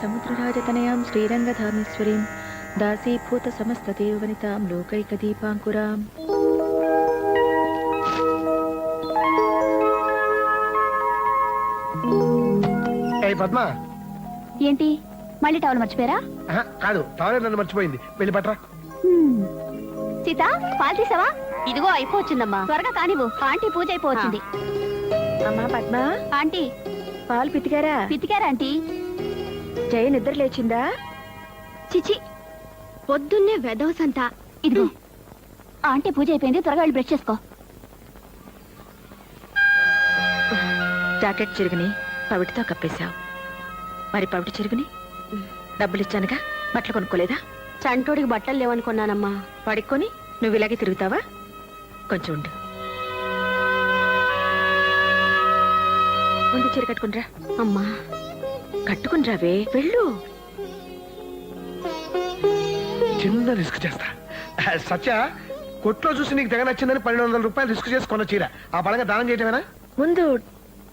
సముద్రరాజతనయాం శ్రీరంగధామేశ్వరీం దాసీభూత సమస్తదేవవనితాం లోకైకదీపాంకురాం. పద్మ, ఏంటి మళ్ళీ టవల్ మర్చిపోయారా? కాదు, టవల్ నన్ను మర్చిపోయింది. వెళ్ళి పట్రా. సీత, పాలు తీసావా? ఇదిగో అయిపోవచ్చిందమ్మా, త్వరగా కానివ్వు. ఆంటీ పూజ అయిపోవచ్చింది. అమ్మా పద్మ, ఆంటీ పాలు పితికారా? పితికారా ఆంటీ? జయ నిద్ర లేచిందా? చిచి, పొద్దున్నే వెదవసంతా. ఇదిగో ఆంటీ పూజ అయిపోయింది, త్వరగా వెళ్ళి బ్రష్ చేసుకో. జాకెట్ చిరుగుని పవిటితో కప్పేశావు. మరి పవిటి చిరుగుని డబ్బులిచ్చానుగా, బట్టలు కొనుక్కోలేదా? చంటోడికి బట్టలు లేవనుకున్నానమ్మా. పడుకొని నువ్వు ఇలాగే తిరుగుతావా? కొంచెం ఉండు. ముందు చీర కట్టుకునిరా. అమ్మా కట్టుకునిరావే, వెళ్ళు. చిన్న రిస్క్ చేస్తా. సత్య, కొట్లో చూసి నీకు తెగ నచ్చిందని 1200 రూపాయలు రిస్క్ చేసి కొన్న చీర ఆ పడంగా దానం చేయటమేనా? ముందు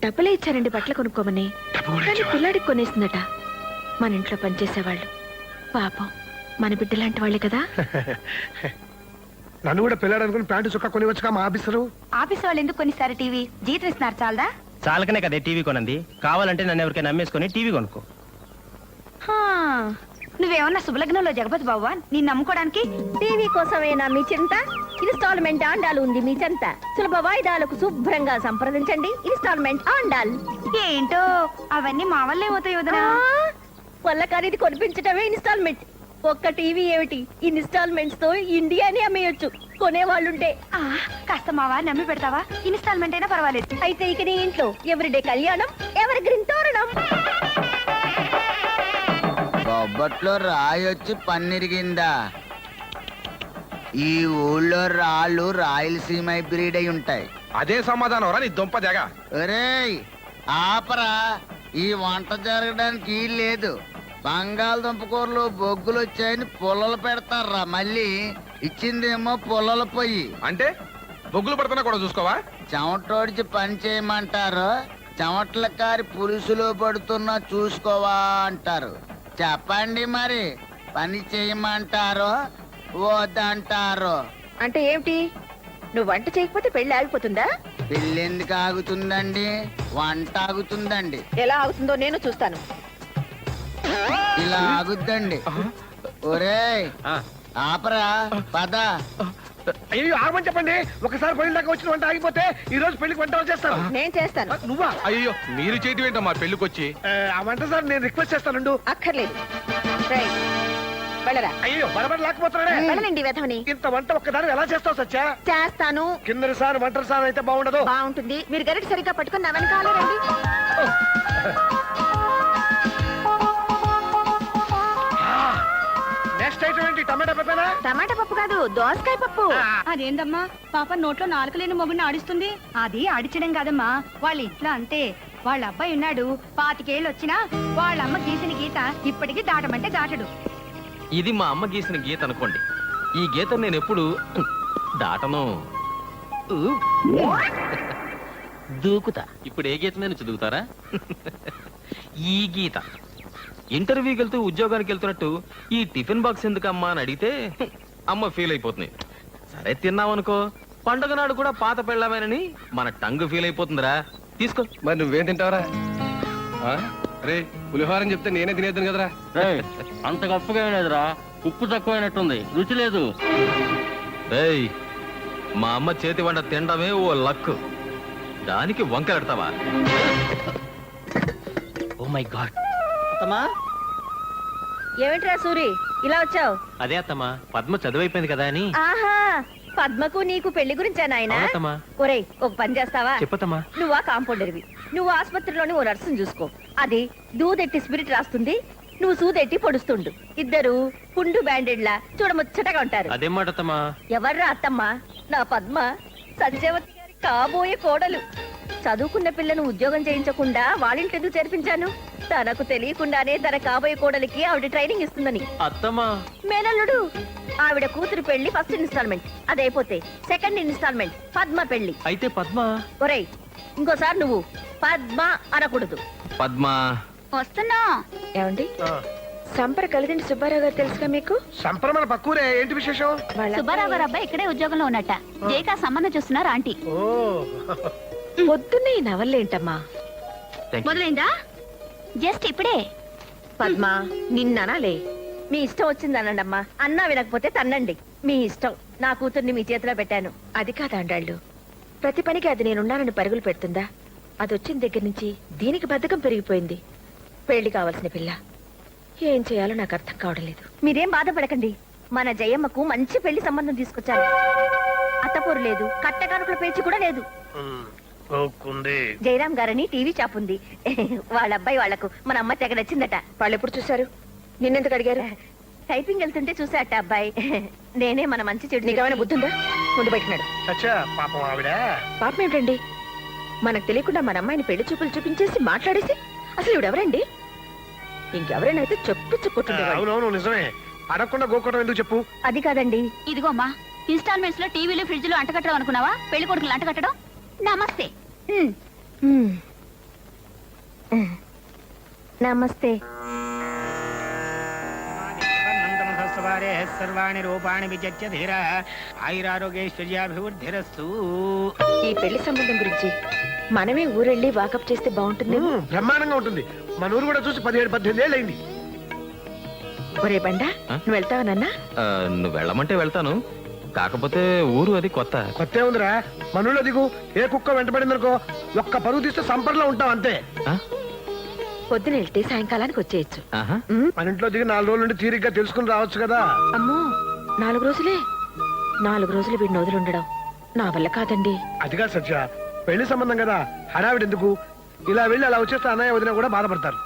డబ్బులే ఇచ్చారండి బట్టలు కొనుక్కోమని. కానీ పిల్లాడికి కొనేసిందట. మన ఇంట్లో పనిచేసేవాళ్ళు. పాపం మన బిడ్డ లాంటి వాళ్ళే కదా. నన్ను కూడా పిల్లాడు అనుకుని ప్యాంటు చుక్క కొనివచ్చుగా మా ఆఫీసరు. ఆఫీస్ వాళ్ళు ఎందుకు కొనిస్తారు? టీవీ జీతం ఇస్తున్నారు చాలదా? చాలకనే కదే టీవీ కొనంది. కావాలంటే నన్ను ఎవరికైనా నమ్మేసుకుని టీవీ కొనుక్కో. నువ్వేమన్నా శుభలగ్నంలో జగపతి బాబువా? నేను నమ్ముకోవడానికి? టీవీ కోసమేనా మీ చింత? ఇన్స్టాల్మెంట్ ఆండాలు ఉంది మీ చెంత. సులభ వాయిదాలకు శుభ్రంగా సంప్రదించండి. ఇన్స్టాల్మెంట్ ఆండాల్. ఏంటో అవన్నీ మా వల్లే అవుతాయి వదినా. వల్ల ఖరీదు కొనిపించటమే ఇన్స్టాల్మెంట్. ఒక్క టీవీ ఏమిటి, ఇన్స్టాల్మెంట్స్ తో ఇండియాని అమ్మేయొచ్చు కొనేవాళ్ళుంటే. కాస్త మావా నమ్మి పెడతావా? ఇన్స్టాల్మెంట్ అయినా పర్వాలేదు. అయితే ఇక నీ ఇంట్లో ఎవరిడే కళ్యాణం, ఎవరి గ్రీన్ తోరణం. బొబ్బట్లో రాయొచ్చి పన్నిరిగిందా? ఈ ఊళ్ళో రాళ్ళు రాయలసీమ హైబ్రిడ్ అయి ఉంటాయి. అదే సమాధానం రా నీ దుంప జగ. ఒరేయ్ ఆపరా, ఈ వంట జరగడానికి లేదు. బంగాళదుంప కూరలు బొగ్గులు వచ్చాయని పుల్లలు పెడతారా, మళ్ళీ ఇచ్చిందేమో పుల్లల పొయ్యి. అంటే బొగ్గులు పడుతున్నా కూడా చూసుకోవా? చెమటోడిచి పని చేయమంటారు, చెమటల కారి పులుసులో పడుతున్నా చూసుకోవా అంటారు. చెప్పండి మరి, పని చేయమంటారో వద్దంటారో? అంటే ఏమిటి? నువ్వు వంట చేయకపోతే పెళ్లి ఆగిపోతుందా? పెళ్ళి ఎందుకు ఆగుతుందండి? వంట ఆగుతుందండి. ఎలా ఆగుతుందో నేను చూస్తాను. ఇలా ఆగుద్దండి. ఒరేయ్ ఆపరా, పద. అయ్యో ఆగమని చెప్పండి. ఒకసారి పెళ్లి దాకా వచ్చిన వంట ఆగిపోతే ఈ రోజు పెళ్లికి వంట చేస్తాను. నేను చేస్తాను. నువ్వా? అయ్యో మీరు చేయటం ఏంటో మా పెళ్లికొచ్చి. ఆ వంట సార్ నేను రిక్వెస్ట్ చేస్తాను. అక్కర్లేదు. వెళ్ళరా. అయ్యో బరబడి లేకపోతున్నాడే. వెళ్ళండి వెధవని. ఇంత వంట ఒక్కదాని ఎలా చేస్తావు సత్య? చేస్తాను. కింద సార్ వంట సార్ అయితే బాగుండదు. బాగుంటుంది. మీరు గరిట సరిగ్గా పట్టుకుని నా వెనకాల రండి. నెక్స్ట్ ఐటమ్ ఏంటి? టమాటా పప్పేనా? టమాటా పప్పు కాదు, దోసకాయ పప్పు. అదేందమ్మా, పాప నోట్లో నాలుక లేని మొగుడిని ఆడిస్తుంది. అది ఆడించడం కాదమ్మా, వాళ్ళ ఇంట్లో అంతే. వాళ్ళ అబ్బాయి ఉన్నాడు, 25 ఏళ్ళు వచ్చినా వాళ్ళ అమ్మ గీసిన గీత ఇప్పటికీ దాటమంటే దాటడు. ఇది మా అమ్మ గీసిన గీత అనుకోండి. ఈ గీత నేను ఎప్పుడు దాటను. దూకుతా. ఇప్పుడు ఏ గీత నేను చదువుతారా? ఈ గీత. ఇంటర్వ్యూకి వెళ్తూ ఉద్యోగానికి వెళ్తున్నట్టు ఈ టిఫిన్ బాక్స్ ఎందుకమ్మా అని అడిగితే అమ్మ ఫీల్ అయిపోతుంది. సరే తిన్నామనుకో, పండుగ నాడు కూడా పాత పెళ్ళమేనని మన టంగ్ ఫీల్ అయిపోతుందిరా. తీసుకో. మరి నువ్వేం తింటావరా? రే పులిహోరని చెప్తే నేనే తినేద్దాను కదరా. అంత గొప్పగా లేదురా, ఉప్పు తక్కువైనట్టుంది, రుచి లేదు. రేయ్, మా అమ్మ చేతి వంట తినడమే ఓ లక్కు, దానికి వంకలెడతావా? Oh my God. అత్తమ్మా, ఏమిట్రా సూరి ఇలా వచ్చావు? అదే అత్తమ్మా, పద్మ చదువైపోయింది కదా అని. ఆహా, పద్మకు నీకు పెళ్లి గురించా నాయనా? ఒరేయ్, ఒక పని చేస్తావా? చెప్పతమ్మా. నువ్వు ఆ కాంపౌండర్వి, నువ్వు ఆసుపత్రిలోని ఓ నర్సును చూసుకో. అది దూదెట్టి స్పిరిట్ రాస్తుంది, నువ్వు సూదెట్టి పొడుస్తుండు. ఇద్దరు పుండు బ్యాండెడ్లా చూడముచ్చటగా ఉంటారు. అదేం మాట అత్తమ్మా? ఎవర్రా అత్తమ్మ? నా పద్మ, సంజయవతి గారి కాబోయే కోడలు. చదువుకున్న పిల్లను ఉద్యోగం చేయించకుండా వాళ్ళింటి ఎందుకు చేర్పించాను? తనకు తెలియకుండానే తన కాబోయే కోడలికి ఆవిడ ట్రైనింగ్ ఇస్తుందని. అత్తమ్మా, మేనల్లుడు. ఆవిడ కూతురు పెళ్లి ఫస్ట్ ఇన్స్టాల్మెంట్, అదైపోతే సెకండ్ ఇన్స్టాల్మెంట్ పద్మ పెళ్లి. అయితే పద్మ. ఒరేయ్, ఇంకోసారి నువ్వు పద్మ అనకూడదు. పద్మ. వస్తున్నా. ఏమండి, ఆ, సంపర కలిదిండి సుబ్బారావు గారు తెలుసుగా మీకు? సంప్రమణ పక్కూరే ఏంటి విశేషం? సుబ్బారావు గారు అబ్బాయి ఇక్కడే ఉద్యోగంలో ఉన్నట్ట. జేకా సంబంధం చూస్తున్నారు ఆంటీ. ఓ పొద్దున్నే ఈ నవల్లేంటమ్మా? Thank you. మొదలైందా? జస్ట్ ఇప్పుడే. పద్మ నిన్ననాలే మీ ఇష్టం వచ్చిందనండమ్మా. అన్నా వినకపోతే తన్నండి, మీ ఇష్టం. నా కూతుర్ని మీ చేతిలో పెట్టాను. అది కాదు అండాళ్ళు, ప్రతి పనికి అది నేనున్నానని పరుగులు పెడుతుందా? అది వచ్చిన దగ్గర నుంచి దీనికి బద్ధకం పెరిగిపోయింది. పెళ్లి కావాల్సిన పిల్ల. ఏం చేయాలో నాకు అర్థం కావడం లేదు. మీరేం బాధపడకండి, మన జయమ్మకు మంచి పెళ్లి సంబంధం తీసుకొచ్చాను. అత్తపూరు లేదు, కట్టకానుకల పేచి కూడా లేదు. ఓకుంది. జయరాం గారని టీవీ షాప్ ఉంది. వాళ్ళ అబ్బాయి వాళ్లకు మన అమ్మ తెగ నచ్చిందట. వాళ్ళు ఎప్పుడు చూశారు? నిన్నెందుకు అడిగారు? టైపింగ్ వెళ్తుంటే చూసాట అబ్బాయి. నేనే మన మంచి చెడు నీకేమైనా బుద్ధుందా? ముందు పెట్టినాడు. సచ్చా పాపం ఆవిడ. పాపం ఏమిటండి, మనకు తెలియకుండా మన అమ్మాయిని పెళ్లి చూపులు చూపించేసి మాట్లాడేసి అసలు ఇవిడెవరండి? ఇంకెవరైనా అయితే చెప్పుకుంటుండేవాడు. అవునవును నిజమే. అడగకుండా గోకోవడం ఎందుకు చెప్పు? అది కాదండి. ఇదిగోమ్మా, ఇన్స్టాల్మెంట్స్ లో టీవీలు ఫ్రిడ్జ్లు అంటకట్టడం అనుకున్నావా? పెళ్లి కొడుకులు అంటకట్టడం. నమస్తే. నమస్తే. సర్వాణి రూపాణి విచర్య ధీర ఆయురారోగ్యైశ్వర్యాభివృద్ధిరస్తు. ఈ పెళ్లి సంబంధం గురించి మనమే ఊరెళ్ళి వాకప్ చేస్తే బాగుంటుంది. బ్రహ్మాండంగా ఉంటుంది. మన ఊరు కూడా చూసి 17-18 ఏళ్ళు అయింది. ఒరే బండా, నువ్వు వెళ్తావా నాన్న? నువ్వు వెళ్ళమంటే వెళ్తాను, కాకపోతే ఊరు అది కొత్త. కొత్త ఉందిరా, మన ఊళ్ళో దిగు. ఏ కుక్క వెంటబడిందనుకో ఒక్క పరుగు తీస్తే సంపర్లో ఉంటాం అంతే. ఆ? పొద్దున వెళ్తే సాయంకాలానికి వచ్చేయచ్చు. ఆహా. మన ఇంట్లో దిగి 4 రోజుల నుండి తీరిగ్గా తెలుసుకుని రావచ్చు కదా. అమ్మో, 4 రోజులే? 4 రోజులు వీడిని వదిలిండడం నా వల్ల కాదండి. అదిగా సత్య, పెళ్లి సంబంధం కదా, హడావిడి ఎందుకు? ఇలా వెళ్ళి అలా వచ్చేస్తే అన్నయ్య వదిన కూడా బాధపడతారు.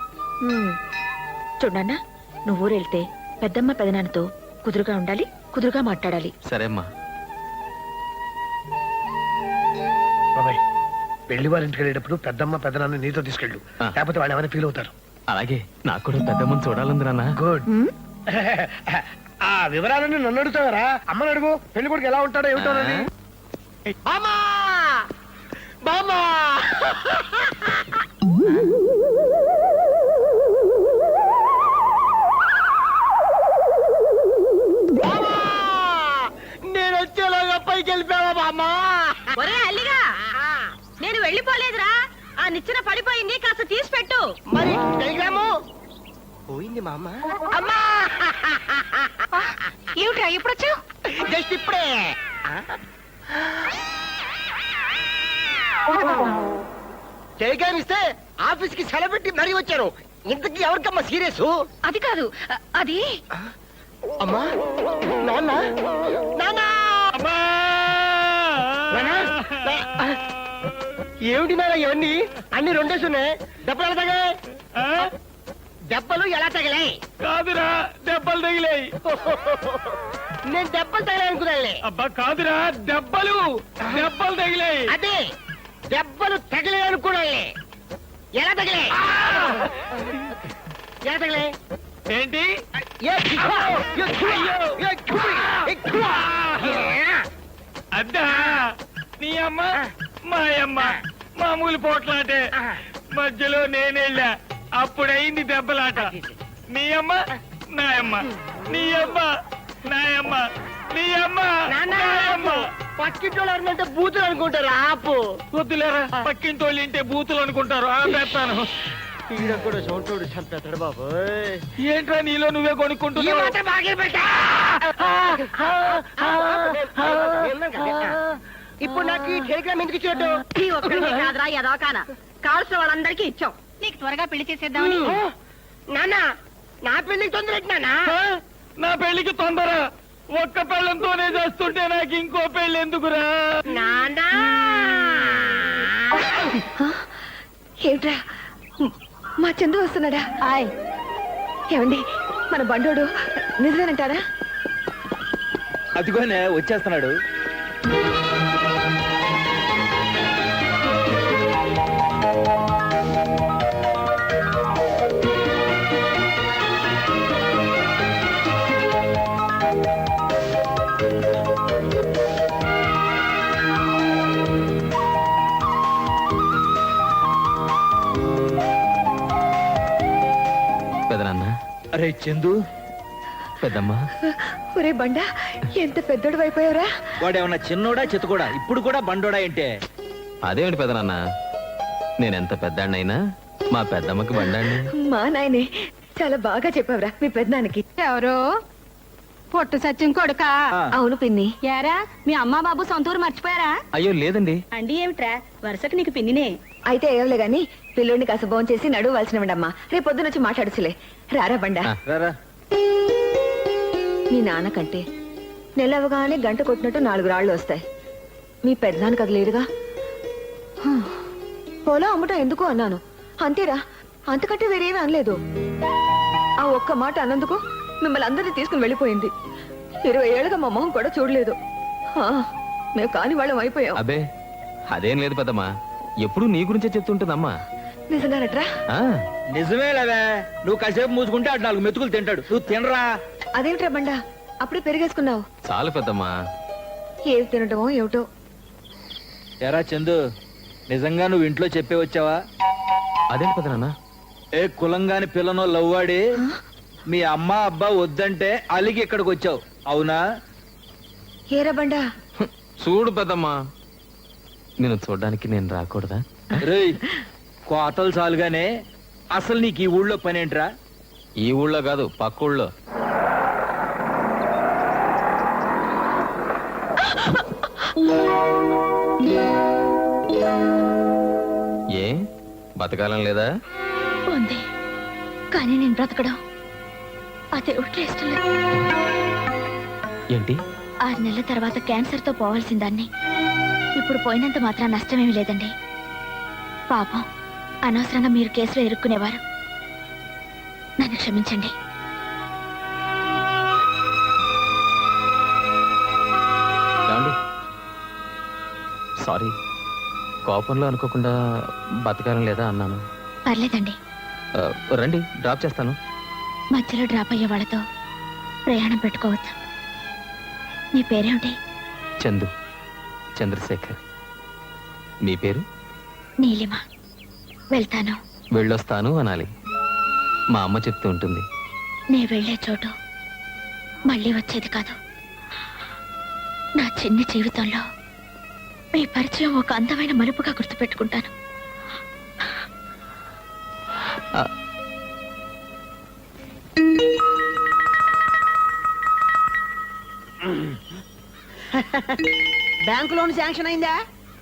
చూడన్నా, నువ్వు ఊరెళ్తే పెద్దమ్మ పెదనాన్నతో కుదురుగా ఉండాలి, కుదురుగా మాట్లాడాలి. సరే అమ్మా. బాబాయ్, పెళ్లి వారి ఇంటికి వెళ్ళేటప్పుడు పెద్దమ్మ పెద్దనాన్న నీతో తీసుకెళ్ళు. ఆ. లేకపోతే వాళ్ళు ఏమైనా ఫీల్ అవుతారు. అలాగే, నాకు కూడా పెద్ద మంది చూడాలంది నాన్న. గుడ్. ఆ వివరాలన్నీ నన్ను అడుగుతావరా? అమ్మని అడుగు, పెళ్లి కొడుకు ఎలా ఉంటాడో ఏమిటోనని. బామ్మా! బామ్మా! నేను వచ్చేలాగా పైకి వెళ్ళిపోయావా బామ్మా? ఒరే అల్లిగా, నేను వెళ్ళిపోలేదురా. ఆ నిచ్చెన పడిపోయింది, కాస్త తీసి పెట్టు. మరి టెలిగ్రాము పోయింది మా అమ్మ. అమ్మా! ఏమిట్రా ఎప్పుడొచ్చు? జస్ట్ ఇప్పుడే. టెలిగ్రామ్ ఇస్తే ఆఫీస్ కి సెలవు పెట్టి మరీ వచ్చాను. ఇంతకీ ఎవరికమ్మా సీరియస్? అది కాదు, అది అమ్మా, నాన్న, నాన్న! నాన్న? ఏమిటి నాన్న ఇవన్నీ? అన్ని రెండేసున్నాయి. దెబ్బలు ఎలా తగిలాయి? దెబ్బలు ఎలా తగిలాయి? కాదురా, దెబ్బలు తగిలాయి. నేను దెబ్బలు తగిలాయి అనుకున్నానులే. అబ్బా కాదురా, దెబ్బలు తగిలాయి. అదే దెబ్బలు తగిలాయి అనుకున్నానులే. ఎలా తగిలాయి? ఎలా తగిలాయి? ఏంటి? అద్దా నీ అమ్మ మా అమ్మ మామూలు పోట్లాటే. మధ్యలో నేనెళ్ళా, అప్పుడైంది దెబ్బలాట. నీ అమ్మ నాయమ్మ, నీ అమ్మ నాయమ్మ, నీ అమ్మ నాయమ్మ. పక్కింటోళ్ళు ఎవరినంటే బూతులు అనుకుంటారు. ఆపు. వద్దులేరా, పక్కింటోళ్ళు ఇంటే బూతులు అనుకుంటారు. ఆపేస్తాను. ఈడ కూడా చోటోడు చంపేస్తాడు బాబు. ఏంట్రా నీలో నువ్వే కొనుక్కుంటున్నావు? ఇప్పుడు నాకు ఈ టెలిగ్రామ్ ఎందుకు ఇచ్చాడు? ఈ ఒక్కడికే కాదురా, ఎదవకాన కావాల్సిన వాళ్ళందరికీ ఇచ్చాం. నీకు త్వరగా పెళ్లి చేసేద్దామని. నాన్న, నా పెళ్లికి తొందర నాన్న. నా పెళ్లికి తొందర. ఒక్క పెళ్ళంతోనే చేస్తుంటే నాకు ఇంకో పెళ్లి ఎందుకురా? నాన్న, ఏమిట్రా, మా చందు వస్తున్నాడా? ఏమండి, మన బండోడు నిజమేనంటారా? అదిగోనే వచ్చేస్తున్నాడు. అరే చందు, పెద్దమ్మా ఒరే బండా ఎంత పెద్దోడు అయిపోయావురా. వాడేమన్నా చిన్నోడా చిత్తకోడా? ఇప్పుడు కూడా బండోడా ఏంటే? అదేమిటి పెదనాన్న, నేనెంత పెద్దాడినైనా మా పెద్దమ్మకి బండాన్ని. మా నాయనే చాలా బాగా చెప్పావురా మీ పెద్దనానికి. ఎవరో పొట్టు సత్యం కొడుక. అవును పిన్ని. యారా మీ అమ్మ బాబు సొంతూరు మర్చిపోయారా? అయ్యో లేదండి. అండి ఏమిట్రా వరుసకు నీకు పిన్నినే. అయితే ఏవలే గాని పిల్లోడిని కాస్త భోంచేసి చేసి నడువు వలసినవండమ్మా. రేపు పొద్దున వచ్చి మాట్లాడుచులే. రారా బండా. ఆ. రారా. మీ నాన్నకంటే నెలవగానే గంట కొట్టినట్టు 4 రాళ్ళు వస్తాయి. మీ పెద్దనానికి అది లేదుగా. పొలం అమ్మటం ఎందుకు అన్నాను అంతేరా, అంతకంటే వేరేమీ అనలేదు. ఆ ఒక్క మాట అన్నందుకు మిమ్మల్ని అందరినీ తీసుకుని వెళ్ళిపోయింది. 20 ఏళ్ళుగా మా మొహం కూడా చూడలేదు. మేము కాని వాళ్ళం అయిపోయాం. అబే అదేం లేదు పెద్దమ్మా, ఎప్పుడు నీ గురించే చెప్తుంటుందమ్మా. నిజంగానట్రా? ఆ, నిజమేలవే, నువ్వు కాసేపు మూసుకుంటే అటు 4 మెతుకులు తింటాడు. నువ్వు తినరా. అదేమిట్రా బండా అప్పుడే పెరిగేసుకున్నావు. చాలు పెద్దమ్మా. ఏది తినటమో ఏమిటో. ఎరా చందు, నిజంగా నువ్వు ఇంట్లో చెప్పే వచ్చావా? అదేంటి పెద్దనాన్న? ఏ కులంగాని పిల్లనో లవ్వాడి మీ అమ్మ అబ్బా వద్దంటే అలిగి ఇక్కడికి వచ్చావు, అవునా? ఏరా బండా? చూడు పెద్దమ్మా, నేను చూడడానికి నేను రాకూడదా? రేయ్, కోతలు చాలుగానే అసలు నీకు ఈ ఊళ్ళో పనేంట్రా? ఈ ఊళ్ళో కాదు, పక్క ఊళ్ళో. ఏ బతకాలం లేదా? ఉంది కానీ నేను బ్రతకడం అదే ఇష్టం లేదు. ఏంటి? 6 నెలల తర్వాత క్యాన్సర్ తో పోవాల్సిన దాన్ని ఇప్పుడు పోయినంత మాత్రం నష్టమేమి లేదండి. పాపం అనవసరంగా మీరు కేసులో ఇరుక్కునేవారు. నన్ను క్షమించండి. ఏమండి? సారీ, కోపంలో అనుకోకుండా బతకాలం లేదా అన్నాను. పర్లేదండి, ఆ, రండి డ్రాప్ చేస్తాను. మధ్యలో డ్రాప్ అయ్యే వాళ్ళతో ప్రయాణం పెట్టుకోవద్దు. మీ పేరేమిటి? చందు, చంద్రశేఖర్. మీ పేరు? నీలిమ. వెళ్తాను. వెళ్ళొస్తాను అనాలి. మా అమ్మ చెప్తూ ఉంటుంది. నే వెళ్లే చోటు మళ్ళీ వచ్చేది కాదు. నా చిన్ని జీవితంలో మీ పరిచయం ఒక అందమైన మలుపుగా గుర్తుపెట్టుకుంటాను. ఆ, బ్యాంకు లోన్ శాంక్షన్ అయిందా?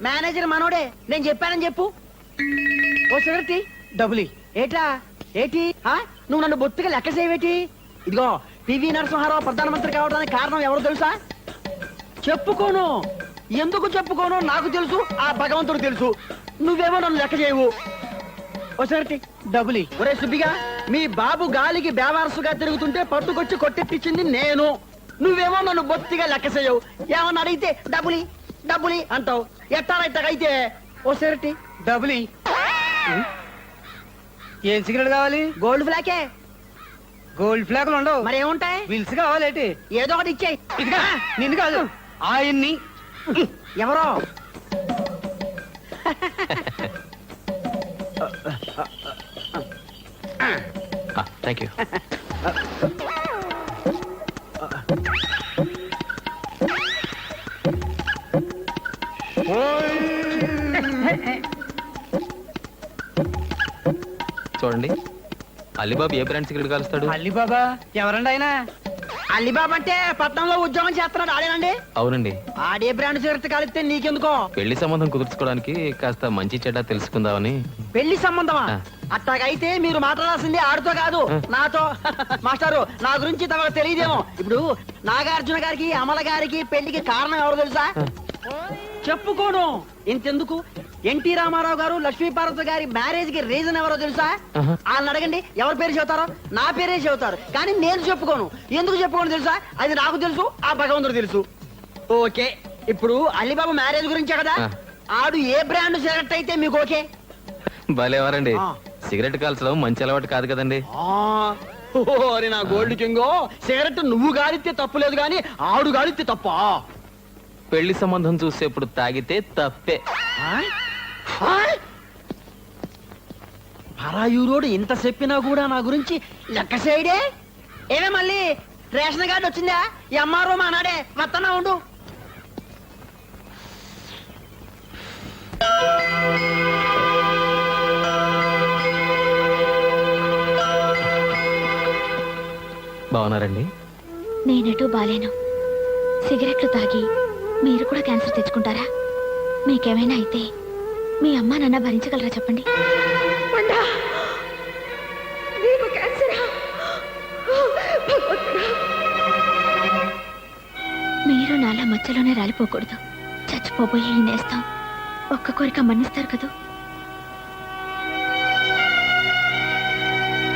మేనేజర్ మనోడే, నేను చెప్పానని చెప్పు. ఓ సిగరెట్ డబ్బులి. ఏటా ఏటి నువ్వు నన్ను బొత్తిగా లెక్క చేయవేటి? ఇదిగో పివి నరసింహారావు ప్రధానమంత్రి కావడానికి కారణం ఎవరు తెలుసా? చెప్పుకోను. ఎందుకు చెప్పుకోను నాకు తెలుసు, ఆ భగవంతుడు తెలుసు. నువ్వేమో నన్ను లెక్క చేయవు. ఓ సిగరెట్ డబ్బులి. ఒరే సుబ్బిగా, మీ బాబు గాలికి బేవారసుగా తిరుగుతుంటే పట్టుకొచ్చి కొట్టెట్టించింది నేను. నువ్వేమో నన్ను బొత్తిగా లెక్క చేయవు. ఏమన్నా అడిగితే డబ్బులి డబ్బులి అంటావు. ఎట్టారైతే ఓ సిగరెట్ డబ్బులి. ఏం సిగరెట్ కావాలి? గోల్డ్ ఫ్లాకే. గోల్డ్ ఫ్లాగులు ఉండవు. మరి ఏముంటాయి? విల్స్ కావాలేటి? ఏదో ఒకటి ఇచ్చేయి. ఇదిగా నిన్ను కాదు, ఆయన్ని. ఎవరో థ్యాంక్ యూ. చూడండి, అలీబాబు ఏ బ్రాండ్ సిగరెట్ కాలుస్తాడు? అల్లిబాబా ఎవరండి ఆయన? అలీబాబా అంటే పట్నంలో ఉద్యోగం చేస్తున్నాడు ఆడేనండి. అవునండి. ఆడే బ్రాండ్ సిగరెట్ కాలిస్తే నీకెందుకో? పెళ్లి సంబంధం కుదుర్చుకోవడానికి కాస్త మంచి చెడ్డ తెలుసుకుందామని. పెళ్లి సంబంధమా? ఆ. అట్టాగైతే మీరు మాట్లాడాల్సింది ఆడితో కాదు, ఆ. నాతో. మాస్టారు, నా గురించి తమకు తెలియదేమో. ఇప్పుడు నాగార్జున గారికి అమల గారికి పెళ్లికి కారణం ఎవరు తెలుసా? చెప్పుకోను. ఇంతెందుకు, ఎన్టీ రామారావు గారు లక్ష్మీపార్వతి గారి మ్యారేజ్ కి రీజన్ ఎవరో తెలుసా? ఆహా. వాళ్ళని అడగండి, ఎవరి పేరు చెబుతారో. నా పేరే చెబుతారు, కానీ నేను చెప్పుకోను. ఎందుకు చెప్పుకోను తెలుసా? అది నాకు తెలుసు, ఆ భగవంతుడు తెలుసు. ఓకే, ఇప్పుడు అలీబాబు మ్యారేజ్ గురించే కదా. ఆ. ఆడు ఏ బ్రాండ్ సిగరెట్ అయితే మీకు ఓకే? భలేవారండి. ఆ. సిగరెట్ కాల్చడం మంచి అలవాటు కాదు కదండి. ఓరి నా గోల్డ్ కింగో, సిగరెట్ నువ్వు గాలిస్తే తప్పు లేదు, కానీ ఆడు గాలిస్తే తప్ప. పెళ్లి సంబంధం చూసేప్పుడు తాగితే తప్పే. పరాయూరోడు ఇంత చెప్పినా కూడా నా గురించి లెక్క చేయడే. ఏమే మళ్ళీ రేషన్ కార్డు వచ్చిందా? ఈ అమ్మారో మా నాడే వత్తనా ఉండు. బాగున్నారండి? నేనెటూ బాలేను. సిగరెట్లు తాగి మీరు కూడా క్యాన్సర్ తెచ్చుకుంటారా? మీకేమైనా అయితే మీ అమ్మ నాన్న భరించగలరా చెప్పండి. మీరు నాలా మధ్యలోనే రాలిపోకూడదు. చచ్చిపోబోయే ఈ నేస్తాం ఒక్క కోరిక మన్నిస్తారు కదూ.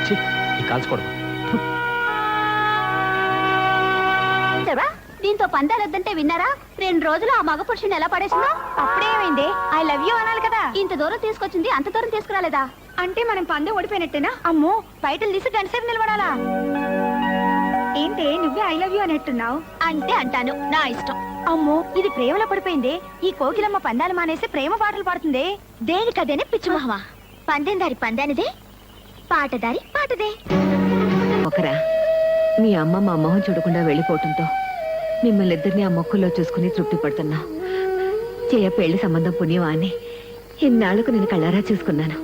ఛీ, ఈ కాల్చకూడదు. దీంతో పందాలొద్దంటే విన్నారా? 2 రోజులు ఆ మగ పురుషుని ఎలా పడేసిందో. అప్పుడేమైంది? ఐ లవ్ యూ అనాలి కదా. ఇంత దూరం తీసుకొచ్చింది, అంత దూరం తీసుకురాలేదా? అంటే మనం పందెం ఓడిపోయినట్టేనా? అమ్మో, బయటలు తీసి గంటసేపు నిలబడాలా? ఏంటి నువ్వే ఐ లవ్ యూ అనేట్టున్నావు? అంటే అంటాను, నా ఇష్టం. అమ్మో, ఇది ప్రేమలో పడిపోయింది. ఈ కోకిలమ్మ పందాలు మానేసి ప్రేమ పాటలు పాడుతుంది. దేనికదేనే పిచ్చి మొహమా. పందెందారి పందానిదే, పాటదారి పాటదే. ఒకరా మీ అమ్మ మా మొహం చూడకుండా వెళ్ళిపోవటంతో మిమ్మల్ని ఇద్దరిని ఆ మొక్కుల్లో చూసుకుని తృప్తి పడుతున్నా. చేయ పెళ్లి సంబంధం పుణ్యమా అని ఇన్నాళ్లకు నేను కళ్ళారా చూసుకున్నాను.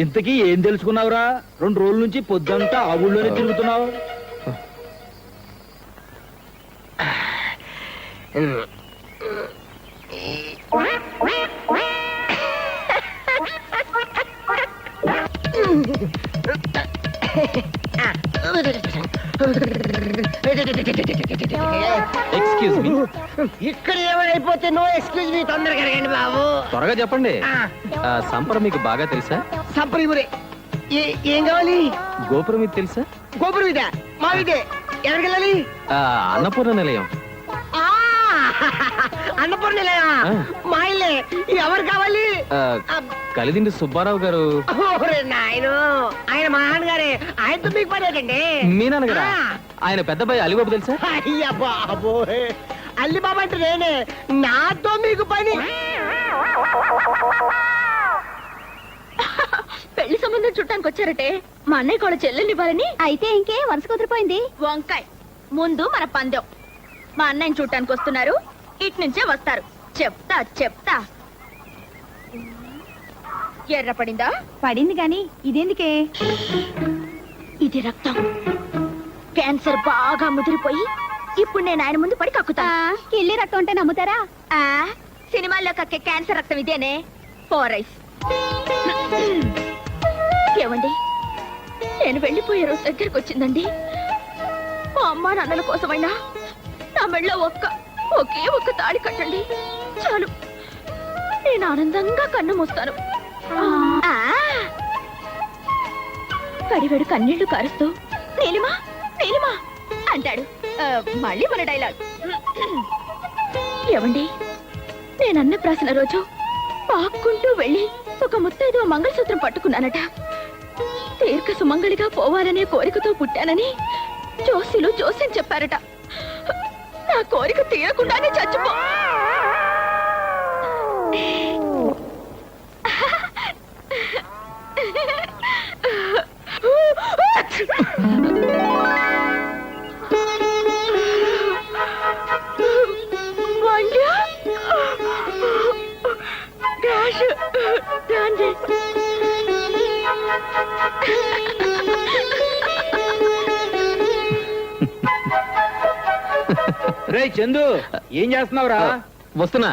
ఇంతకీ ఏం తెలుసుకున్నావురా? 2 రోజుల నుంచి పొద్దంతా ఆ ఊళ్ళోనే తిరుగుతున్నావు. Excuse me. ఇక్కడ ఏమైపోతే నో ఎక్స్క్యూజ్ మీ, తొందరగా అడగండి బాబు. త్వరగా చెప్పండి. సంపర మీకు బాగా తెలుసా? సంప్రదిపురే. ఏం కావాలి? గోపురం ఇది తెలుసా? గోపురం ఇదే, మా ఇదే. ఎక్కడికి వెళ్ళాలి? అన్నపూర్ణ నిలయం. ఆ, అన్నపూర్ణ ఆ. మా ఇల్లే. ఎవరు కావాలి? కలిదిండి సుబ్బారావు గారు. ఓరే నాయను, ఆయన మా నాన్నగారే. ఆయనతో మీకు పని ఏంటండి? మీ నాన్నగారా? ఆయన పెద్దబాయి అలిబాబు తెలుసా? అయ్యా బాబోయ్, అల్లి బాబు అంటే నేనే. నాతో మీకు పని? పెళ్లి సంబంధం చుట్టానికి వచ్చారటే మా అన్నయ్య కూడా చెల్లెల్ని ఇవ్వాలని. అయితే ఇంకే వరుస కుదిరిపోయింది. వంకాయ్, ముందు మన పందెం. మా అన్నయ్యని చూడటానికి వస్తున్నారు, ఇటు నుంచే వస్తారు. చెప్తా చెప్తా. ఎర్ర పడిందా? పడింది గాని ఇదేందుకే? ఇది రక్తం. క్యాన్సర్ బాగా ముదిరిపోయి ఇప్పుడు నేను ఆయన ముందు పడి కక్కుతా. కిల్లి రక్తం అంటే నమ్ముతారా? సినిమాల్లో కక్కే క్యాన్సర్ రక్తం ఇదేనే. పోరైస్. ఏమండి, నేను వెళ్ళిపోయే రోజు దగ్గరకు వచ్చిందండి. మా అమ్మా నాన్నల కోసమైనా నా మెళ్ళో ఒకే ఒక్క తాళి కట్టండి చాలు. నేను ఆనందంగా కన్ను మూస్తాను. కడివెడు కన్నీళ్లు కారుస్తూ నీలిమా నీలిమా అంటాడు. మళ్ళీ మన డైలాగ్. ఏమండి, నేనన్న ప్రాసన రోజు పాక్కుంటూ వెళ్ళి ఒక ముత్తైదువ మంగళసూత్రం పట్టుకున్నానట. దీర్ఘ సుమంగళిగా పోవాలనే కోరికతో పుట్టానని జోస్యులు జోస్యం చెప్పారట. నా కోరిక తీరకుండానే చచ్చిపో. రే చందు, ఏం చేస్తున్నావురా? వస్తున్నా.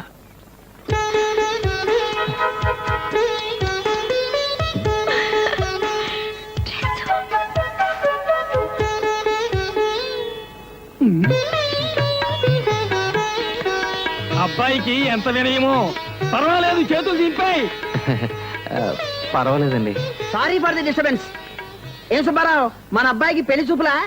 అబ్బాయికి ఎంత వినయమో. పర్వాలేదు, చేతులు దింపాయి. పర్వాలేదండి. Sorry for the disturbance. ఏం సుబ్బారావు, మన అబ్బాయికి పెళ్లి చూపులా?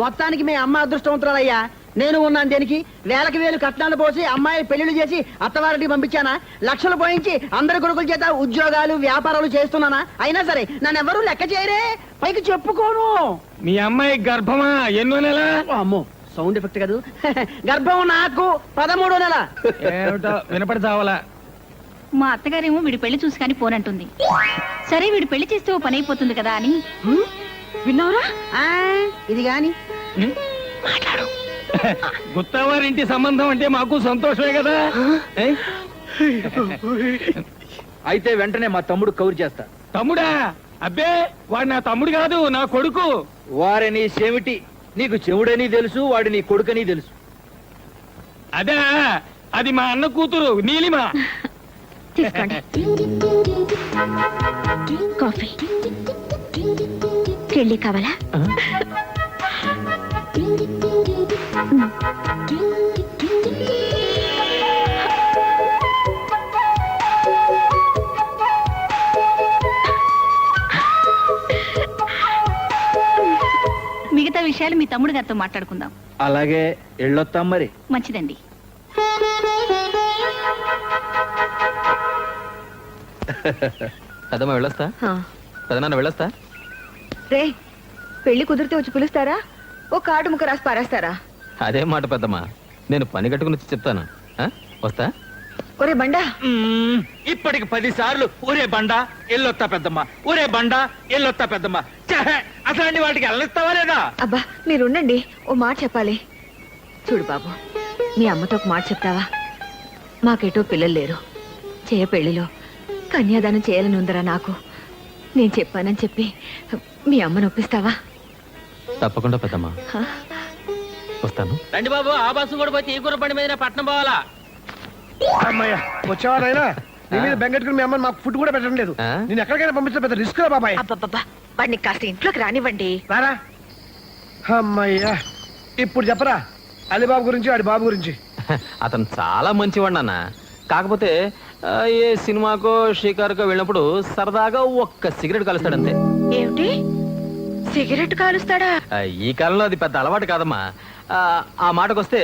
మొత్తానికి మీ అమ్మ అదృష్టవంతురాలయ్యా. నేను ఉన్నాను దేనికి? వేలకు వేలు కట్నాలు పోసి అమ్మాయి పెళ్లిళ్ళు చేసి అత్తవారికి పంపించానా? లక్షలు పోయించి అందరి కొడుకుల చేత ఉద్యోగాలు వ్యాపారాలు చేస్తున్నానా? అయినా సరే నన్ను ఎవరూ లెక్క చేయరే, పైకి చెప్పుకోను. మీ అమ్మాయి గర్భమా? ఎన్నో నెల? అమ్మో, సౌండ్ ఎఫెక్ట్ కాదు. గర్భం నాకు 13వ నెల. ఏమిటో వినపడి చావాలా. మా అత్తగారేమో వీడి పెళ్లి చూసి కానీ పోనంటుంది. సరే వీడు పెళ్లి చేస్తే ఓ పని అయిపోతుంది కదా అని. విన్నావురా? ఆ, ఇది గాని గుత్తవారింటి సంబంధం అంటే మాకు సంతోషమే కదా ఏ? అయితే వెంటనే మా తమ్ముడు కౌరు చేస్తా. తమ్ముడా? అబ్బే వాడు నా తమ్ముడు కాదు, నా కొడుకు. వారని చెవిటి, నీకు చెవుడని తెలుసు, వాడి నీ కొడుకని తెలుసు. అదే, అది మా అన్న కూతురు నీలిమ. తీసుకోండి కాఫీ. కెళ్ళి కావాలా? మిగతా విషయాలు మీ తమ్ముడు గారితో మాట్లాడుకుందాం. అలాగే ఎళ్ళొత్తాం మరి. మంచిదండి. పెద్దమ్మ వెళ్ళొస్తా, పెదనాన్న వెళ్ళొస్తా. రే పెళ్లి కుదిరితే వచ్చి పిలుస్తారా? ఓ కార్డు ముక్క రాసి పారేస్తారా? అదే మాట పెద్దమ్మ, నేను పని కట్టుకుని వచ్చి చెప్తాను. ఆ? వస్తా. ఒరే బండా, ఇప్పటికి 10 సార్లు ఊరే బండ ఎల్లొత్తా పెద్దమ్మ, ఊరే బండ ఎల్లొత్తా పెద్దమ్మ. ఛే, అట్లాంటి వాటికి వెళ్ళొస్తావా లేదా? అబ్బా మీరుండండి, ఓ మాట చెప్పాలి. చూడు బాబు, మీ అమ్మతో ఒక మాట చెప్తావా? మాకెటో పిల్లలు లేరు. చేయ పెళ్లిలో కన్యాదానం చేయాలని ఉందరా నాకు. నేను చెప్పానని చెప్పి మీ అమ్మను ఒప్పిస్తావా? తప్పకుండా పెద్దమ్మ, హ? వస్తాను. రండి బాబు, ఆ బస్సు కూడా పోతే ఈ కూర బండి మీద పట్నం పోవాలా? అమ్మయ్య వచ్చేవారైనా నీ మీద బెంగట్టుకుని మీ అమ్మ మాకు ఫుడ్ కూడా పెట్టడం లేదు. ఆ? నేను ఎక్కడికైనా పంపించడం పెద్ద రిస్క్ రా బాబాయ్. అబ్బబ్బబ్బా, వాడిని కాస్త ఇంట్లోకి రానివ్వండి. రారా. అమ్మయ్యా, ఇప్పుడు చెప్పరా అలీబాబు గురించి, వాడి బాబు గురించి. అతను చాలా మంచివాడు అన్న. కాకపోతే ఏ సినిమాకో షికారుకో వెళ్ళినప్పుడు సరదాగా ఒక్క సిగరెట్ కలుస్తాడంతే. ఏమిటి, సిగరెట్ కాలుస్తాడా? ఈ కాలంలో అది పెద్ద అలవాటు కాదమ్మా. ఆ మాటకొస్తే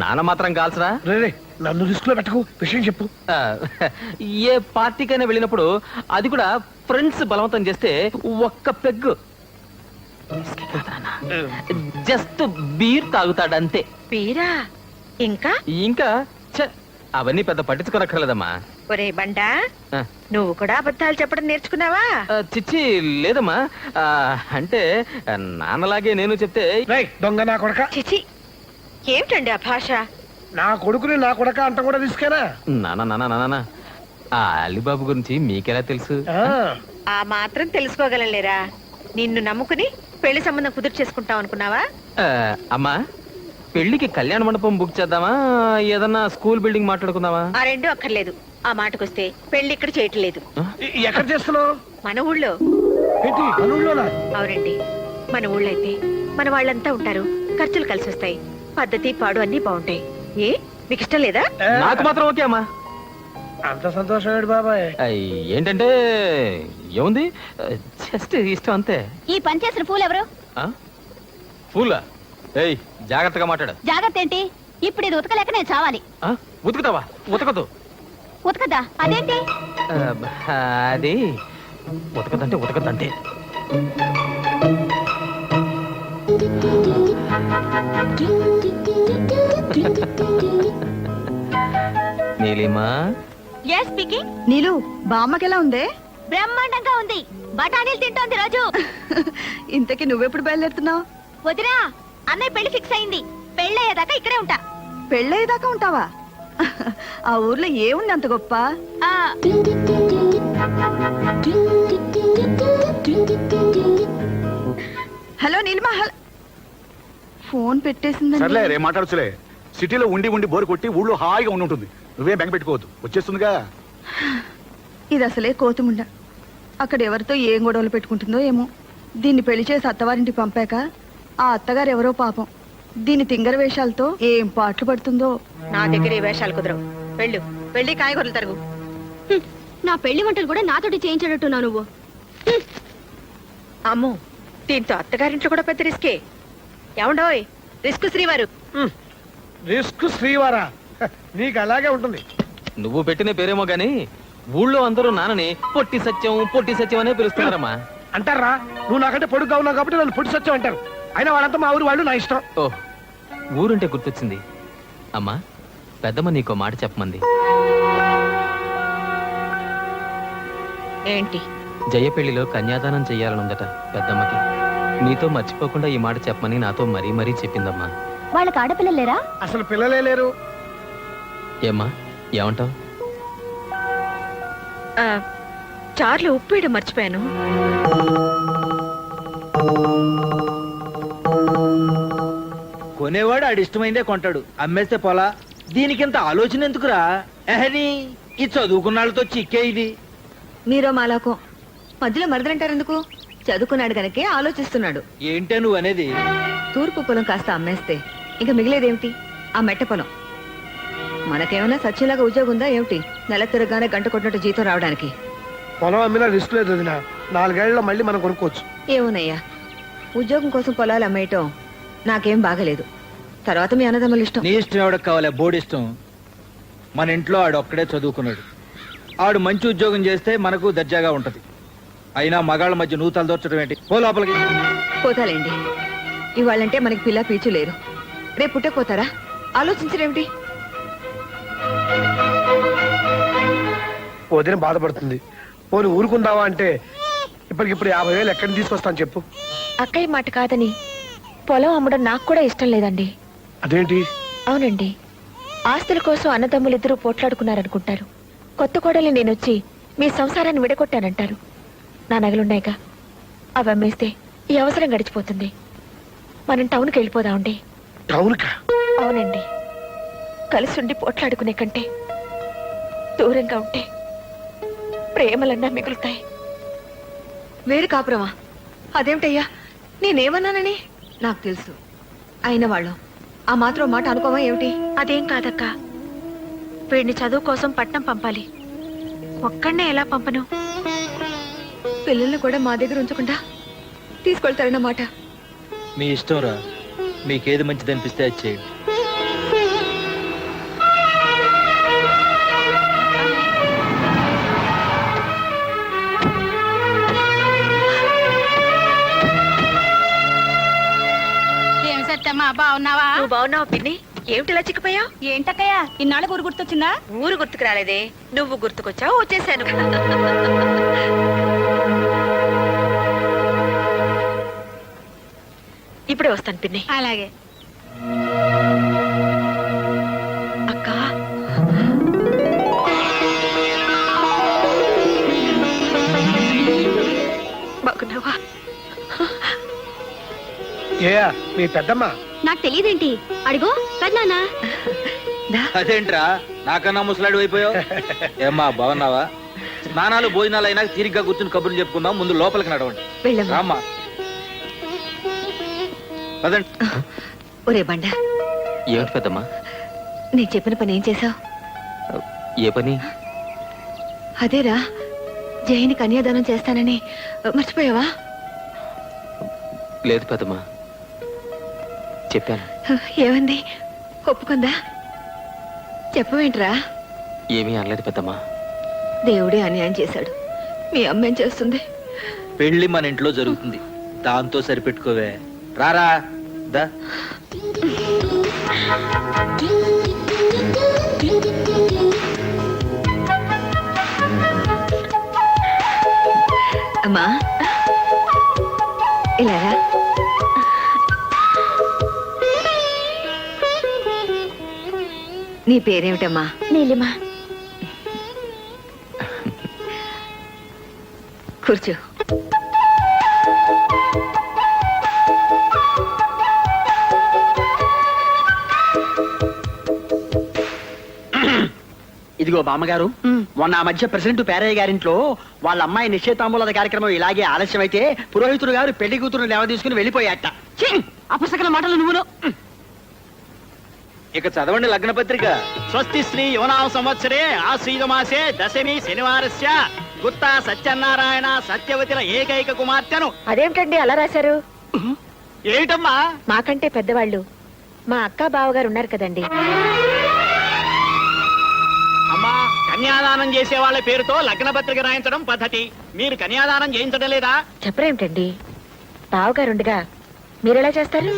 నాన్న మాత్రం కాల్చరా. రే రే, నన్ను రిస్క్ లో పెట్టకు, విషయం చెప్పు. ఆ, ఏ పార్టీకైనా వెళ్ళినప్పుడు, అది కూడా ఫ్రెండ్స్ బలవంతం చేస్తే ఒక్క పెగ్గు జస్ట్ బీర్ తాగుతాడంతే. పీరా? ఇంకా ఇంకా ఛ, అవన్నీ పెద్ద పట్టించుకోనక్కర్లేదమ్మా. ఒరే బండా, ఆ, నువ్వు కూడా అబద్ధాలు చెప్పడం నేర్చుకున్నావా? చిచ్చి లేదమ్మా. అంటే నాన్నలాగే నేను చెప్తే రేయ్ దొంగ నా కొడక, చిచి, ఏమిటండి ఆ భాష? నా కొడుకుని నా కొడక అంట కూడా రిస్కేనా? నాన్న ఆ అలీబాబు గురించి మీకెలా తెలుసు? ఆ, ఆ మాత్రం తెలుసుకోగలంలేరా? నిన్ను నమ్ముకుని పెళ్లి సంబంధం కుదురు చేసుకుంటాం అనుకున్నావా? అమ్మా, పెళ్లికి కళ్యాణ మండపం బుక్ చేద్దామా, ఏదన్నా స్కూల్ బిల్డింగ్ మాట్లాడుకుందామా? ఆ రెండు అక్కర్లేదు. ఆ మాటకొస్తే పెళ్లి ఇక్కడ చేయట్లేదు. ఎక్కడ చేస్తున్నావు? మన ఊళ్ళో. ఏంటి అనులోనా? అవునండి, మన ఊళ్ళో అయితే మన వాళ్ళంతా ఉంటారు, ఖర్చులు కలిసి వస్తాయి, పద్ధతి పాడు అన్ని బాగుంటాయి. ఏ మీకు ఇష్టం లేదా? నాకు మాత్రం ఓకే అమ్మా. అంత సంతోషం బాబాయ్. ఏంటంటే ఏముంది, జస్ట్ ఇష్టం అంతే. ఈ పనిచేసిన పూలు ఎవరు? ఫూలా? ఏయ్ జాగ్రత్తగా మాట్లాడు. జాగ్రత్త ఏంటి? ఇప్పుడు ఇది ఉతకలేక నేను చావాలి. ఉతుకుతావా? ఉతకదు. ఉతకదా? అదేంటి? అది ఉతకదంటే ఉతకదంటే. Neelima, yes speaking. నీలు, బామ్మకెలా ఉందే? బ్రహ్మాండంగా ఉంది. బఠానీలు తింటోంది రోజు. ఇంతకీ నువ్వెప్పుడు బయలుదేరుతున్నావు? వదినా, అన్నయ్య పెళ్లి ఫిక్స్ అయింది. పెళ్ళయ్యేదాకా ఇక్కడే ఉంటా. పెళ్ళయ్యేదాకా ఉంటావా? ఆ ఊర్లో ఏముంది అంత గొప్ప? ఆ, హలో నీలిమా, ఫోన్ పెట్టేసిందండి. సర్లే రే మాట్లాడచ్చులే. సిటీలో ఉండి ఉండి బోరు కొట్టి ఊళ్ళో హాయిగా ఉండి ఉంటుంది. నువ్వే బెంగ పెట్టుకోవద్దు, వచ్చేస్తుందిగా. ఇది అసలే కోతుముండ. అక్కడ ఎవరితో ఏం గొడవలు పెట్టుకుంటుందో ఏమో. దీన్ని పెళ్లి చేసి అత్తవారింటికి పంపాక ఆ అత్తగారు ఎవరో పాపం దీని తింగర వేషాలతో ఏం పాటలు పడుతుందో. నా దగ్గర ఈ వేషాలు కుదరవు. వెళ్ళు, వెళ్ళి కాయగూరలు తరుగు. నా పెళ్లి వంటలు కూడా నాతోటి చేయించేటట్టున్నావు నువ్వు. అమ్మో, దీంతో అత్తగారింట్లో కూడా పెద్ద రిస్కే. ఏమండోయ్, రిస్క్ శ్రీవారు. రిస్క్ శ్రీవారా? నీకు అలాగే ఉంటుంది. నువ్వు పెట్టిన పేరేమో గాని ఊళ్ళో అందరూ నాన్నని పొట్టి సత్యం అనే పిలుస్తున్నారమ్మా. అంటారా? నువ్వు నాకంటే పొడుగ్గా ఉన్నావు కాబట్టి నన్ను పొడి సత్యం అంటారు. అయినా వాళ్ళంతా మా ఊరు వాళ్ళు, నా ఇష్టం. ఓ, ఊరుంటే గుర్తొచ్చింది. అమ్మా, పెద్దమ్మ నీకో మాట చెప్పమంది. ఏంటి? జయ పెళ్లిలో కన్యాదానం చెయ్యాలనుందట పెద్దమ్మకి. నీతో మర్చిపోకుండా ఈ మాట చెప్పమని నాతో మరీ మరీ చెప్పిందమ్మా. వాళ్ళకి ఆడపిల్లలు లేరా? అసలు పిల్లలే లేరు. ఏమ్మా ఏమంటావు? చార్లు ఉప్పు వేయడం మర్చిపోయాను. కొనేవాడు ఆడి ఇష్టమైందే కొంటాడు, అమ్మేస్తే పోలా. దీనికింత ఆలోచన ఎందుకురా? ఎహని ఈ చదువుకున్నాళ్ళతో చిక్కే ఇది. మీరో మాలాకో మధ్యలో మరదలంటారు ఎందుకు? చదువుకున్నాడు గనకే ఆలోచిస్తున్నాడు. ఏంటే నువ్వు అనేది? తూర్పు పొలం కాస్త అమ్మేస్తే ఇంకా మిగిలేదేమిటి? ఆ మెట్ట పొలం. మనకేమైనా సత్యంలాగా ఉద్యోగం ఉందా ఏమిటి? నెల తిరగానే గంట కొట్టినట్టు జీతం రావడానికి. పొలం అమ్మినా రిస్క్ లేదు వదినా. 4 ఏళ్లలో మళ్ళీ మనం కొనుక్కోవచ్చు. ఏమోనయ్యా, ఉద్యోగం కోసం పొలాలు అమ్మేయటం నాకేం బాగలేదు. తర్వాత మీ అన్నదమ్ముల ఇష్టం. నీ ఇష్టం ఎవడకు కావాలి? బోర్డు ఇష్టం. మన ఇంట్లో ఆడు ఒక్కడే చదువుకున్నాడు. ఆడు మంచి ఉద్యోగం చేస్తే మనకు దర్జాగా ఉంటది. అయినా మగాళ్ళ మధ్య నూతలు దోర్చడం ఏంటి? పో లోపలికి. పోతాలేండి. ఇవాళంటే మనకి పిల్ల పీచు లేరు. రేపు పుట్టకపోతారా? ఆలోచించరేమిటి? వదిన బాధపడుతుంది. పోనీ ఊరుకుందావా అంటే ఇప్పటికిప్పుడు 50,000 ఎక్కడిని తీసుకొస్తాను చెప్పు. అక్కయ్య మాట కాదని పొలం అమ్మడం నాకు కూడా ఇష్టం లేదండి. అదేంటి? అవునండి, ఆస్తుల కోసం అన్నదమ్ములిద్దరూ పోట్లాడుకున్నారనుకుంటారు. కొత్త కోడలు నేనొచ్చి మీ సంసారాన్ని విడగొట్టానంటారు. నా నగలున్నాయిగా, అవి అమ్మేస్తే ఈ అవసరం గడిచిపోతుంది. మనం టౌన్కి వెళ్ళిపోదామండి. టౌన్కా? అవునండి, కలిసి ఉండి పోట్లాడుకునే కంటే దూరంగా ఉంటే ప్రేమలన్నా మిగులుతాయి. వేరు కాపురమా? అదేమిటయ్యా, నేనేమన్నానని? నాకు తెలుసు. అయిన వాళ్ళు ఆ మాత్రం మాట అనుకోవా ఏమిటి? అదేం కాదక్క, వీడిని చదువు కోసం పట్నం పంపాలి. ఒక్కడనే ఎలా పంపను? పిల్లల్ని కూడా మా దగ్గర ఉంచకుండా తీసుకెళ్తారన్నమాట. మీ ఇష్టం రా. మీకేది మంచిది అనిపిస్తే అది చేయండి. ఏం సత్యమ్మా, బాగున్నావా? నువ్వు బాగున్నావు పిన్ని? ఏమిటిలా చిక్కిపోయావు? ఏంటక్కయ్యా, ఇన్నాళ్ళ ఊరు గుర్తొచ్చిందా? ఊరు గుర్తుకు రాలేదే, నువ్వు గుర్తుకొచ్చావు, వచ్చేసాను. ఇప్పుడే వస్తాను పిన్ని. అలాగే. అక్క, బాగున్నావా? ఏ మీ పెద్దమ్మ? నాకు తెలియదేంటి? అడిగో పెద్దనాన్న. అదేంట్రా నాకన్నా ముసలాడు అయిపోయావు? ఏమ్మా బాగున్నావా? స్నానాలు భోజనాలు అయినా తీరిగ్గా కూర్చుని కబుర్లు చెప్పుకుందాం. ముందు లోపలికి నడవండి. వెళ్ళమ్మా. రామ్మా. పదండి. ఒరే బండ, ఏమిటి పెద్దమ్మా? నేను చెప్పిన పని ఏం చేశావు? ఏ పని? అదేరా, జైని కన్యాదానం చేస్తానని మర్చిపోయావా? లేదు పెద్దమ్మా, చెప్పాను. ఏమంది? ఒప్పుకుందా? చెప్పవేంట్రా? ఏమీ అనలేదు పెద్దమ్మా. దేవుడే అన్యాయం చేశాడు. మీ అమ్మ ఏం చేస్తుంది? పెళ్లి మన ఇంట్లో జరుగుతుంది, దాంతో సరిపెట్టుకోవే. రారా దా. అమ్మా ఇలారా. నీ పేరేమిటమ్మా? నీలిమా. కూర్చో. ఇదిగో బామ్మగారు, మొన్న ఆ మధ్య ప్రెసిడెంట్ పేరయ్య గారింట్లో వాళ్ళ అమ్మాయి నిశ్చయితాంబూల కార్యక్రమం ఇలాగే ఆలస్యం అయితే పురోహితుడు గారు పెళ్లి కూతురు లేవ తీసుకుని వెళ్ళిపోయాట. అపసకల మాటలు నువ్వును. ఇక చదవండి లగ్న పత్రిక. స్వస్తి శ్రీ యువనామ సంవత్సరే ఆశ్రీత మాసే దశమి శనివారస్య గుత్తా సత్యనారాయణ సత్యవతిల ఏకైక కుమార్తెను. అదేమిటండి అలా రాశారు? ఏమిటమ్మా? మాకంటే పెద్దవాళ్ళు మా అక్క బావగారు ఉన్నారు కదండి. అమ్మా, కన్యాదానం చేసే వాళ్ళ పేరుతో లగ్న పత్రిక రాయించడం పద్ధతి. మీరు కన్యాదానం చేయించడం లేదా? చెప్పరేమిటండి, బావగారుండగా మీరెలా చేస్తారు?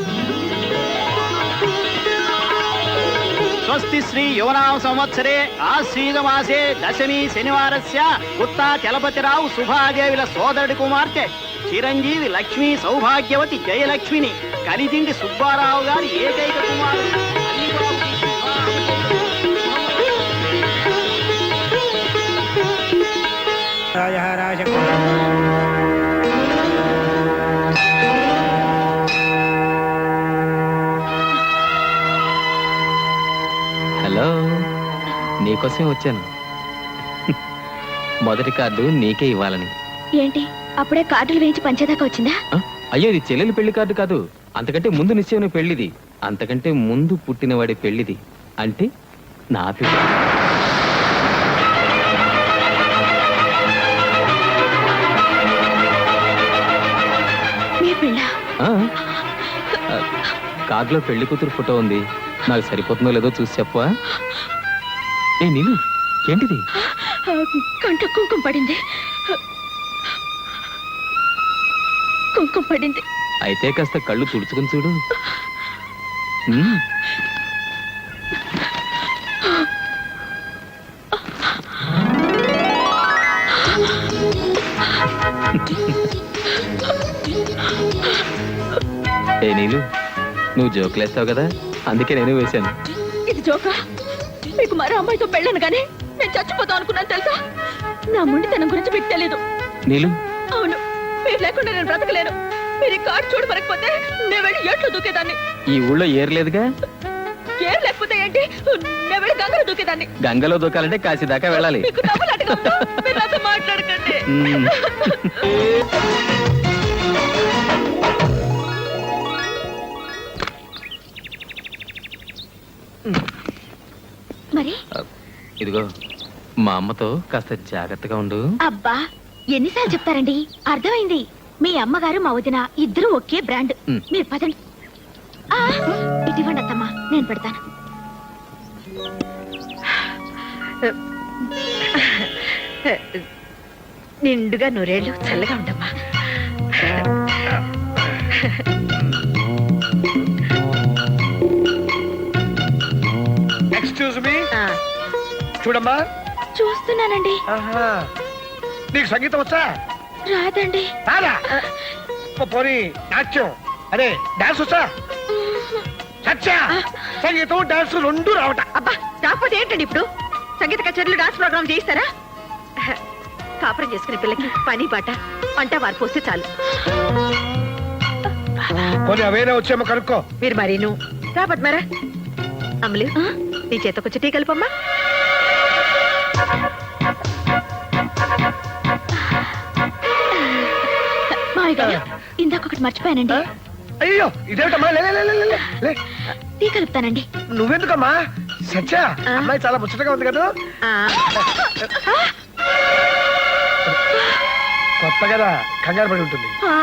స్వస్తి శ్రీ యువనామ సంవత్సరే ఆశ్వీజ మాసే దశమి శనివారస్య గుత్తా చలపతిరావు సుభాదేవిల సోదరుడి కుమార్తె చిరంజీవి లక్ష్మీ సౌభాగ్యవతి జయలక్ష్మిని కలిదిండి సుబ్బారావు గారి ఏకైక కుమారుడు అలీబాబుకి హలో, నీకోసం వచ్చాను. మొదటి కార్డు నీకే ఇవ్వాలని. ఏంటి అప్పుడే కార్డులు వేయించి పంచేదాకా వచ్చిందా? ఆ? అయ్యో, ఇది చెల్లెలి పెళ్లి కార్డు కాదు. అంతకంటే ముందు నిశ్చయం పెళ్లిది. అంతకంటే ముందు పుట్టినవాడి పెళ్లిది. అంటే నా పెళ్లి. మీ పిల్ల ఆ? ఆ, కార్డులో పెళ్లి కూతురు ఫోటో ఉంది. నాకు సరిపోతుందో లేదో చూసి చెప్పవా? ఏ నీళ్ళు, ఏంటిది? కంట కుంకుమ పడింది. కుంకుమ పడింది. అయితే కాస్త కళ్ళు తుడుచుకుని చూడు. ఉమ్. ఏ నీలు, నువ్వు జోకులేస్తావు కదా, అందుకే నేను వేశాను. ఇది జోకా? మీకు మరో అమ్మాయితో పెళ్ళను కానీ నేను చచ్చిపోతాం అనుకున్నాను తెలుసా? నా మొండితనం గురించి మీకు తెలీదు. నీలు, అవును, మీరు లేకుండా నేను బ్రతకలేను. మీరు ఈ కార్డు చూడమనకపోతే నేను వెళ్ళి ఏట్లో దూకేదాన్ని. ఈ ఊళ్ళో ఏర్లేదుగా. ఏం లేకపోతే ఏంటి, నేను వెళ్ళి గంగలో దూకేదాన్ని. గంగలో దూకాలంటే కాశీ దాకా వెళ్ళాలి. మీకు నవ్వులాటగా ఉందా? మీరు నాతో మాట్లాడకండి. ఉమ్. మరి ఇదిగో, మా అమ్మతో కాస్త జాగ్రత్తగా ఉండు. అబ్బా, ఎన్నిసార్లు చెప్తారండి? అర్థమైంది. మీ అమ్మగారు మా వదిన ఇద్దరు ఒకే బ్రాండ్. మ్. మీరు పదండి. ఆ, ఇటువంటి అత్తమ్మా, నేను పెడతాను. నిండుగా నూరేళ్ళు చల్లగా ఉండమ్మా. ఎక్స్క్యూజ్ మీ, ఆ, చూడమ్మా. చూస్తున్నానండి. ఆహా. నీకు సంగీతం వచ్చా? రాదండి. రాదా? పోనీ నాట్యం, అదే డాన్స్ వచ్చా? సత్యా, సంగీతం డాన్స్ రెండు రావట. అబ్బా, రాకపోతే ఏంటండి ఇప్పుడు? సంగీత కచేరీలు, డాన్స్ ప్రోగ్రామ్ చేయిస్తారా? కాపురం చేసుకునే పిల్లకి పని బాట వంట వారు పోస్తే చాలు. పోనీ అవేనా వచ్చేమో కనుక్కో. మీరు మరీను రాబట్ మరా. అమలు, నీ చేత కొంచెం టీ కలుపమ్మా. మావి గారు, ఇందాక ఒకటి మర్చిపోయానండి. అయ్యో, ఇదేమిటమ్మా? లే, లే, లే, లే, లే, లే. టీ కలుపుతానండి. నువ్వెందుకమ్మా? సత్యా, అమ్మాయి చాలా ముచ్చటగా ఉంది కదా. ఆ, కొత్త కదా, కంగారు పడి ఉంటుంది. ఆ,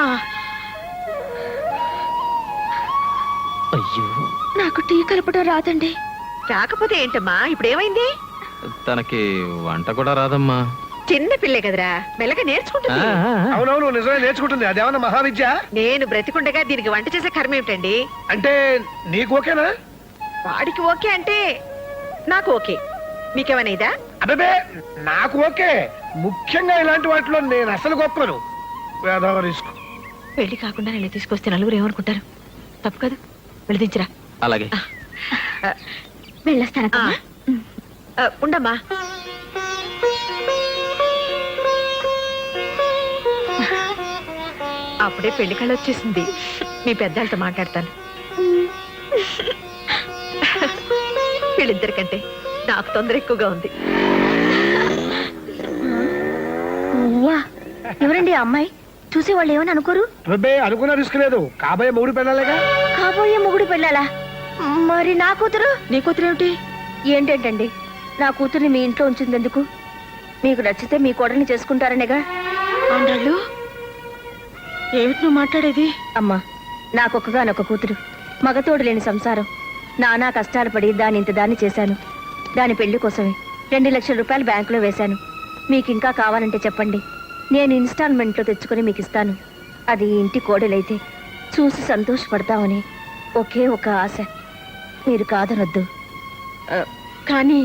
అయ్యో, నాకు టీ కలపడం రాదండి. రాకపోతే ఏంటమ్మా? ఇప్పుడు ఏమైంది? తనకి వంట కూడా రాదమ్మా. చిన్న పిల్లే కదరా, మెల్లగా నేర్చుకుంటుంది. అవునవును, నిజమే, నేర్చుకుంటుంది. అదేమన్నా మహావిద్య? నేను బ్రతికుండగా దీనికి వంట చేసే కర్మ ఏమిటండి? అంటే నీకు ఓకేనా? వాడికి ఓకే అంటే నాకు ఓకే. మీకేమైనా ఇదా? అదే, నాకు ఓకే. ముఖ్యంగా ఇలాంటి వాటిలో నేను అసలు గొప్పను. వేదవ రిస్క్. పెళ్లి కాకుండా నేను తీసుకొస్తే నలుగురు ఏమనుకుంటారు? తప్పు కదా, వెళ్ళదించరా. అలాగే. వెళ్ళొస్తాను. ఉండమ్మా. అప్పుడే పెళ్లి కళ వచ్చేసింది. మీ పెద్దలతో మాట్లాడతాను. వీళ్ళిద్దరికంటే నాకు తొందర ఎక్కువగా ఉంది. ఎవరండి ఆ అమ్మాయి? చూసే వాళ్ళు ఏమని అనుకోరు? అబ్బే, అనుకున్న రిస్క్ లేదు. కాబోయే మూడు పెళ్ళాలేగా. కాబోయే మొగుడు పెళ్ళాలా? మరి నా కూతురు? నీ కూతురు ఏమిటి? ఏంటంటండి, నా కూతుర్ని మీ ఇంట్లో ఉంచింది ఎందుకు? మీకు నచ్చితే మీ కోడల్ని చేసుకుంటారనేగా. ఆండాళ్ళు, ఏమిటి నువ్వు మాట్లాడేది? అమ్మా, నాకొక్కగానొక్క కూతురు, మగతోడు లేని సంసారం. నానా కష్టాలు పడి దాన్ని చేశాను. దాని పెళ్లి కోసమే 2 లక్షల రూపాయలు బ్యాంకులో వేశాను. మీకు ఇంకా కావాలంటే చెప్పండి, నేను ఇన్స్టాల్మెంట్లో తెచ్చుకొని మీకు ఇస్తాను. అది ఈ ఇంటి కోడలైతే చూసి సంతోషపడతామని ఒకే ఒక ఆశ. మీరు కాదనొద్దు. కానీ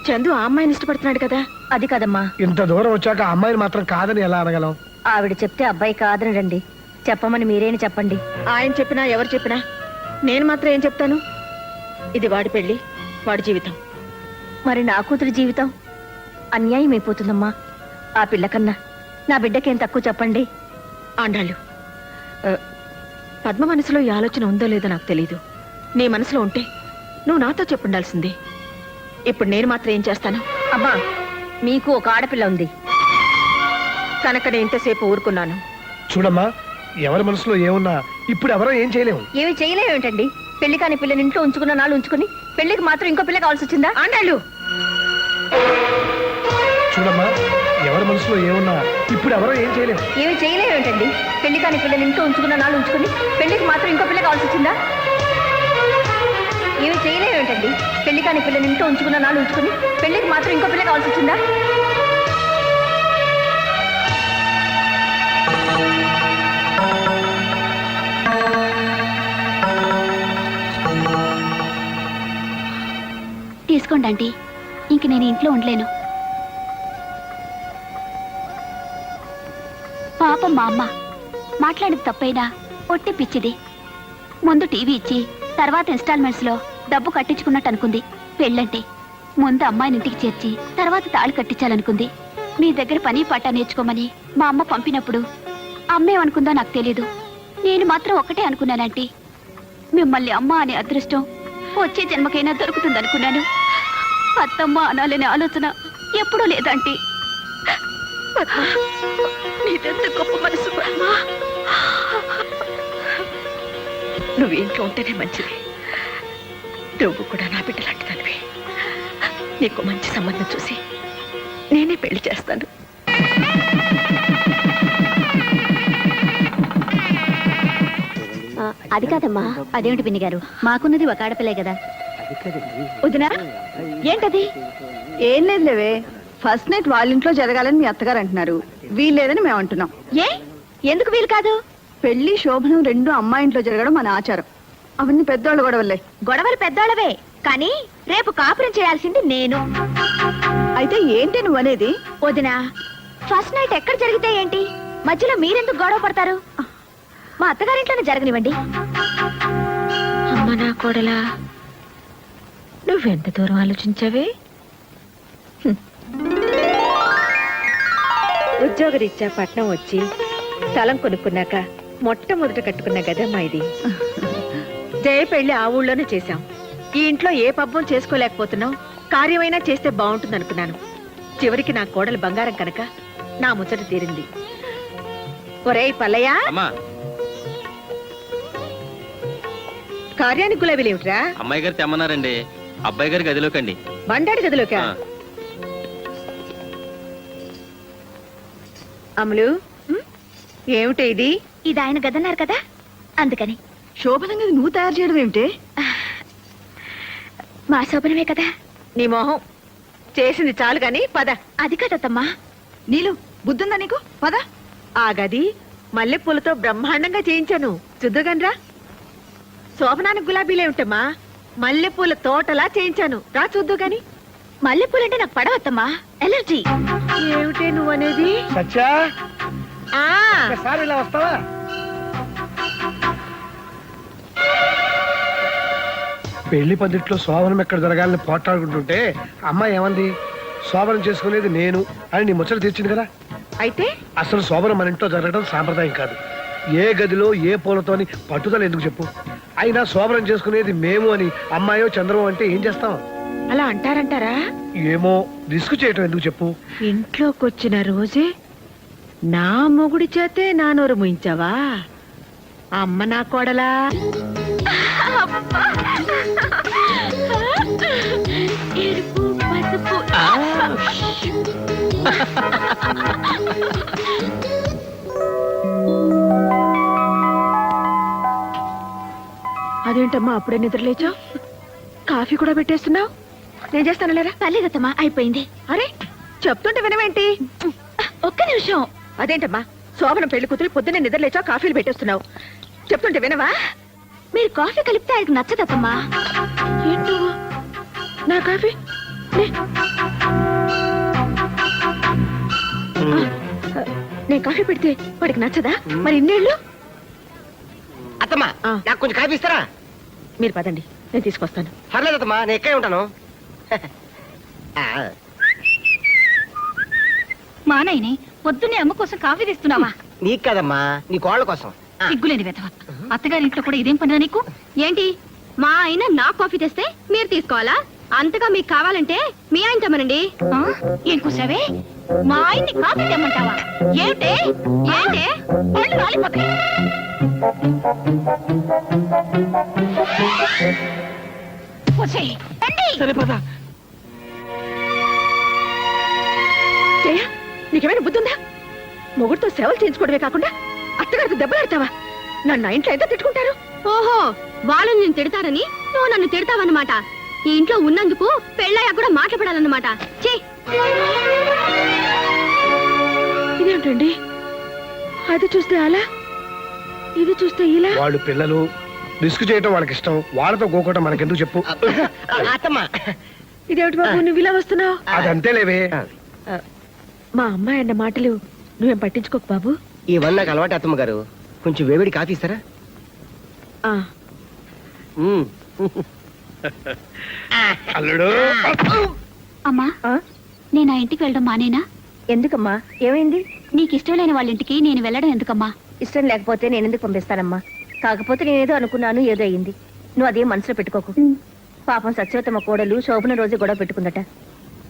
చందు ఆ అమ్మాయిని ఇష్టపడుతున్నాడు కదా. అది కదమ్మా, ఇంత దూరం వచ్చాక ఆ అమ్మాయిని మాత్రం కాదని ఎలా అనగలం? ఆవిడ చెప్తే అబ్బాయి కాదని రండి. చెప్పమని మీరేని చెప్పండి. ఆయన చెప్పినా ఎవరు చెప్పినా నేను మాత్రం ఏం చెప్తాను? ఇది వాడి పెళ్లి, వాడి జీవితం. మరి నా కూతురి జీవితం అన్యాయం అయిపోతుందమ్మా. ఆ పిల్ల కన్నా నా బిడ్డకేం తక్కువ చెప్పండి. ఆండాళ్ళు, పద్మ మనసులో ఈ ఆలోచన ఉందో లేదో నాకు తెలీదు. నీ మనసులో ఉంటే నువ్వు నాతో చెప్పుండాల్సింది. ఇప్పుడు నేను మాత్రం ఏం చేస్తాను? అమ్మా, మీకు ఒక ఆడపిల్ల ఉంది కనుక నేను ఇంతసేపు ఊరుకున్నాను. చూడమ్మా, ఎవరి మనసులో ఏమున్నా ఇప్పుడు ఎవరో ఏం చేయలేము. ఏమి చేయలేమేంటండి? పెళ్లి కాని పిల్లని ఇంట్లో ఉంచుకున్న నాళ్ళు ఉంచుకుని పెళ్లికి మాత్రం ఇంకో పిల్ల కావాల్సి వచ్చిందా? ఆండాళ్ళు, చూడమ్మా, ఎవరి మనసులో ఏమున్నా ఇప్పుడు ఎవరో ఏం చేయలేము. ఏమి చేయలేమేంటండి? పెళ్లి కాని పిల్లని ఇంట్లో ఉంచుకున్న నాళ్ళు ఉంచుకుని పెళ్లికి మాత్రం ఇంకో పిల్ల కావాల్సి వచ్చిందా? ఏమి చేయలేమేంటండి? పెళ్లి కాని పిల్లని ఇంట్లో ఉంచుకున్న నాళ్ళు ఉంచుకుని పెళ్లికి మాత్రం ఇంకో పిల్ల కావాల్సి వచ్చిందా? తీసుకోండి ఆంటీ, ఇంక నేను ఇంట్లో ఉండలేను. పాపం మా అమ్మ మాట్లాడేది తప్పైనా ఒట్టి పిచ్చిది. ముందు టీవీ ఇచ్చి తర్వాత ఇన్స్టాల్మెంట్స్ లో డబ్బు కట్టించుకున్నట్టు అనుకుంది. పెళ్ళంటే ముందు అమ్మాయిని ఇంటికి చేర్చి తర్వాత తాళి కట్టించాలనుకుంది. మీ దగ్గర పని పాట నేర్చుకోమని మా అమ్మ పంపినప్పుడు అమ్మేమనుకుందో నాకు తెలీదు. నేను మాత్రం ఒకటే అనుకున్నానంటీ, మిమ్మల్ని అమ్మ అనే అదృష్టం వచ్చే జన్మకైనా దొరుకుతుందనుకున్నాను. అత్తమ్మ అనాలనే ఆలోచన ఎప్పుడూ లేదంటీ. నీదెంత గొప్ప మనసు పద్మ. నువ్వు ఇంట్లో ఉంటేనే మంచిది. నువ్వు కూడా నా బిడ్డ లాంటిదానివి. నీకు మంచి సంబంధం చూసి నేనే పెళ్లి చేస్తాను. అది కాదమ్మా. అదేమిటి పిన్ని గారు, మాకున్నది ఒక ఆడపిల్లే కదా. వదినా, ఏంటది? ఏం లేదులేవే, ఫస్ట్ నైట్ వాళ్ళ ఇంట్లో జరగాలని మీ అత్తగారు అంటున్నారు. వీల్లేదని మేము అంటున్నాం. ఏ ఎందుకు వీలు కాదు? పెళ్లి శోభనం రెండు అమ్మాయి ఇంట్లో జరగడం మన ఆచారం. అవన్నీ పెద్దోళ్ళు గొడవలే. గొడవలు పెద్దోళ్ళవే, కానీ రేపు కాపురం చేయాల్సింది నేను. అయితే ఏంటి నువ్వు అనేది? వదినా, ఫస్ట్ నైట్ ఎక్కడ జరిగితే ఏంటి? మధ్యలో మీరెందుకు గొడవ పడతారు? మా అత్తగారింట్లోనే జరగనివ్వండి. అమ్మ నా కోడలా, నువ్వెంత దూరం ఆలోచించావే? ఉద్యోగరీత్యా పట్నం వచ్చి స్థలం కొనుక్కున్నాక మొట్టమొదట కట్టుకున్న గదమ్మా ఇది. జయ పెళ్లి ఆ ఊళ్ళోనే చేశాం. ఈ ఇంట్లో ఏ పబ్బం చేసుకోలేకపోతున్నాం. కార్యమైనా చేస్తే బాగుంటుంది అనుకున్నాను. చివరికి నా కోడలు బంగారం కనుక నా ముచ్చట తీరింది. ఒరేయ్ పల్లయ్య, అమ్మా, కార్యానికి గులాబీలేమిట్రా? అమ్మాయి గారు తెమ్మన్నారండి. అబ్బాయి గారి గదిలోకండి. బండాడి గదిలోకా? ఆ. అమలు, ఏమిటి ఇది? ఇది ఆయన గదన్నారు కదా, అందుకని. శోభనంగా నువ్వు తయారు చేయడం ఏమిటి? మా శోభనమే కదా. నీ మొహం చేసింది చాలు గాని పద. అది కదమ్మా. నీలు బుద్ధుందా నీకు? పద. ఆ గది మల్లెపూలతో బ్రహ్మాండంగా చేయించాను, చూద్దుగానిరా. శోభనానికి గులాబీలేమిటమ్మా, మల్లెపూల తోటలా చేయించాను, రా చూద్దు గాని. మల్లెపూలంటే నాకు పడవద్దమ్మా, ఎలర్జీ. ఏమిటే నువ్వనేది? సత్యా, ఆ ఒకసారి ఇలా వస్తావా? పెళ్లి పందిట్లో శోభనం ఎక్కడ జరగాలని పోట్లాడుకుంటుంటే అమ్మాయి ఏమంది? శోభనం చేసుకునేది నేను అని నీ ముచ్చట తీర్చింది కదా. అయితే అసలు శోభనం మన ఇంట్లో జరగడం సాంప్రదాయం కాదు. ఏ గదిలో ఏ పూలతోని పట్టుదల ఎందుకు చెప్పు? అయినా శోభనం చేసుకునేది మేము అని అమ్మాయో చంద్రమో అంటే ఏం చేస్తాం? అలా అంటారంటారా? ఏమో, రిస్క్ చేయటం ఎందుకు చెప్పు? ఇంట్లోకి వచ్చిన రోజే నా మొగుడి చేతే నా నోరు ముయించావా? అమ్మ నా కోడలా. ఎరుపు పసుపు. అదేంటమ్మా అప్పుడే నిద్రలేచావు? కాఫీ కూడా పెట్టేస్తున్నావు? నేను చేస్తాను లేరా? పర్లేదమ్మా, అయిపోయింది. అరే చెప్తుంటే వినవేంటి? ఒక్క నిమిషం. అదేంటమ్మా, శోభన పెళ్లి కూతురు పొద్దున్నే నిద్రలేచావు, కాఫీలు పెట్టేస్తున్నావు. చెప్తుంటే వినవా? మీరు కాఫీ కలిపితే ఆయనకు నచ్చదమ్మా. ఏంటో నా కాఫీ నేను కాఫీ పెడితే వాడికి నచ్చదా? మరి ఇన్నేళ్ళు అత్తమ్మా నాకు కొంచెం కాఫీ ఇస్తారా? మీరు పదండి, నేను తీసుకొస్తాను. పర్లేదు అత్తమ్మా, నేను ఎక్కడే ఉంటాను. మా నాయనే పొద్దున్నే అమ్మ కోసం కాఫీ తెస్తున్నావా? నీకు కదమ్మా, నీ కోళ్ళ కోసం. సిగ్గులేని వెతవ. అత్తగారింట్లో కూడా ఇదేం పనిరా నీకు? ఏంటి మా ఆయన నా కాఫీ తెస్తే మీరు తీసుకోవాలా? అంతగా మీకు కావాలంటే మీ ఆయన తెమ్మనండి. ఏం కూసావే? మా ఆయన్ని కాఫీ తెమ్మంటావా? ఏంటే ఏంటే పళ్ళు రాలిపోతాయి. వచ్చేయ్, రండి. జయ, నీకేమైనా బుద్ధుందా? మొగుడితో సేవలు చేయించుకోవడమే కాకుండా అత్తగారితో దెబ్బలాడతావా? నన్ను నా ఇంట్లో ఎంత తిట్టుకుంటారు? ఓహో, వాళ్ళు నేను తిడతారని నువ్వు నన్ను తిడతావన్నమాట. ఈ ఇంట్లో ఉన్నందుకు పెళ్ళయ్యా కూడా మాట్లాడాలన్నమాట. చే ఇదేంటండి, అది చూస్తే అలా, ఇది చూస్తే ఇలా. వాళ్ళు పిల్లలు, రిస్క్ చేయటం వాళ్ళకి ఇష్టం. వాళ్ళతో గోకోవటం మనకెందుకు చెప్పు? అత్తమ్మా, ఇదేమిటి బాబు నువ్వు ఇలా వస్తున్నావు? అదంతేలేవే. మా అమ్మాయి అన్న మాటలు నువ్వేం పట్టించుకోకు బాబు. ఇవన్నీ నాకు అలవాటు అత్తమ్మ గారు. కొంచెం వేవిడి కాఫీ ఇస్తారా? ఆ, అల్లుడు, అమ్మా, ఆ? నేను ఆ ఇంటికి వెళ్ళడం మానేనా? ఎందుకమ్మా, ఏమైంది? నీకు ఇష్టం లేని వాళ్ళ ఇంటికి నేను వెళ్ళడం ఎందుకమ్మా? ఇష్టం లేకపోతే నేను ఎందుకు పంపిస్తానమ్మా? కాకపోతే నేనేదో అనుకున్నాను, ఏదో అయ్యింది. నువ్వు అదేం మనసులో పెట్టుకోకు. పాపం సత్యవతమ్మ కోడలు శోభన రోజు గొడవ పెట్టుకుందట.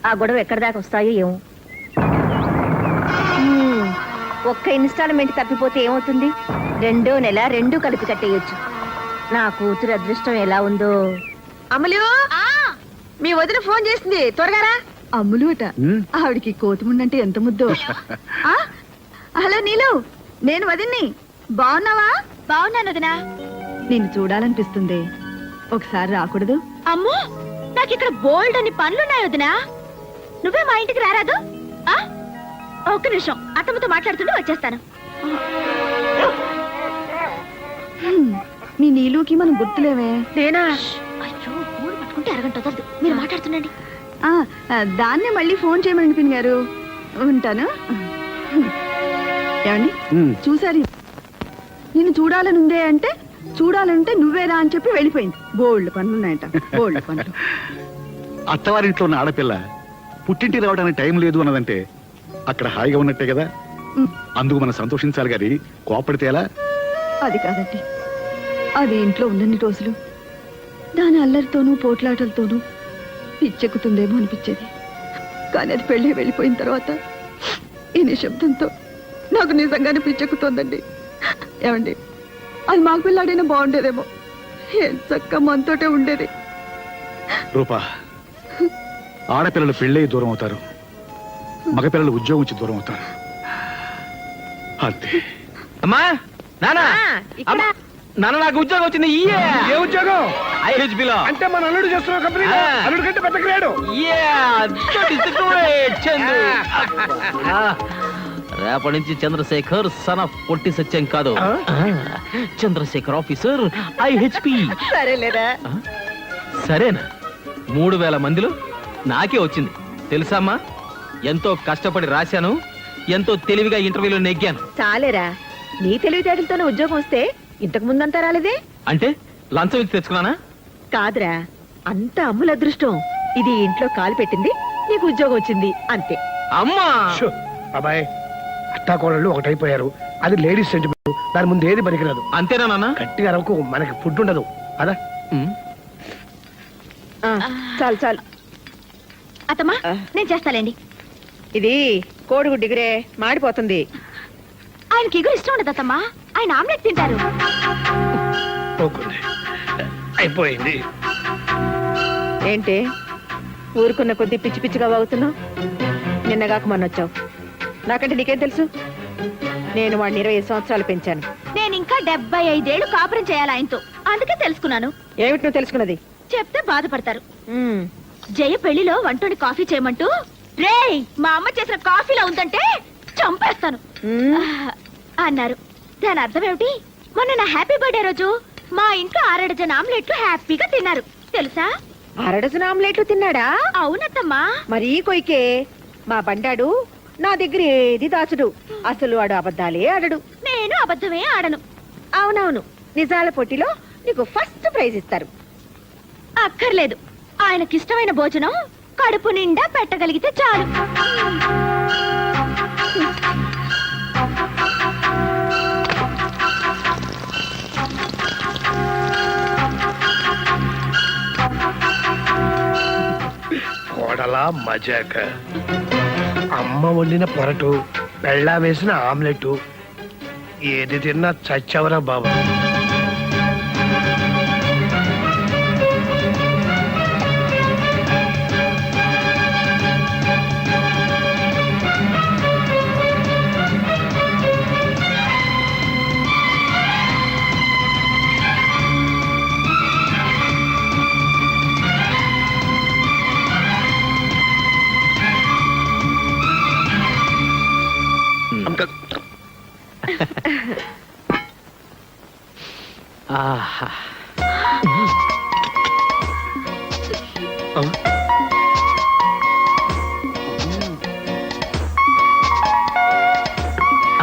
ఆ గొడవ ఎక్కడి దాకా వస్తాయో ఏమో. ఒక్క ఇన్స్టాల్మెంట్ తప్పిపోతే ఏమవుతుంది? 2వ నెల 2 కలిపి కట్టేయొచ్చు. నా కూతురు అదృష్టం ఎలా ఉందో. అమలు, మీ వదిన ఫోన్ చేసింది, త్వరగా రా. అమ్ములు అట, ఆవిడికి కోతిముండంటే ఎంత ముద్దో. ఆ, హలో నీలు, నేను వదిన్ని. బాగున్నావా? బాగున్నాను వదినా. నిన్ను చూడాలనిపిస్తుంది, ఒకసారి రాకూడదు? అమ్మో, నాకు ఇక్కడ బోల్డ్ అని పనులున్నాయి వదినా. నువ్వే మా ఇంటికి రారాదు? ఆ? ఒక్క నిమిషం, అత్తమ్మతో మాట్లాడుతుంటే వచ్చేస్తాను. మీ నీలుకి మనం గుర్తులేవే. నేనా? అయ్యో, ఫోన్ పట్టుకుంటే అరగంట వదలదు. మీరు మాట్లాడుతుండండి. దాన్నే మళ్ళీ ఫోన్ చేయమని పిన్ గారు. ఉంటాను. ఏమండి చూసారు, నిన్ను చూడాలనుందే అంటే చూడాలంటే నువ్వేరా అని చెప్పి వెళ్ళిపోయింది. బోల్డ్ పనులున్నాయట, బోల్డ్ పనులు. అత్తవారింట్లో ఉన్న ఆడపిల్ల పుట్టింటి రావడానికి టైం లేదు అన్నదంటే అక్కడ హాయిగా ఉన్నట్టే కదా. అందుకు మనం సంతోషించాలి గాని కోపడితే ఎలా? అది కాదండి, అది ఇంట్లో ఉన్నన్ని రోజులు దాని అల్లరితోనూ పోట్లాటలతోనూ పిచ్చెక్కుతుందేమో అనిపించేది. కానీ అది పెళ్ళి వెళ్ళిపోయిన తర్వాత ఈ నిశ్శబ్దంతో నాకు నిజంగానే పిచ్చెక్కుతోందండి. ఏమండి, అది మాకు పిల్లాడైనా బాగుండేదేమో. ఏం చక్క మనతోటే ఉండేది. రూపా, ఆడపిల్లలు పెళ్ళై దూరం అవుతారు, మగపిల్లలు ఉద్యోగం వచ్చి దూరం అవుతారు. అంతే. అమ్మా, నానా, నాన్న నాకు ఉద్యోగం వచ్చింది. ఏ ఉద్యోగం? IHB లో. అంటే మన అల్లుడు చేస్తున్న కంపెనీ అల్లుడు కంటే పెద్ద గ్రేడు. రేపటి నుంచి చంద్రశేఖర్ సన్ ఆఫ్ పొట్టి సత్యం కాదు, చంద్రశేఖర్ ఆఫీసర్ IHP. సరేలేరా? సరేనా? 3000 మందిలో నాకే వచ్చింది తెలుసామ్మా. ఎంతో కష్టపడి రాశాను, ఎంతో తెలివిగా ఇంటర్వ్యూలో నెగ్గాను. చాలేరా, నీ తెలివితేటలతోనే ఉద్యోగం వస్తే ఇంతకు ముందంతా రాలేదే. అంటే లంచం ఇచ్చి తెచ్చుకున్నానా? కాదురా, అంత అమ్ముల అదృష్టం. ఇది ఇంట్లో కాలు పెట్టింది, నీకు ఉద్యోగం వచ్చింది, అంతే. అమ్మా, షో, అబ్బాయి, అత్తాకోడళ్ళు ఒకటైపోయారు. అది లేడీస్ సెంటిమెంట్, దాని ముందు ఏది పనికిరాదు. అంతేనా నాన్న? గట్టిగా అరకు, మనకి ఫుడ్ ఉండదు. అదా? చాలు చాలు. అత్తమ్మా, నేను చేస్తాలేండి. ఇది కోడిగుడ్డు డిగ్రే మాడిపోతుంది. ఆయనకి ఎగురు ఇష్టం ఉండదు అత్తమ్మా, ఆయన ఆమ్లెట్ తింటారు. పోకుంది. అయిపోయింది. ఏంటి ఊరుకున్న కొద్ది పిచ్చి పిచ్చిగా వాగుతున్నావు? నిన్నగాక మొన్న వచ్చావు. నాకంటే నీకేం తెలుసు? నేను వాడిని 25 సంవత్సరాలు పెంచాను. నేను ఇంకా 75 ఏళ్ళు కాపురం చేయాలి ఆయనతో, అందుకే తెలుసుకున్నాను. ఏమిటి నువ్వు తెలుసుకున్నది? చెప్తే బాధపడతారు. జయ పెళ్లిలో వంటోని కాఫీ చేయమంటూ, రేయ్ మా అమ్మ చేసిన కాఫీలో ఉందంటే చంపేస్తాను అన్నారు. దాని అర్థం ఏమిటి? మొన్న నా హ్యాపీ బర్త్డే రోజు మా ఇంట్లో 6 డజన్ ఆమ్లెట్లు హ్యాపీగా తిన్నారు తెలుసా. అరడజన ఆమ్లెట్లు తిన్నాడా? అవునత్తమ్మా. మరీ కొయ్కే. మా బండాడు నా దగ్గర ఏది దాచుడు. అసలు వాడు అబద్ధాలే ఆడడు. నేను అబద్ధమే ఆడను. అవునవును, నిజాల పోటీలో నీకు ఫస్ట్ ప్రైజ్ ఇస్తారు. అక్కర్లేదు, ఆయనకిష్టమైన భోజనం కడుపు నిండా పెట్టగలిగితే చాలు. కోడలా మజాక. అమ్మ వండిన పొరటు, బెళ్ళా వేసిన ఆమ్లెట్, ఏది తిన్నా చచ్చవరా బాబు. ఆహా.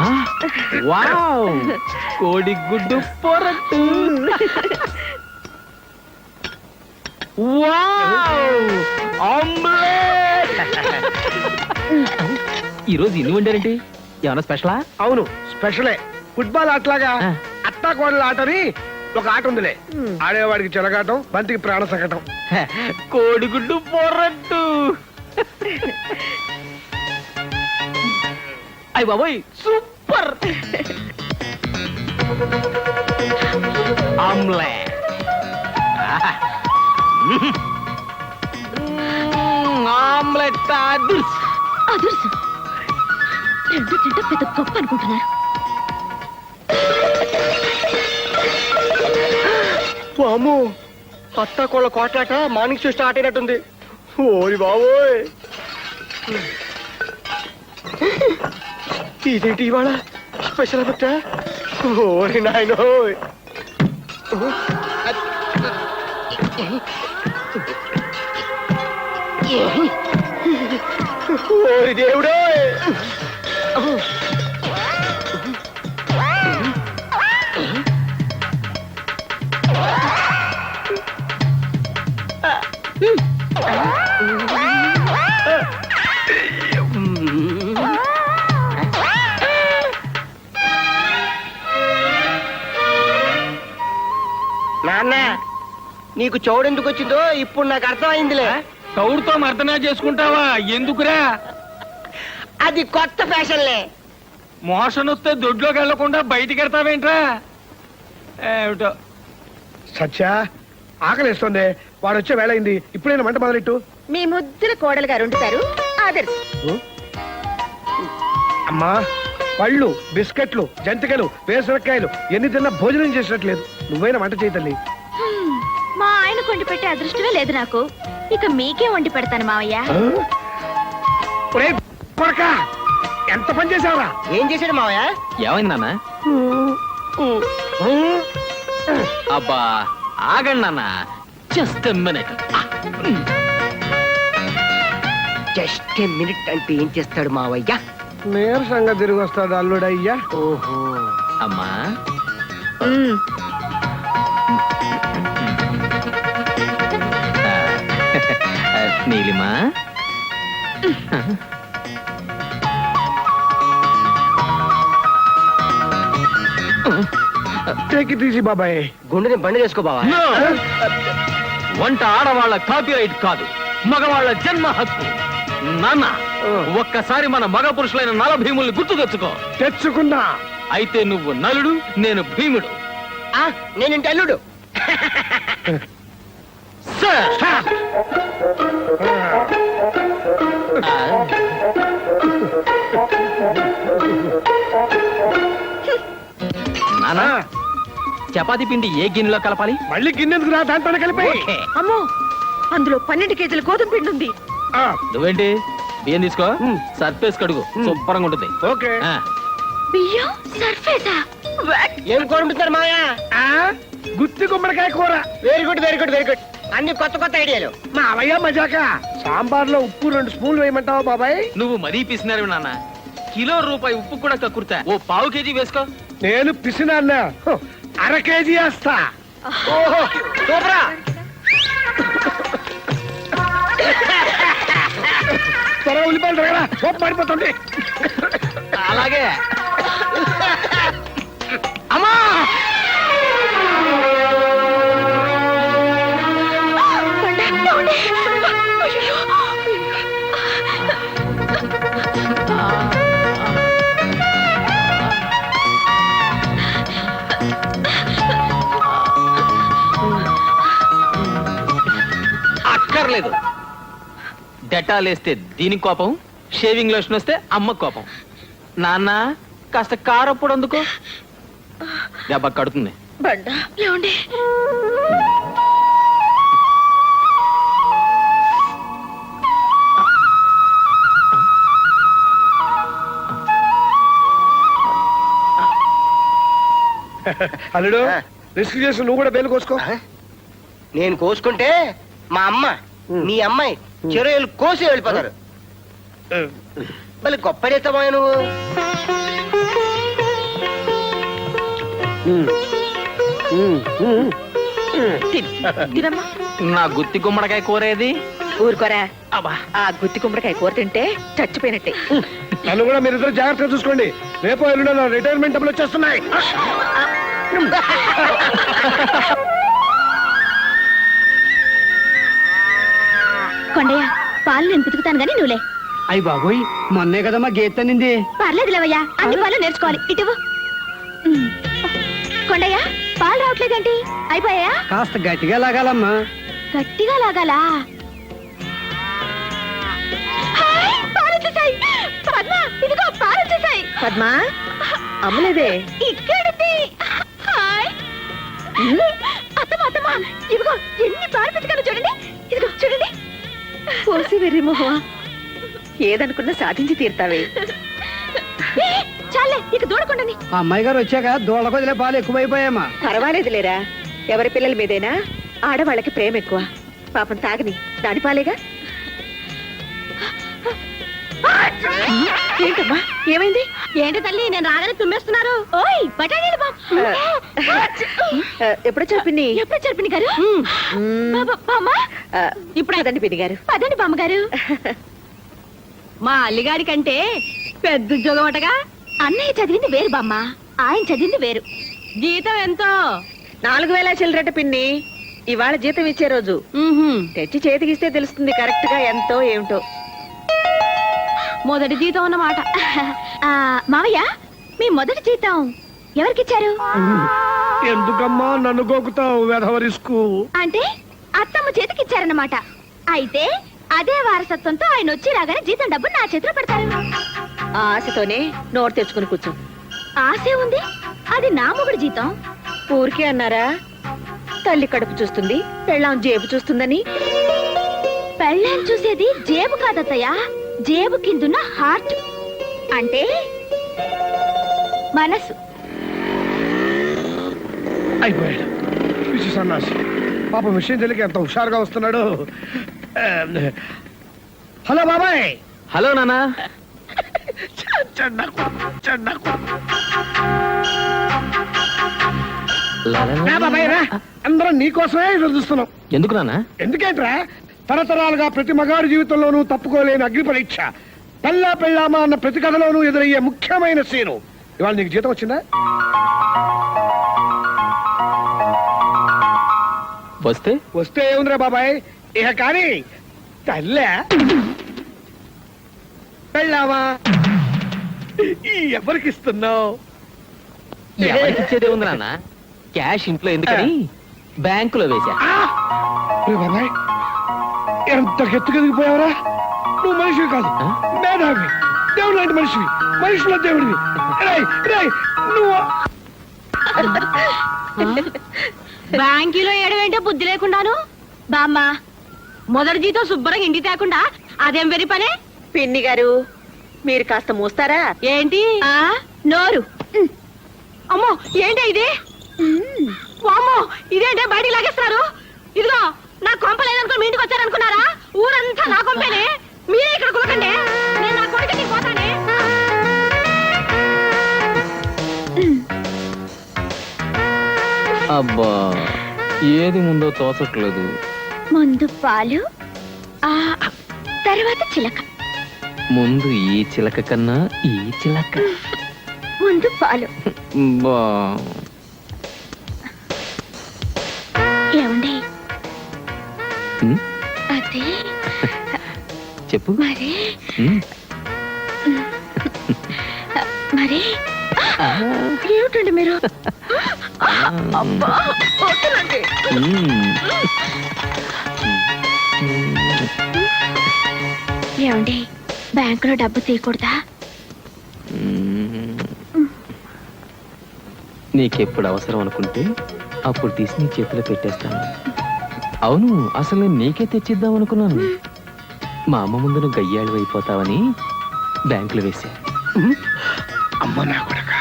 ఆ, వావ్, కోడిగుడ్డు పొరటు. Wow, omelette. ఈరోజు ఇన్ని వండారేంటి? ఏమన్నా స్పెషలా? అవును, స్పెషలే. ఫుట్బాల్ ఆటలాగా ఆ. అత్తా కోడల ఆటని ఒక ఆట ఉందిలే. ఆడేవాడికి చెలగాటం, బంతికి ప్రాణ సంకటం. కోడిగుడ్డు పొరట్టు. అయ్య బాబోయ్, సూపర్. ఆమ్లెట్. ఆమ్లెట్ అదుర్స్. అదుర్సు. రెండు తింటే పెద్ద గొప్ప అనుకుంటున్నారు. అమ్ము, అత్త కోళ్ళ కోట్లాట మార్నింగ్ షో స్టార్ట్ అయినట్టుంది. ఓరి బాబోయ్, ఇదేంటి ఇవాళ స్పెషల్ బట్ట? ఓరి నాయనోయ్. ఓరి దేవుడోయ్. నాన్న, నీకు చౌడెందుకు వచ్చిందో ఇప్పుడు నాకు అర్థమైందిలే. తౌడుతో మర్దనా చేసుకుంటావా? ఎందుకురా? అది కొత్త ఫ్యాషన్లే. మోషన్ వస్తే దొడ్లోకి వెళ్లకుండా బయటికి వెళ్తావేంట్రా? ఏమిటో. సత్యా, ఆకలిస్తుంది. వాడు వచ్చే వేళ అయింది. ఇప్పుడైనా మంట మొదలెట్టు. మీ ముద్దుల కోడలు గారు ఉంటారు ఆదర్శ్. అమ్మా, పళ్ళు, బిస్కెట్లు, జంతికలు, వేసరకాయలు ఎన్ని తిన్నా భోజనం చేసినట్లేదు. నువ్వైనా వంట చేయి తల్లి. మా ఆయన కొండి పెట్టే అదృష్టమే లేదు నాకు. ఇక మీకే వండి పెడతాను మావయ్య. ఒరేయ్ కొడకా, ఎంత పని చేసావురా? ఏం చేశాడు మావయ్య? ఏమైంది నాన్న? అబ్బా, ఆగండి నాన్న. Just minute. జస్ట్ మినిట్ అంటే ఏం చేస్తాడు మావయ్య? నీరసంగా తిరిగి వస్తాడు అల్లుడయ్యా. ఓహో. అమ్మా, నీలిమా, టేకి తీసి బాబాయ్. గుండెని బండి చేసుకో బావా. No! వంట ఆడవాళ్ళ కాపీరైట్ కాదు, మగవాళ్ళ జన్మ హక్కు. నాన్న, ఒక్కసారి మన మగ పురుషులైన నల భీముల్ని గుర్తు తెచ్చుకో. తెచ్చుకున్నా. అయితే నువ్వు నలుడు, నేను భీముడు. నేనంటే అల్లుడు. సార్. నాన్న, చపాతీ పిండి ఏ గిన్నెలో కలపాలి? మళ్ళీ గిన్నెందుకు రా, దాంట్లోనే కలిపి. ఓకే. అమ్మో, అందులో 12 కేజీల గోధుమ పిండి ఉంది. నువ్వేంటి బియ్యం తీసుకో, సర్ఫేస్ కడుగు, శుభ్రంగా ఉంటుంది. ఓకే. ఆ, బియ్యం సర్ఫేసా? ఏం కోరుకుంటున్నారు మావయ్య? గుత్తి గుమ్మడికాయ కూర. Very good very good very good. అన్ని కొత్త కొత్త ఐడియాలు. మా అవయ్య మజాక సాంబార్లో ఉప్పు 2 స్పూన్లు వేయమంటావా బాబాయ్? నువ్వు మరీ పిసినారు నాన్న. కిలో రూపాయి ఉప్పు కూడా కక్కుర్తా. ఓ పావు కేజీ వేసుకో. నేను పిసినాన్న 1/2 కేజీ వేస్తా. ఓహో సూపరా. త్వరగా ఉల్లిపాయలు తగరా, సోపు మారిపోతుంది. అలాగే. అమ్మా అక్కర్లేదు. డెటాల్ వేస్తే దీనికి కోపం, షేవింగ్ లోషన్ వస్తే అమ్మ కోపం. నాన్న కాస్త కారప్పుడు అందుకో, దెబ్బ కడుతుంది. బండా ఏమండి అల్లుడు రిస్క్ చేసి నువ్వు కూడా బేలు కోసుకో. నేను కోసుకుంటే మా అమ్మ మీ అమ్మాయి చెరువులు కోసి వెళ్ళిపోతారు. మళ్ళీ గొప్ప చేస్తామా నువ్వు? తినమ్మా. నా గుత్తి గుమ్మడికాయ కూరేది. ఊరుకోరా. ఆ గుత్తి కుమ్మడికాయ కూర తింటే చచ్చిపోయినట్టే. నన్ను కూడా మీరిద్దరు జాగ్రత్తగా చూసుకోండి. రేపు ఎల్లుండి నా రిటైర్మెంట్ డబ్బులు వచ్చేస్తున్నాయి. కొండయ్య పాలు నేను పితుకుతాను గానీ నువ్వులే. అయ్యి బాబోయ్, మొన్నే కదమ్మా గీత నింది. పర్లేదు లేవయ్యా, అన్ని పాలు నేర్చుకోవాలి. ఇటువు. కొండయ్య పాలు రావట్లేదేంటి? అయిపోయాయా? కాస్త గట్టిగా లాగాలమ్మా. గట్టిగా లాగాలా? హాయ్, పాలు వచ్చేసాయి. పద్మ, ఇదిగో పాలు వచ్చేసాయి. పద్మా అమ్మలేదే. ఇక్కడిది. హాయ్. అత్తమ్మ అత్తమ్మ, ఇదిగో ఎన్ని పాలు పెట్టుకున్నా చూడండి. ఇదిగో చూడండి. పోసి వెర్రి మొహమా, ఏదనుకున్నా సాధించి తీరుతావే. చాలే, ఇక దూడకుండాని. ఆ అమ్మాయి గారు వచ్చాక దూడల కొదిలే పాలు ఎక్కువైపోయామా. పర్వాలేదు లేరా, ఎవరి పిల్లల మీదైనా ఆడవాళ్ళకి ప్రేమ ఎక్కువ. పాపం తాగని దాని పాలేగా. ఏంటమ్మా ఏమైంది? ఏంటి తల్లి, నేను రాగానే తుమ్మేస్తున్నారు. ఓయ్ బఠానీలు ఎప్పుడో చెప్పింది. ఎప్పుడు చెప్పింది గారు? బామ్మ, ఇప్పుడు అదండి పిన్ని గారు. పదండి బామ్మగారు. మా అల్లిగారి కంటే పెద్ద ఉద్యోగం అటగా. అన్నయ్య చదివింది వేరు బామ్మ, ఆయన చదివింది వేరు. జీతం ఎంతో? 4000 చిల్లరట పిన్ని. ఇవాళ జీతం ఇచ్చే రోజు. తెచ్చి చేతికిస్తే తెలుస్తుంది కరెక్ట్ గా ఎంతో ఏమిటో. మొదటి జీతం అన్నమాట. మావయ్య, మీ మొదటి జీతం ఎవరికిచ్చారు? ఎందుకమ్మా నన్ను గోకుతావు వెధవరిస్కు? అంటే అత్తమ్మ చేతికిచ్చారన్నమాట. అయితే అదే వారసత్వంతో ఆయన వచ్చి రాగానే జీతం డబ్బు నా చేతిలో పెడతారు. ఆ ఆశతోనే నోరు తెచ్చుకుని కూర్చో. ఆశే ఉంది, అది నా మొగుడు జీతం. ఊరికే అన్నారా? తల్లి కడుపు చూస్తుంది, పెళ్ళాం జేబు చూస్తుందని. పెళ్ళాం చూసేది జేబు కాదత్తయ్య, జేబు కిందున్న హార్ట్, అంటే మనసు. అయిపోయాడు పిచ్చి సన్నాసి. పాప విషయం తెలియక ఎంత హుషారుగా వస్తున్నాడు. హలో బాబాయ్. హలో నానా. బాబాయ్ రా, అందరం నీకోసమే ఎదురు చూస్తున్నాం. ఎందుకు నానా? ఎందుకేంట్రా, తరతరాలుగా ప్రతి మగాడి జీవితంలోనూ తప్పుకోలేని అగ్ని పరీక్ష. పెళ్ళా పెళ్ళామా అన్న ప్రతి కథలోనూ ఎదురయ్యే ముఖ్యమైన సీను. ఇవాళ నీకు జీతం వచ్చిందా? వస్తే ఏముందిరా బాబాయ్, ఇక కానీ తల్లే పెళ్ళామా ఎవరికి ఇస్తున్నావు? ఎవరికి ఇచ్చేదే ఉంది నాన్న. క్యాష్ ఇంట్లో ఎందుకని బ్యాంకులో వేసా. బాబాయ్ ఎంత ఎత్తుకెదిగిపోయావరా. నువ్వు మనిషివి కాదు, మేధావి, దేవుడు లాంటి మనిషివి, మనిషిలో దేవుడివి. నువ్వు బ్యాంకీలో ఏడవేంటే బుద్ధి లేకుండాను. బామ్మ, మొదటి జీతం శుభ్రంగా ఇంటికి తేకుండా అదేం వెరి పనే? పిన్ని గారు మీరు కాస్త మూస్తారా? ఏంటి నోరు. అమ్మో, ఏంటి ఇది? వామ్మో, ఇదేంటే బయటికి లాగేస్తున్నారు. ఇదిగో నా కొంపలేదనుకో మీ ఇంటికి వచ్చారనుకున్నారా? ఊరంతా నా కొంపేనే. మీరే ఇక్కడ కులకండి. నేను నా కొడుకుని పోతానే. అబ్బా ఏది ముందో తోచట్లేదు. ముందు పాలు, ఆ తర్వాత చిలక. ముందు ఈ చిలక కన్నా ఈ చిలక. ముందు పాలు. బా ఏమండి? ఉమ్, అదే చెప్పు. మరి ఉమ్, మరి ఏమిటండి మీరు? అబ్బా వద్దులండి. ఉమ్. ఏమండి? బ్యాంకులో డబ్బు తీయకూడదా? నీకెప్పుడు అవసరం అనుకుంటే అప్పుడు తీసి నీ చేతిలో పెట్టేస్తాను. అవును, అసలు నేను నీకే తెచ్చిద్దాం అనుకున్నాను. మా అమ్మ ముందు నువ్వు గయ్యాళ్ళు అయిపోతావని బ్యాంకులో వేసా. అమ్మ నా కొడక.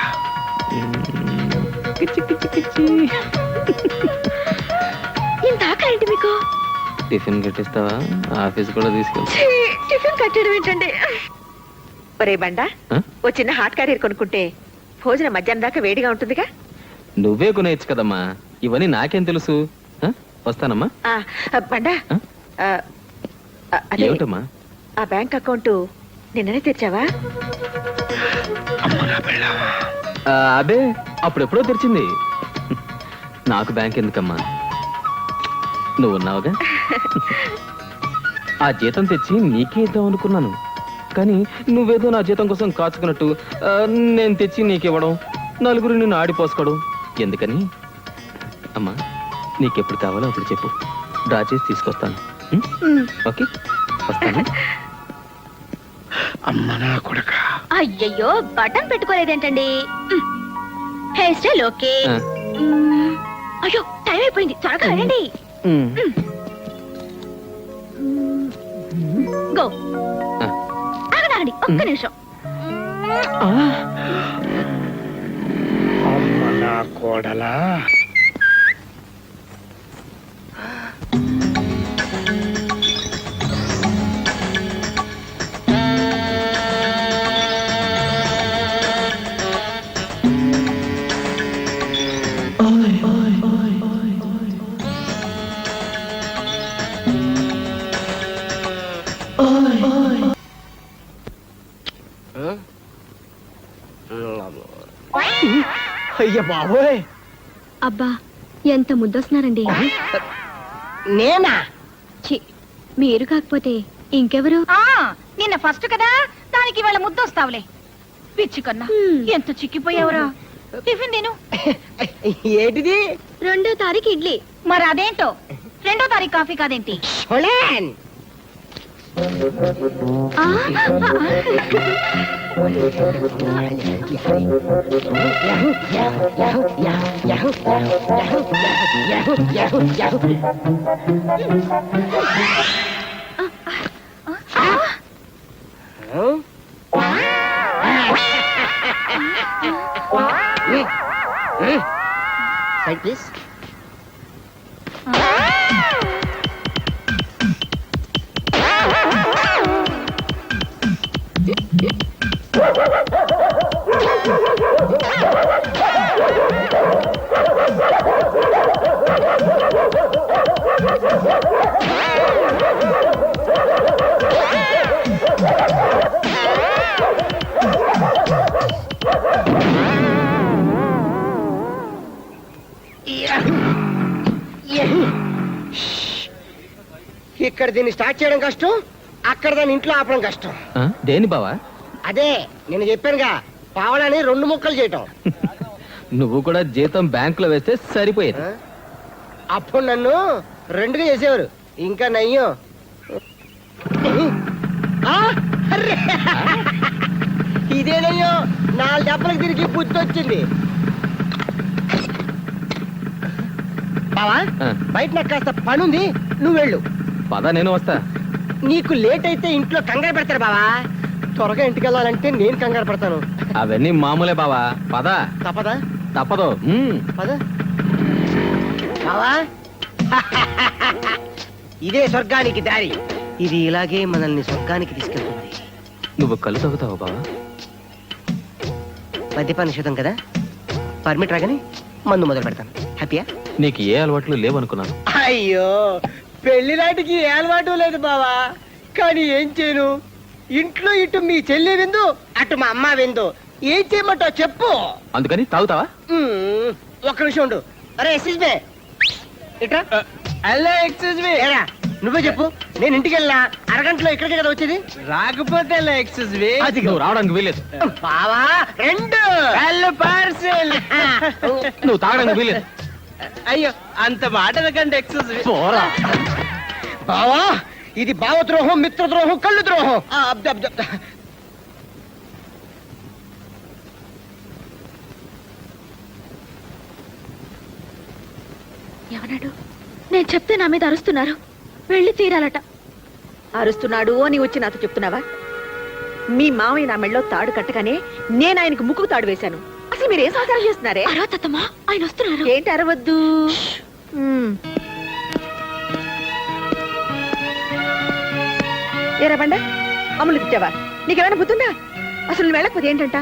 ఇంత ఆకలేంటి మీకు? టిఫిన్ కట్టిస్తావా? ఆఫీస్ కూడా తీసుకెళ్తా. టిఫిన్ కట్టడం ఏంటండి? ఒరే బండా, ఆ? ఓ చిన్న హాట్ క్యారియర్ కొనుక్కుంటే భోజనం మధ్యాహ్నం దాకా వేడిగా ఉంటుందిగా. నువ్వే కొనేయచ్చు కదమ్మా. ఇవన్నీ నాకేం తెలుసు. ఆ? వస్తానమ్మా. బండా, ఆ? అదే ఏమిటమ్మా? ఆ బ్యాంక్ అకౌంట్ నిన్ననే తెచ్చావా? అమ్మ నా పెళ్ళావా. అబే అప్పుడెప్పుడో తెరిచింది. నాకు బ్యాంక్ ఎందుకమ్మా? నువ్వు ఉన్నావుగా. ఆ జీతం తెచ్చి నీకే ఇద్దాం అనుకున్నాను. కానీ నువ్వేదో నా జీతం కోసం కాచుకున్నట్టు నేను తెచ్చి నీకివ్వడం, నలుగురు నిన్ను ఆడిపోసుకోవడం ఎందుకని? అమ్మా, నీకెప్పుడు కావాలో అప్పుడు చెప్పు, డ్రా చేసి తీసుకొస్తాను. ఓకే, వస్తాను. అమ్మ నా కొడక. అయ్యయ్యో, బటన్ పెట్టుకోలేదేంటండి? Hair style okay. ఆ. అయ్యో, టైం అయిపోయింది, త్వరగా రండి. ఉమ్. గో. ఆ. ఆగండి, ఒక్క నిమిషం. అమ్మ నా కోడలా. అయ్య బాబోయ్. అబ్బా, ఎంత ముద్దొస్తున్నారండి. నేనా? ఛీ, మీరు కాకపోతే ఇంకెవరు? నిన్న ఫస్ట్ కదా, దానికి ఇవాళ ముద్దొస్తావులే. పిచ్చి కన్నా ఎంత చిక్కిపోయావురా. టిఫిన్ తిను. ఏంటిది? 2వ తారీఖు ఇడ్లీ. మరి అదేంటో 2వ తారీఖు కాఫీ కాదేంటి? షోలేన్. ఆ, Side please. ఇక్కడ దీన్ని స్టార్ట్ చేయడం కష్టం, అక్కడ దాన్ని ఇంట్లో ఆపడం కష్టం. దేని బావా? అదే నేను చెప్పానుగా, పావడాన్ని 2 ముక్కలు చేయటం. నువ్వు కూడా జీతం బ్యాంకులో వేస్తే సరిపోయేది. అప్పుడు నన్ను 2గా చేసేవారు. ఇంకా నయ్యం. అర్రే! ఇదేనయ్యో, 4 దెబ్బలకు తిరిగి బుద్ధి వచ్చింది. బావా, ఆ. బయట నాకు కాస్త పనుంది, నువ్వు వెళ్ళు. పద, నేను వస్తా. నీకు లేట్ అయితే ఇంట్లో కంగారు పెడతారు బావా. త్వరగా ఇంటికి వెళ్ళాలంటే నేను కంగారు పడతాను. అవన్నీ మామూలే బావా. పద. తప్పదా? తప్పదు. పద బావా. ఇదే స్వర్గానికి దారి. ఇది ఇలాగే మనల్ని స్వర్గానికి తీసుకెళ్తుంది. నువ్వు కళ్ళు తాగుతావా బావా? మద్యపాన నిషేధం కదా, పర్మిట్ రాగానే మందు మొదలు పెడతాను. హ్యాపీయా? నీకు ఏ అలవాట్లు లేవనుకున్నాను. అయ్యో, పెళ్లి నాటికి ఏ అలవాటు లేదు బావా. కానీ ఏం చేయను, ఇంట్లో ఇటు మీ చెల్లి విందు, అటు మా అమ్మ విందు. ఏం చేయమంటావు చెప్పు. అందుకని తాగుతావా? ఒక్క నిమిషం ఉండు. అరే ఎక్స్క్యూజ్ మీ, ఇట్రా. Hello excuse me. ఏరా నువ్వే చెప్పు, నేను ఇంటికి వెళ్ళా అరగంటలో ఇక్కడికే కదా వచ్చేది. రాకపోతే ఎక్స్క్యూజ్ మీ. అది నువ్వు రావడానికి వీలేదు. బావా రెండు పార్సెల్. నువ్వు తాగడానికి వీలేదు. అయ్యో అంత మాట అనకండి ఎక్స్క్యూజ్ మీ. పోరా. బావా ఇది భావద్రోహం, మిత్రద్రోహం, కళ్ళు ద్రోహం. ఎవనాడు? నేను చెప్తే నా మీద అరుస్తున్నారు. వెళ్ళి తీరాలట. అరుస్తున్నాడు అని వచ్చి నాతో చెప్తున్నావా? మీ మావయ్య నా మెళ్ళలో తాడు కట్టగానే నేను ఆయనకు ముక్కుకు తాడు వేశాను. అసలు మీరు ఏం సంసారం చేస్తున్నారే? అరవతమ్మా, ఆయన వస్తున్నారు. ఏంటి అరవద్దు? ఏరా బండ, అమ్ములు తిట్టావా? నీకేమైనా బుద్ధిందా? అసలు నువ్వు వెళ్ళకపోతే ఏంటంట?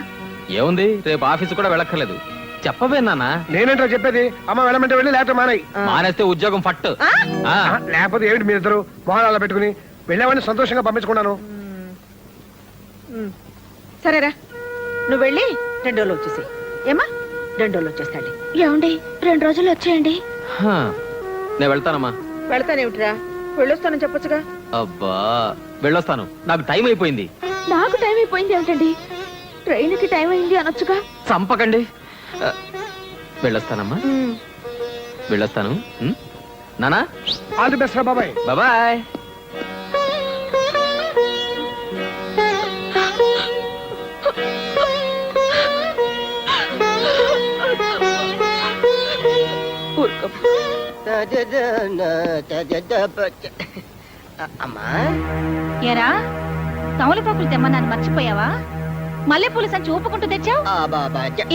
ఏముంది, రేపు ఆఫీసు కూడా వెళ్ళక్కర్లేదు. చెప్పవే నాన్న. నేనేంటో చెప్పేది, అమ్మ వెళ్ళమంటే వెళ్ళి లేకపోతే మానేయి. మానేస్తే ఉద్యోగం ఫట్టు. ఆ. లేకపోతే ఏమిటి మీరు ఇద్దరు మొహాలు పెట్టుకుని వెళ్ళామని సంతోషంగా పంపించుకున్నాను. సరేరా, నువ్వు వెళ్ళి 2 రోజులు వచ్చేసి. ఏమా 2 రోజులు వచ్చేస్తాండి. ఏమండి 2 రోజులు వచ్చేయండి. హా, నేను వెళ్తానమ్మా. వెళ్తానేమిటిరా, వెళ్ళొస్తానని చెప్పొచ్చుగా. అబ్బా వెళ్ళొస్తాను, నాకు టైం అయిపోయింది. నాకు టైం అయిపోయింది ఏమిటండి? ట్రైన్కి టైం అయింది అనొచ్చుగా. చంపకండి. వెళ్ళొస్తానమ్మా, వెళ్ళొస్తాను. నానా ఆల్ ది బెస్ట్ రా బాబాయ్. బాబాయ్. అమ్మా ఎరా, తమలపాకులు తెమ్మన్నాను మర్చిపోయావా? మల్లెపూల సంచి ఊపుకుంటూ తెచ్చావు.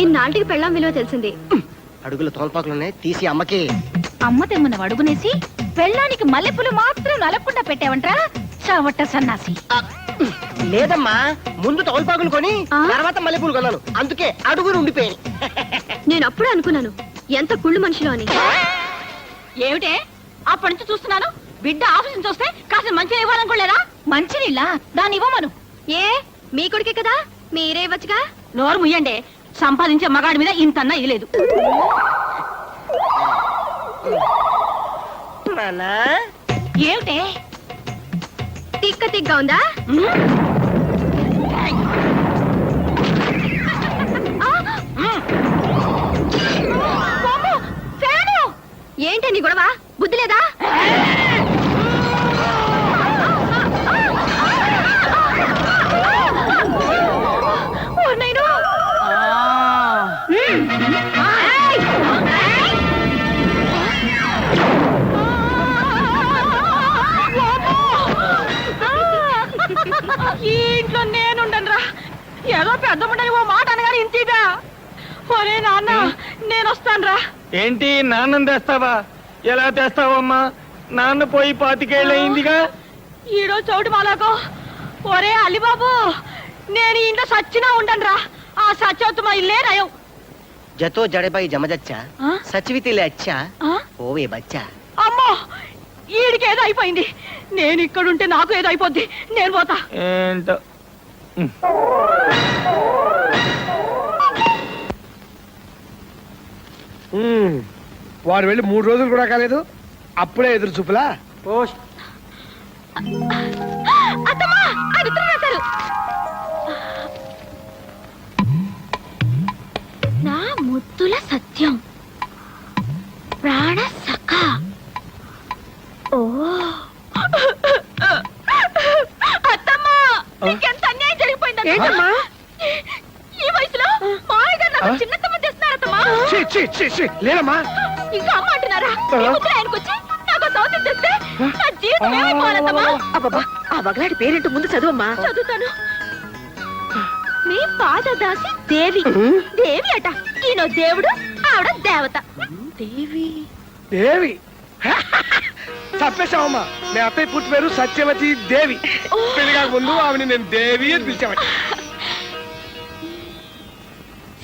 ఇన్నాళ్ళకి పెళ్ళాం విలువ తెలిసింది. అడుగులు తోల్పాకులున్నాయి, తీసి అమ్మకి. అమ్మ తెమ్మన్న అడుగునేసి పెళ్ళానికి మల్లెపూలు మాత్రం నలపకుండా పెట్టావంట్రా చావట్ట సన్నాసి. లేదమ్మా, ముందు తోల్పాకులు కొని తర్వాత మల్లెపూలు కొన్నాను, అందుకే అడుగులు ఉండిపోయాయి. నేను అప్పుడే అనుకున్నాను ఎంత కుళ్ళు మనిషిలో అని. ఏమిటే అప్పటి నుంచి చూస్తున్నాను, బిడ్డ ఆఫీస్ నుంచి వస్తే కాస్త మంచిగా ఇవ్వాలనుకోలేదా? మంచినీళ్ళ దాన్ని ఇవ్వమను. ఏ మీ కొడుకే కదా, మీరే ఇవ్వచ్చుగా. నోరు ముయ్యండి, సంపాదించే మగాడి మీద ఇంతన్నా ఇలేదు. నాన్నా ఏమిటే తిక్క తిగ్గా ఉందా? ఏంటి నీ గొడవ? బుద్ధి లేదా? ఈ ఇంట్లో నేనుండనురా. ఏదో పెద్ద ఉండని ఓ మాట అనగానే ఇంతీగా. ఒరే నాన్న, నేను వస్తానురా. ఏంటి నాన్నం తెస్తావా? ఎలా తెస్తావమ్మా? నాన్న పోయి 25 ఏళ్ళయిందిగా. ఈడో చోటు మాలాకో. ఒరే అల్లిబాబు, నేను ఈ ఇంట్లో సచ్చినా ఉండనురా. ఆ సచ్చవత్తు మా ఇల్లే రయం. జతో జడబాయి జమజచ్చా సచివితిలే అచ్చా ఓవే బచ్చా. అమ్మో, ఈడికి ఏదో అయిపోయింది. నేను ఇక్కడుంటే నాకు ఏదో అయిపోద్ది. నేను పోతా. ఏంటో వారు వెళ్ళి 3 రోజులు కూడా కాలేదు, అప్పుడే ఎదురు చూపులా. అత్తమ్మా, అడుగుతూ రాశారు. నా ముద్దుల సత్యం, ప్రాణ సఖ. ఓ అత్తమ్మా, నీకెంత అన్యాయం జరిగిపోయింది. ఏంటమ్మా? ఈ వయసులో మామయ్య గారు నాకు చిన్న తమ్మ తెస్తున్నారత్తమ్మా. లేదమ్మా, ఇంకా అమ్మ అంటున్నారా? ఈ ముద్దులు ఆయనకు వచ్చి నాకు సౌత్యం తెస్తే నా జీవితం ఏమైపోవాలత్తమ్మా? అబ్బబ్బా, ఆ బగలాడి పేరేంటో ముందు చదువమ్మా. చదువుతాను. మీ పాదదాసి దేవి. దేవి అట. ఈయన దేవుడు, ఆవిడ దేవత. దేవి దేవి తప్పేశావమ్మా మీ అత్తయ్య పుట్టి పేరు సత్యవతి దేవి. పెళ్లి కాక ముందు ఆమెని నేను దేవి అని పిలిచామని.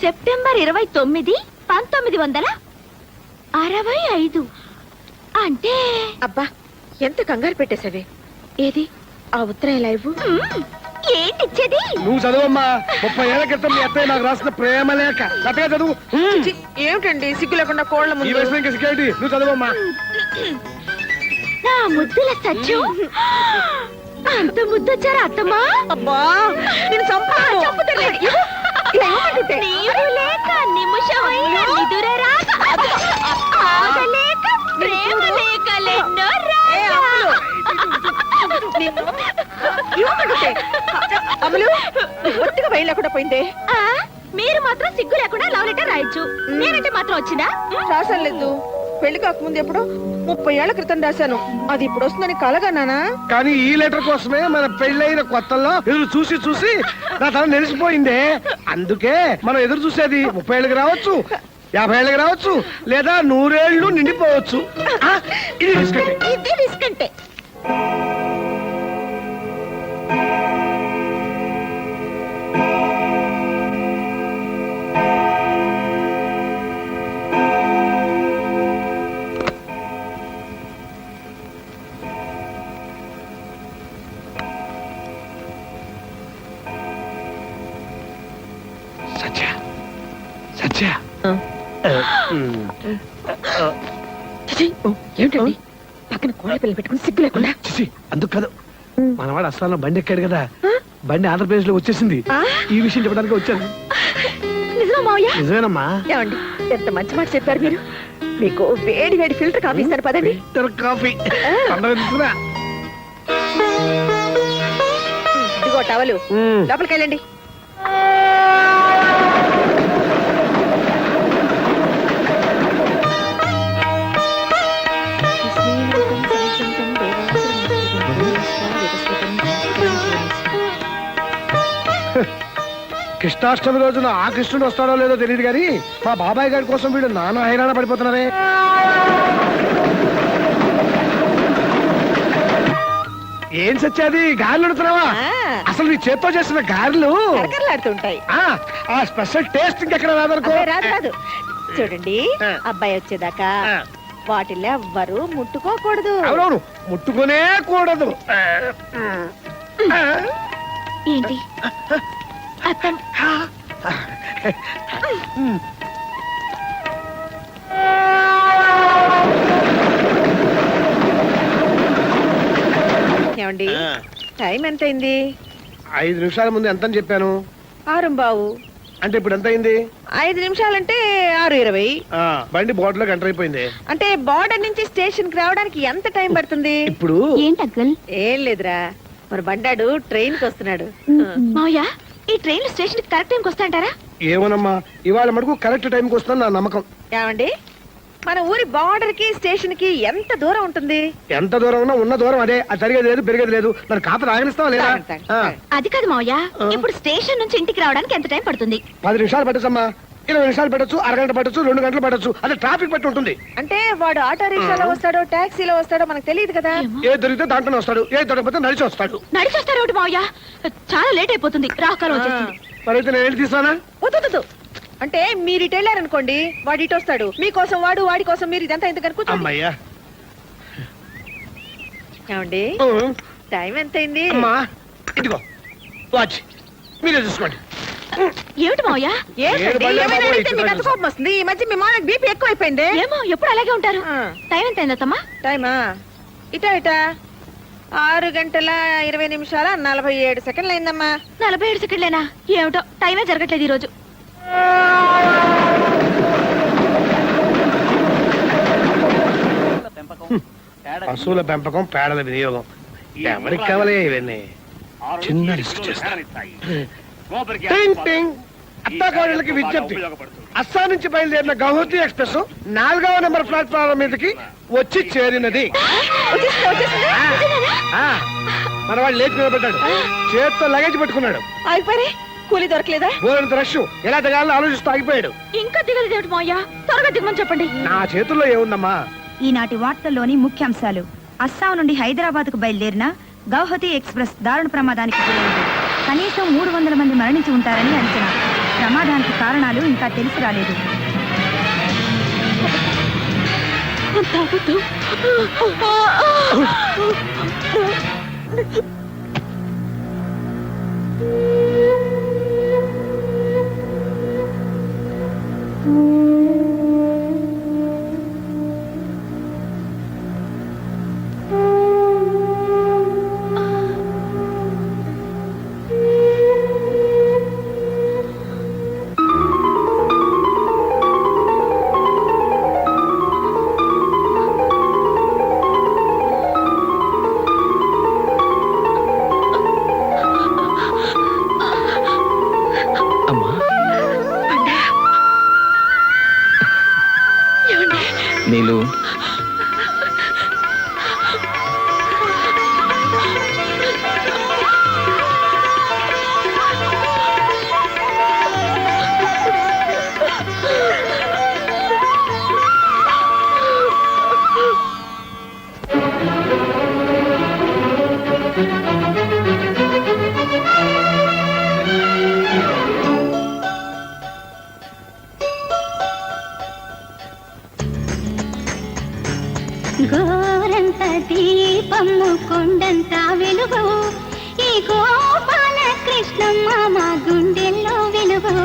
సెప్టెంబర్ 29, 1965 అంటే అబ్బా ఎంత కంగారు పెట్టేశావే. ఏది ఆ ఉత్తరం లైవ్? ఏంటిచ్చేది? నువ్వు చదువమ్మా. 30 ఏళ్ల క్రితం మీ అత్తయ్య నాకు రాసిన ప్రేమ లేఖ. కరెక్ట్గా చదువు. ఏమిటండి సిగ్గు లేకుండా కోళ్ళ ఈ వయసులో ఇంకా సిగ్గేంటి? నువ్వు చదువమ్మా. నా ముద్దుల సచ్చు అంత ముద్దొచ్చారా అత్తమ్మా? అబ్బా నేను నీరు లేక నిమిషమైన నిదురరాక ఆగలేక ప్రేమ లేకలెన్నో అమలు ఒత్తిగా బయలుకుండా పోయిందే. మీరు మాత్రం సిగ్గు లేకుండా లవ్ లెటర్ రాయొచ్చు. నేనంటే మాత్రం వచ్చిందా? రాశాను లేదు. పెళ్లి కాకముందు ఎప్పుడో 30 ఏళ్ల క్రితం రాశాను. అది ఇప్పుడు వస్తుందని కలగన్నానా? కానీ ఈ లెటర్ కోసమే మన పెళ్ళైన కొత్తల్లో ఎదురు చూసి చూసి నా తల నెలిసిపోయిందే. అందుకే మనం ఎదురు చూసేది 30 ఏళ్ళకి రావచ్చు, 50 ఏళ్ళకి రావచ్చు, లేదా 100 ఏళ్ళు నిండిపోవచ్చు. ఇది రిస్క్. ఇది రిస్క్ అంటే సత్య సత్య ఏమిటండి పక్కన కోళ్ళ పిల్లలు పెట్టుకుని సిగ్గు లేకుండా? అందుకు కాదు, మనవాడు అసలు బండి ఎక్కాడు కదా, బండి ఆంధ్రప్రదేశ్ లో వచ్చేసింది. ఈ విషయం చెప్పడానికి వచ్చాను. నిజమా మావయ్య? నిజమేనమ్మా. ఏమండి ఎంత మంచి మాట చెప్పారు మీరు. మీకు వేడి వేడి ఫిల్టర్ కాఫీ ఇస్తారు పదండి. కాఫీ ఇదిగో టవలు, లోపలికి వెళ్ళండి. కృష్ణాష్టమి రోజున ఆ కృష్ణుడు వస్తాడో లేదో తెలియదు కానీ మా బాబాయ్ గారి కోసం వీడు నానా హైరాణ పడిపోతున్నారే. ఏం సత్యాది గారెలు ఉడుతున్నావా? అసలు నీ చేత్తో చేసిన గారెలు కరకరలాడుతుంటాయి. ఆ స్పెషల్ టేస్ట్ ఇంకెక్కడ రాదనుకో. రాదు రాదు. చూడండి అబ్బాయి వచ్చేదాకా వాటిల్లో ఎవ్వరు ముట్టుకోకూడదు. అవునవును, ముట్టుకునే కూడదు. ఏంటి అత్తం? ఏమండి టైం ఎంత అయింది? 5 నిమిషాల ముందు ఎంత అని చెప్పాను? 6:15. అంటే ఇప్పుడు ఎంత అయింది? 5 నిమిషాలంటే 6:20. బండి బోర్డులోకి ఎంటర్ అయిపోయింది. అంటే బోర్డర్ నుంచి స్టేషన్ కి రావడానికి ఎంత టైం పడుతుంది? ఇప్పుడు ఏంటి అంకుల్? ఏం లేదురా, మరి బండాడు ట్రైన్ కి వస్తున్నాడు. మావయ్య ఈ ట్రైన్ స్టేషన్ కి కరెక్ట్ టైంకి వస్తాంటారా? ఏమోనమ్మా, ఇవాళ మటుకు కరెక్ట్ టైంకి వస్తుందని నా నమ్మకం. ఏమండి మన ఊరి బార్డర్ కి స్టేషన్ కి ఎంత దూరం ఉంటుంది? ఎంత దూరం ఉన్నా ఉన్న దూరం అదే. అది జరిగేది లేదు, పెరిగేది లేదు. మరి కాపీ ఆగనిస్తావా లేదా? అది కాదు మావయ్య, ఇప్పుడు స్టేషన్ నుంచి ఇంటికి రావడానికి ఎంత టైం పడుతుంది? 10 నిమిషాలు పట్టచ్చమ్మా, 20 నిమిషాలు పట్టచ్చు, అరగంట పట్టచ్చు, 2 గంటలు పట్టచ్చు. అదే ట్రాఫిక్ పట్టి ఉంటుంది. అంటే వాడు ఆటో రిక్షాలో వస్తాడో టాక్సీలో వస్తాడో మనకు తెలియదు కదా. ఏ దొరికితే దాంట్లోనే వస్తాడు, ఏ దొరకపోతే నడిచి వస్తాడు. నడిచి వస్తారు ఒకటి మావయ్య, చాలా లేట్ అయిపోతుంది, రాకాలం వచ్చేస్తుంది. మరైతే నేను వెళ్ళి తీసానా? వద్దు. అంటే మీరు ఇటు వెళ్ళారనుకోండి, వాడు ఇటు వస్తాడు. మీకోసం వాడు, వాడి కోసం మీరు, ఇదంతా ఎందుకు అనుకుంటా. అమ్మయ్యా, ఏమండి టైం ఎంత అయింది? అమ్మా ఇదిగో వాచ్, మీరే చూసుకోండి. ఏమిటి మావయ్య? కోపం వస్తుంది. ఈ మధ్య మీ మామకి బీపీ ఎక్కువ అయిపోయింది. ఏమో ఎప్పుడు అలాగే ఉంటారు. టైం ఎంత అయిందమ్మా? టైమా ఇటా 6:20 అయిందమ్మా. 47 సెకండ్లేనా? ఏమిటో టైమే జరగట్లేదు ఈ రోజు. పశువుల పెంపకం, పేడల వినియోగం ఎవరికి కావాలి ఇవన్నీ? చిన్న రిస్క్ చేస్తాను. అత్తాకోడళ్ళకి విజ్ఞప్తి. అస్సాం నుంచి బయలుదేరిన గౌహతి ఎక్స్ప్రెస్ 4వ నెంబర్ ప్లాట్ఫారం మీదకి వచ్చి చేరినది. మన వాడు లేచి నిలబడ్డాడు, చేత్తో లగేజ్ పెట్టుకున్నాడు. అయిపోయి కూలీ దొరకలేదా? ఊరంత రష్, ఎలా దిగాలో ఆలోచిస్తూ ఆగిపోయాడు. ఇంకా దిగలేదు ఏమిటి మావయ్య? త్వరగా దిగమని చెప్పండి. నా చేతుల్లో ఏముందమ్మా? ఈనాటి వార్తల్లోని ముఖ్యాంశాలు. అస్సాం నుండి హైదరాబాద్ కు బయలుదేరిన గౌహతి ఎక్స్ప్రెస్ దారుణ ప్రమాదానికి గురైంది. కనీసం 300 మంది మరణించి ఉంటారని అంచనా. ప్రమాదానికి కారణాలు ఇంకా తెలిసి రాలేదు. అమ్మా నీళ్ళు గోరంత దీపము కొండంత వెలుగు ఈ గోపాల కృష్ణమ్మ మా గుండెల్లో వెలుగు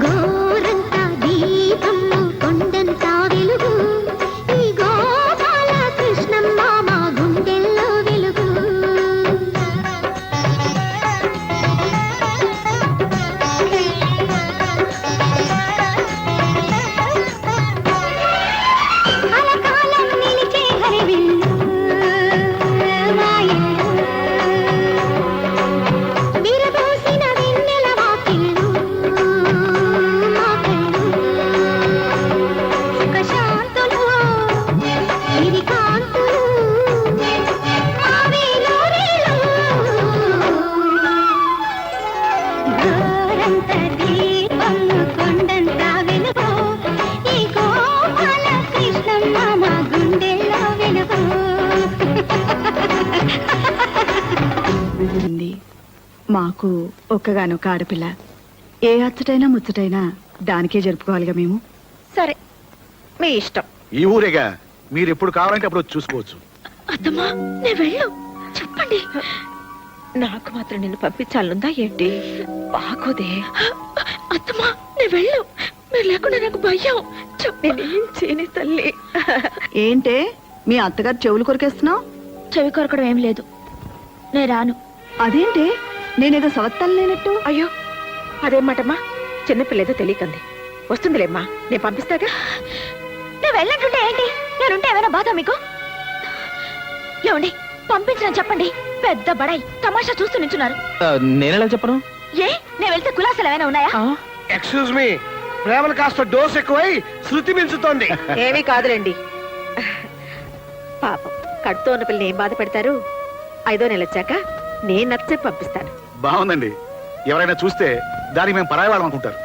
గోరంత దీపము కొండంత వెలుగు ఈ గోపాల కృష్ణమ్మ మా గుండెల్లో వెలుగు కలకాలం నిలిచే హరివిల్లు మాయలు విరబోసిన వెన్నెల వాకిళ్ళు మా కళ్ళు సుఖశాంతులు ఇది కాంతులు మా వేలోరేలు గోరంత దీపము కొండంత వెలుగు ఈ గోపాల కృష్ణమ్మ మా గుండెల్లో వెలుగు మాకు ఒక్కగానొక్క ఆడపిల్ల. ఏ అచ్చటైనా ముచ్చటైనా దానికే జరుపుకోవాలిగా మేము. సరే మీ ఇష్టం. ఈ ఊరేగా మీరు ఎప్పుడు కావాలంటే అప్పుడు వచ్చి చూసుకోవచ్చు. అత్తమ్మా నేను వెళ్ళు చెప్పండి. నాకు మాత్రం నిన్ను పంపించాలనుందా ఏంటి? బాగోదే. అత్తమ్మా నేను వెళ్ళు. మీరు లేకుండా నాకు భయం. చెప్పండి చేని తల్లి. ఏంటే మీ అత్తగారు చెవులు కొరికేస్తున్నావు? చెవి కొరకడం ఏం లేదు, నేను రాను. అదేంటే నేనేదో సవత్తాలు లేనట్టు. అయ్యో అదేం మాటమ్మా, చిన్నపిల్లేదో తెలియకంది. వస్తుందిలేమ్మా, నేను పంపిస్తాగా. నేను వెళ్ళంటుంటే ఏంటి? నేనుంటే ఏమైనా బాధ మీకు? ఏమండి పంపించని చెప్పండి. పెద్ద బడాయి తమాషా చూస్తూ నించున్నారు. నేనెలా చెప్పను? ఏ నేను వెళ్తే కులాసాలు ఏమైనా ఉన్నాయా? ఎక్స్క్యూజ్ మీ, ప్రేమలు కాస్త డోస్ ఎక్కువై శృతి మించుతోంది. ఏమీ కాదులేండి. పాపం కడుతో ఉన్న పిల్లని ఏం బాధ పెడతారు? 5వ నెల వచ్చాక నేను నచ్చే పంపిస్తాను. బాగుందండి. ఎవరైనా చూస్తే దానికి మేము పరాయి వాళ్ళం అనుకుంటారు.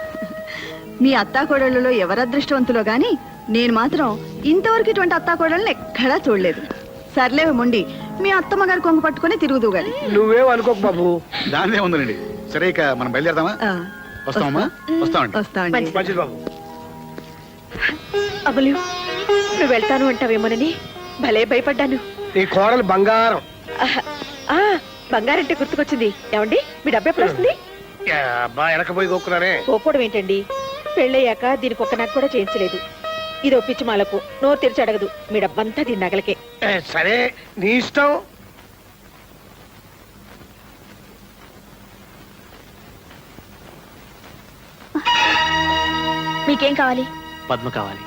మీ అత్తాకోడళ్ళలో ఎవరు అదృష్టవంతులో గాని నేను మాత్రం ఇంతవరకు ఇటువంటి అత్తాకోడళ్ళని ఎక్కడా చూడలేదు. సర్లే మొండి, మీ అత్తమ్మ గారు కొంగు పట్టుకొని తిరుగుదు గాని. నువ్వేం అనుకోకు బాబు. దానిదే ఉందండి. సరే ఇక మనం బయలుదేరదామా? వస్తామమ్మా. వస్తామండి. వస్తామండి. మంచిది బాబు. అమలు నువ్వు వెళ్తాను అంటావేమోనని భలే భయపడ్డాను. నీ కోడలు బంగారం. ఆ బంగారంటే గుర్తుకొచ్చింది. ఏమండి మీ డబ్బు ఎప్పుడు వస్తుంది? అబ్బా వెనకపోయి గోక్కున్నానే. పోపోవడం ఏంటండి? పెళ్ళయ్యాక దీనికి ఒక్క నాకు కూడా చేయించలేదు. ఇదో పిచ్చి మాలకు నోరు తెరిచి అడగదు. మీ డబ్బంతా దీని నగలకే. సరే నీ ఇష్టం. మీకేం కావాలి? పద్మ కావాలి.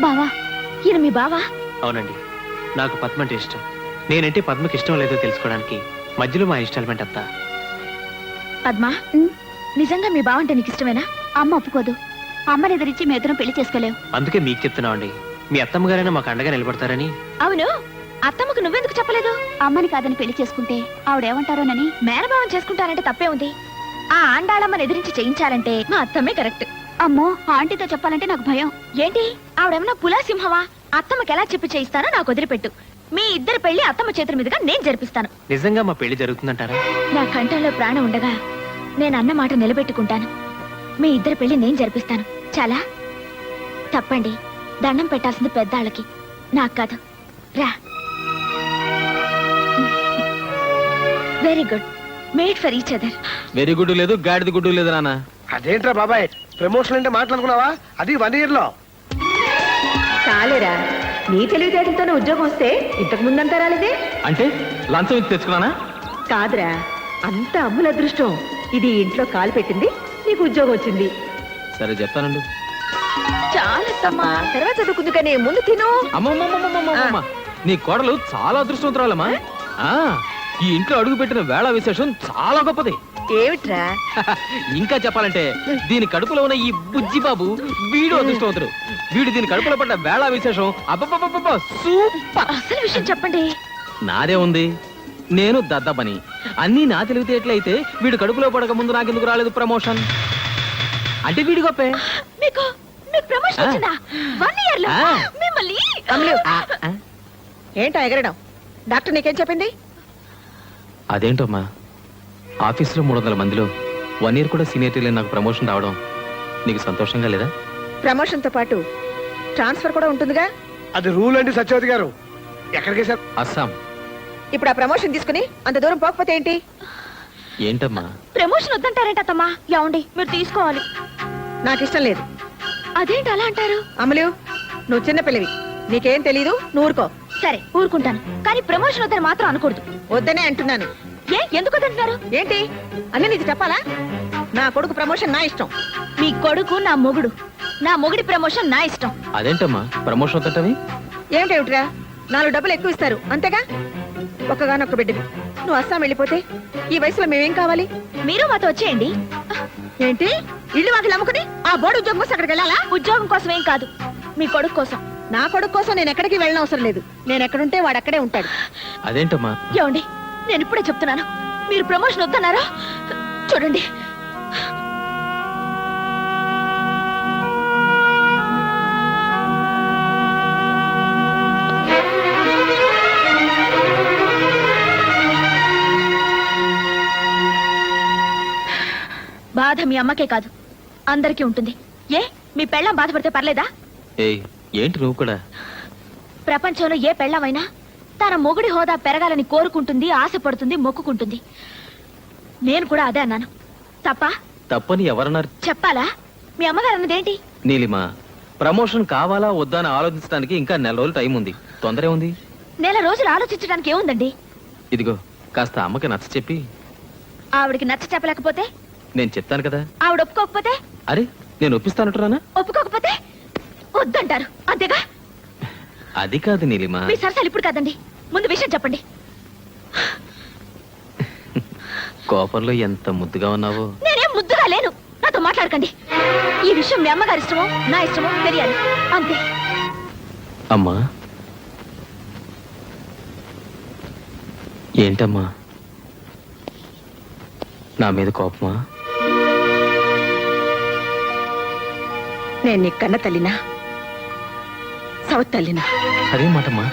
బావా ఈయన మీ బావా? అవునండి, నాకు పద్మ అంటే ఇష్టం. నేనంటే పద్మకి ఇష్టం లేదో తెలుసుకోవడానికి మధ్యలో మా ఇన్స్టాల్మెంట్ అంతా. పద్మా నిజంగా మీ బావ అంటే నీకు ఇష్టమేనా? అమ్మ ఒప్పుకోదు. అమ్మని ఎదిరించి మీ ఇద్దరం పెళ్లి చేసుకోలేవు. అందుకే మీకు చెప్తున్నామండి, మీ అత్తమ్మగారైనా మాకు అండగా నిలబడతారని. అవును, అత్తమ్మకు నువ్వెందుకు చెప్పలేదు? అమ్మని కాదని పెళ్లి చేసుకుంటే ఆవిడేమంటారోనని. మేనభావం చేసుకుంటారంటే తప్పే ఉంది. ఆ ఆండాళమ్మని ఎదిరించి చేయించాలంటే మా అత్తమ్మే కరెక్ట్. అమ్మో, ఆంటీతో చెప్పాలంటే నాకు భయం. ఏంటి ఆవిడేమన్నా పులా సింహవా? అత్తమ్మకి ఎలా చెప్పి చేయిస్తానో నాకు వదిలిపెట్టు. మీ ఇద్దరి పెళ్లి అత్తమ్మ చేతుల మీదుగా నేను జరిపిస్తాను. నిజంగా మా పెళ్లి జరుగుతుందంటారా? నా కంఠంలో ప్రాణం ఉండగా నేను అన్న మాట నిలబెట్టుకుంటాను. మీ ఇద్దరి పెళ్లి నేను జరిపిస్తాను. చాలా తప్పండి. దండం పెట్టాల్సింది పెద్దాళ్ళకి, నాకు కాదు. రా. Very good. Made for each other. Very good లేదు, గాడిద గుడ్డు లేదు నాన్న. అదేంట్రా బాబాయ్, ప్రమోషన్ అంటే మాట్లాడుకున్నావా? అది 1 year లో. చాలేరా, నీ తెలివితేటలతోనే ఉద్యోగం వస్తే ఇంతకు ముందంతా రాలేదే. అంటే లంచం ఇచ్చి తెచ్చుకున్నానా? కాదురా, అంత అమ్ముల అదృష్టం. ఇది ఇంట్లో కాలు పెట్టింది, నీకు ఉద్యోగం వచ్చింది. సరే చెప్తానండి. చాలమ్మా, తర్వాత చదువుకుంది కానీ ముందు తిను. అమ్మమ్మమ్మమ్మమ్మమ్మ, నీ కోడలు చాలా అదృష్టవంతురాలమ్మా. ఆ, ఈ ఇంట్లో అడుగు పెట్టిన వేళ విశేషం చాలా గొప్పది. ఏమిట్రా? ఇంకా చెప్పాలంటే దీని కడుపులో ఉన్న ఈ బుజ్జి బాబు వీడు అదృష్టవంతుడు. వీడు దీని కడుపులో పడ్డ వేళ విశేషం అబ్బబ్బబ్బబ్బ సూపర్. అసలు విషయం చెప్పండి. నాదే ఉంది, నేను దద్దపని. అన్నీ నా తెలివితేటలైతే వీడు కడుపులో పడక ముందు నాకెందుకు రాలేదు ప్రమోషన్? అంటే వీడి గొప్పే. మీకు ప్రమోషన్ వచ్చిందా? 1 year లో ఆ. మిమ్మల్ని ఏంటో ఎగరడం? డాక్టర్ నీకేం చెప్పింది? అదేంటమ్మా, ఆఫీసులో 300 మందిలో 1 year కూడా సీనియర్ లేని నాకు ప్రమోషన్ రావడం నీకు సంతోషంగా లేదా? ప్రమోషన్ తో పాటు ట్రాన్స్ఫర్ కూడా ఉంటుందిగా. అది రూల్ అండి సత్యవతి గారు. ఎక్కడికి సార్? అస్సాం. ఇప్పుడు ఆ ప్రమోషన్ తీసుకుని అంత దూరం పోకపోతే ఏంటి? ఏంటమ్మా? ప్రమోషన్ వద్దంటారేంట అత్తమ్మా? ఏమండి, మీరు తీసుకోవాలి. నాకు ఇష్టం లేదు. అదేంటి అలా అంటారు? అమలు, నువ్వు చిన్న పిల్లవి, నీకేం తెలీదు, నువ్వు ఊరుకో. సరే ఊరుకుంటాను, కానీ ప్రమోషన్ వద్దని మాత్రం అనకూడదు. వద్దనే అంటున్నాను. ఎందుకు వద్దంటున్నారు? ఏంటి అన్నీ నీకు చెప్పాలా? నా కొడుకు ప్రమోషన్ నా ఇష్టం. మీ కొడుకు నా మొగుడు, నా మొగుడి ప్రమోషన్ నా ఇష్టం. అదేంటమ్మా ప్రమోషన్ వద్దటవి? ఏమిటేమిట్రా, 4 డబ్బులు ఎక్కువ ఇస్తారు అంతేగా. ఒక్కగానొక్క బిడ్డవి, నువ్వు అస్సాం వెళ్ళిపోతే ఈ వయసులో మేమేం కావాలి? మీరు మాతో వచ్చేయండి. ఏంటి, ఇల్లు వాకిలు అమ్ముకుని ఆ బోర్డు ఉద్యోగం కోసం అక్కడికి వెళ్ళాలా? ఉద్యోగం కోసం ఏం కాదు, మీ కొడుకు కోసం. నా కొడుకు కోసం నేను ఎక్కడికి వెళ్ళిన అవసరం లేదు. నేను ఎక్కడుంటే వాడు అక్కడే ఉంటాడు. అదేంటమ్మా? ఏమండి, నేను ఇప్పుడే చెప్తున్నాను, మీరు ప్రమోషన్ వద్దన్నారా? చూడండి, బాధ మీ అమ్మకే కాదు అందరికీ ఉంటుంది. ఏ మీ పెళ్ళాం బాధపడితే పర్లేదా? ఏయ్, ఏంటి నువ్వు కూడా? ప్రపంచంలో ఏ పెళ్ళామైనా తన మొగుడి హోదా పెరగాలని కోరుకుంటుంది, ఆశపడుతుంది, మొక్కుకుంటుంది. నేను కూడా అదే అన్నాను. తప్ప? తప్పని ఎవరన్నారు? చెప్పాలా? మీ అమ్మగారు అన్నదేంటి? నీలిమా, ప్రమోషన్ కావాలా వద్దా అని ఆలోచించడానికి ఇంకా 4 రోజులు టైం ఉంది. తొందరే ఉంది. 1 రోజులు ఆలోచించడానికి ఏముందండి? ఇదిగో కాస్త అమ్మకి నచ్చ చెప్పి. ఆవిడికి నచ్చ చెప్పలేకపోతే? నేను చెప్తాను కదా. ఆవిడ ఒప్పుకోకపోతే? అరే, నేను ఒప్పిస్తానంటున్నానా? ఒప్పుకోకపోతే వద్దంటారు అంతేగా? అది కాదు నీలిమా. మీ సరసాలు ఇప్పుడు కాదండి, ముందు విషయం చెప్పండి. కోపంలో ఎంత ముద్దుగా ఉన్నావో. నేనేం ముద్దుగా లేను, నాతో మాట్లాడకండి. ఈ విషయం మీ అమ్మగారి ఇష్టమో నా ఇష్టమో తెలియాలి, అంతే. అమ్మా, ఏంటమ్మా, నా మీద కోపమా? నేను నీ కన్న తల్లినా, సౌత్ తల్లినా? అదే మాటమ్మా.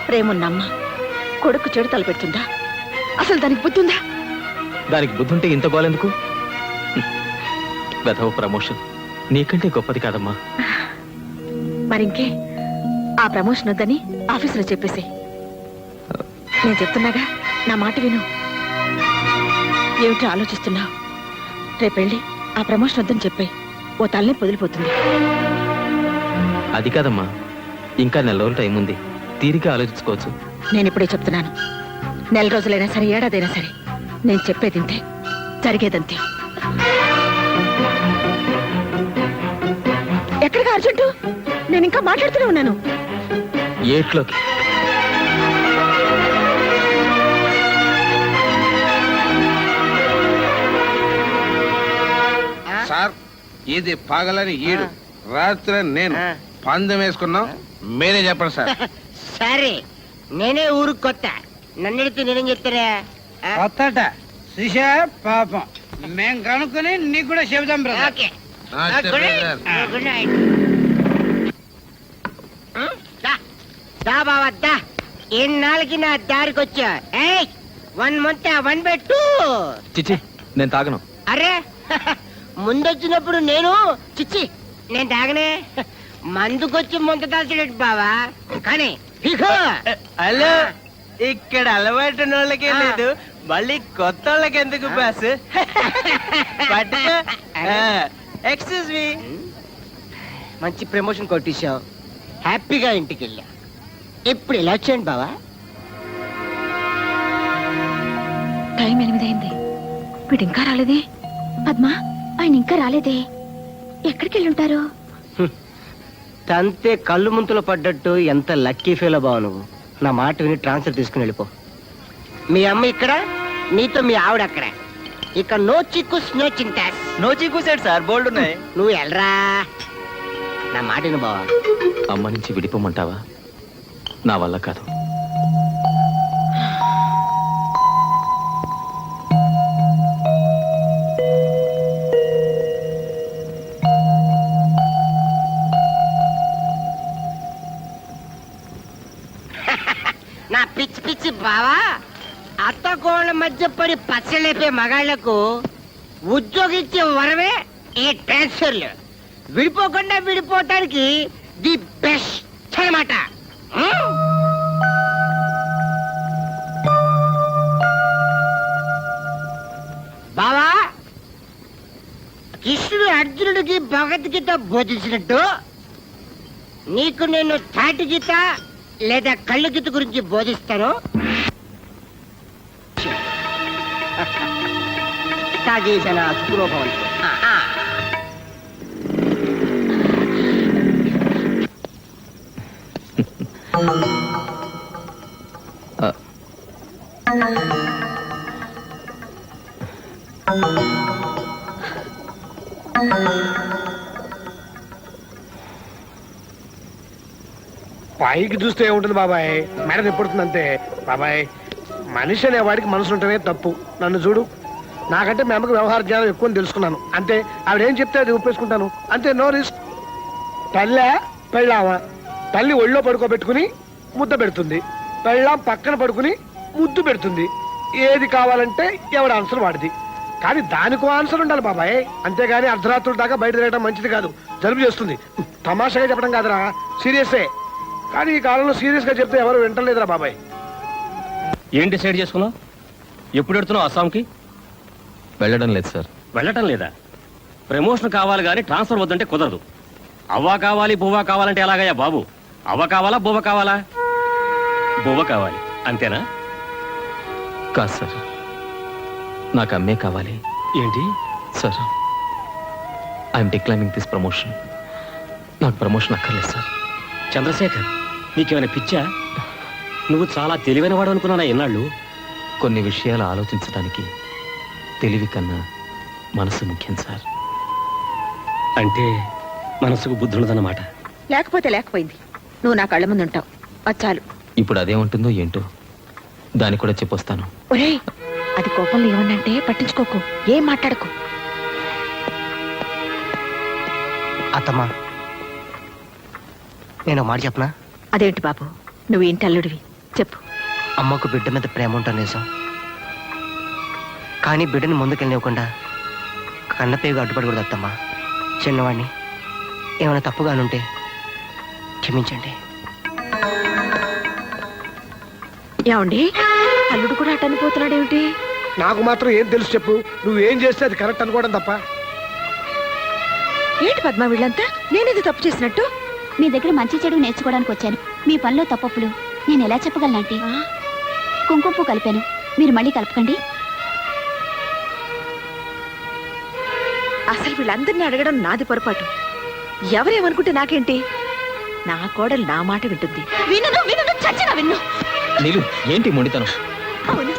ప్రేమున్నమ్మ కొడుకు చెడు తలపెడుతుందా? అసలు దానికి బుద్ధి ఉందా? దానికి బుద్ధి ఉంటే ఇంత గోలెందుకు? వెధవ ప్రమోషన్ నీకంటే గొప్పది కాదమ్మా. మరింకే, ఆ ప్రమోషన్ వద్దని ఆఫీసులో చెప్పేసి. నేను చెప్తున్నాగా, నా మాట విను. ఏమిటో ఆలోచిస్తున్నావు? రేపెళ్ళి ఆ ప్రమోషన్ వద్దని చెప్పే, ఓ తల్లి పొదిలిపోతుంది. అది కాదమ్మా, ఇంకా 4 రోజులు టైం ఉంది, తీరిక ఆలోచించుకోవచ్చు. నేను ఇప్పుడే చెప్తున్నాను, 4 రోజులైనా సరే, ఏడాదైనా సరే, నేను చెప్పేది ఇంతే, జరిగేదంతే. ఎక్కడికి అర్జెంటు? నేను ఇంకా మాట్లాడుతూనే ఉన్నాను. ఏట్లోకి. సార్, ఇది పగలని ఈడు, రాత్రి నేను పందెం వేసుకున్నాం. మీరే చెప్పండి సార్. సరే, నేనే ఊరికి కొత్త, నన్ను అడిగితే నేనేం చెప్తారా? కొత్తట శిషా పాపం మేం కనుక్కొని నీకు కూడా చెబుదాం బ్రదర్. ఓకే. చెప్పండి సార్. Good night. దా బావా దా, ఎన్నాళ్ళకి నా దారికి వచ్చా 1 month 1/2. చిచ్చి నేను తాగను. అరే ముందొచ్చినప్పుడు నేను చిచ్చి నేను తాగనే మందుకొచ్చి ముందు దాల్చలేదు బావా కానీ హలో ఇక్కడ అలవాటు వాళ్ళకే లేదు మళ్ళీ కొత్త వాళ్ళకి ఎందుకు బాస్ ఎక్స్క్యూజ్ మీ మంచి ప్రమోషన్ కొట్టేశావు హ్యాపీగా ఇంటికి వెళ్ళా ఇప్పుడు ఇలా వచ్చేయండి బావా టైం 8 అయింది. వీడు ఇంకా రాలేదే. పద్మ ఆయన ఇంకా రాలేదే. ఎక్కడికి వెళ్ళుంటారు? తంతే కళ్ళు ముంతలో పడ్డట్టు ఎంత లక్కీ ఫీల్ బావు నువ్వు. నా మాట విని ట్రాన్స్ఫర్ తీసుకుని వెళ్ళిపో. మీ అమ్మ ఇక్కడ నీతో మీ ఆవిడ అక్కడ. ఇక నో చిక్కుస్ నో చింతాస్. నో చీకూసాడు సార్, బోల్డ్ ఉన్నాయి. నువ్వు వెళ్ళరా. నా మాట విను బావా. అమ్మ నుంచి విడిపోమంటావా? నా వల్ల కాదు. నా పిచ్చి పిచ్చి బావా అత్త కోళ్ళ మధ్య పడి పచ్చలేపే మగాళ్లకు ఉద్యోగించే వరమే ఈ ట్రాన్స్ఫర్లు. విడిపోకుండా విడిపోవటానికి ది బెస్ట్ అన్నమాట. బావా కృష్ణుడు అర్జునుడికి భగవద్గీత బోధించినట్టు నీకు నేను తాటి గీత లేదా కళ్ళు గీత గురించి బోధిస్తాను. తాగేసిన సుఖరూపవంతు. పైకి చూస్తే ఏముంటుంది బాబాయ్, మెడ తిప్పుడుతుంది అంతే. బాబాయ్ మనిషి అనే వాడికి మనసు ఉంటేనే తప్పు. నన్ను చూడు, నాకంటే మీ అమ్మకి వ్యవహార జ్ఞానం ఎక్కువ అని తెలుసుకున్నాను అంతే. ఆవిడేం చెప్తే అది ఒప్పేసుకుంటాను అంతే. No risk. తల్లే పెళ్ళామా, తల్లి ఒళ్ళో పడుకోబెట్టుకుని ముద్ద పెడుతుంది, పెళ్ళాం పక్కన పడుకుని ముద్దు పెడుతుంది. ఏది కావాలంటే ఎవడ ఆన్సర్ వాడిది. కానీ దానికో ఆన్సర్ ఉండాలి బాబాయ్. అంతేగాని అర్ధరాత్రుల దాకా బయట తిరగడం మంచిది కాదు, జలుబు చేస్తుంది. తమాషాగా చెప్పడం కాదురా, సీరియసే. కానీ ఈ కాలంలో సీరియస్ గా చెప్తే ఎవరు వింటలేదురా బాబాయ్. ఏం డిసైడ్ చేసుకున్నావు? ఎప్పుడు పెడుతున్నావు అస్సాంకి? వెళ్ళడం లేదు సార్. వెళ్ళటం లేదా? ప్రమోషన్ కావాలి కానీ ట్రాన్స్ఫర్ వద్దంటే కుదరదు. అవ్వ కావాలి బువ్వ కావాలంటే ఎలాగయ్యా బాబు? అవ్వ కావాలా బువ్వ కావాలా? బువ్వ కావాలి అంతేనా? కాదు సార్, నాకు అమ్మే కావాలి. ఏంటి sir, I'm declining this promotion. నాకు ప్రమోషన్ అక్కర్లేదు సార్. చంద్రశేఖర్, నీకేమైనా పిచ్చా? నువ్వు చాలా తెలివైన వాడు అనుకున్నానా ఎన్నాళ్ళు? కొన్ని విషయాలు ఆలోచించడానికి తెలివి కన్నా మనసు ముఖ్యం సార్. అంటే మనసుకు బుద్ధున్నదన్నమాట. లేకపోతే లేకపోయింది. నువ్వు నా కళ్ళ ముందు ఉంటావు, వచ్చాలు. ఇప్పుడు అదేముంటుందో ఏంటో, దాన్ని కూడా చెప్పొస్తాను. ఒరేయ్, అది కోపంలో ఏమన్నంటే పట్టించుకోకు, ఏం మాట్లాడకు. అత్తమ్మా, నేను మాట చెప్పనా? అదేంటి బాబు, నువ్వు ఇంటి అల్లుడివి, చెప్పు. అమ్మకు బిడ్డ మీద ప్రేమ ఉంటుంది నిజం. కానీ బిడ్డని ముందుకెళ్ళనివ్వకుండా కన్నపేగా అడ్డుపడకూడదు అత్తమ్మా. చిన్నవాడిని ఏమైనా తప్పుగానుంటే క్షమించండి. ఏమండి, అల్లుడు కూడా అటు అనిపోతున్నాడేమిటి? నాకు మాత్రం ఏం తెలుసు చెప్పు. నువ్వేం చేస్తే అది కరెక్ట్ అనుకోవడం తప్ప. ఏంటి పద్మ వీళ్ళంతా నేనేది తప్పు చేసినట్టు? మీ దగ్గర మంచి చెడు నేర్చుకోవడానికి వచ్చాను. మీ పనిలో తప్పప్పులు నేను ఎలా చెప్పగలనంటే? కుంకుమ పువ్వు కలిపాను, మీరు మళ్ళీ కలపకండి. అసలు వీళ్ళందరినీ అడగడం నాది పొరపాటు. ఎవరేమనుకుంటే నాకేంటి? నా కోడలు నా మాట వింటుంది. విన్ను విన్ను చచ్చిన విన్ను. నీలు, ఏంటి మొండితనం? అవును,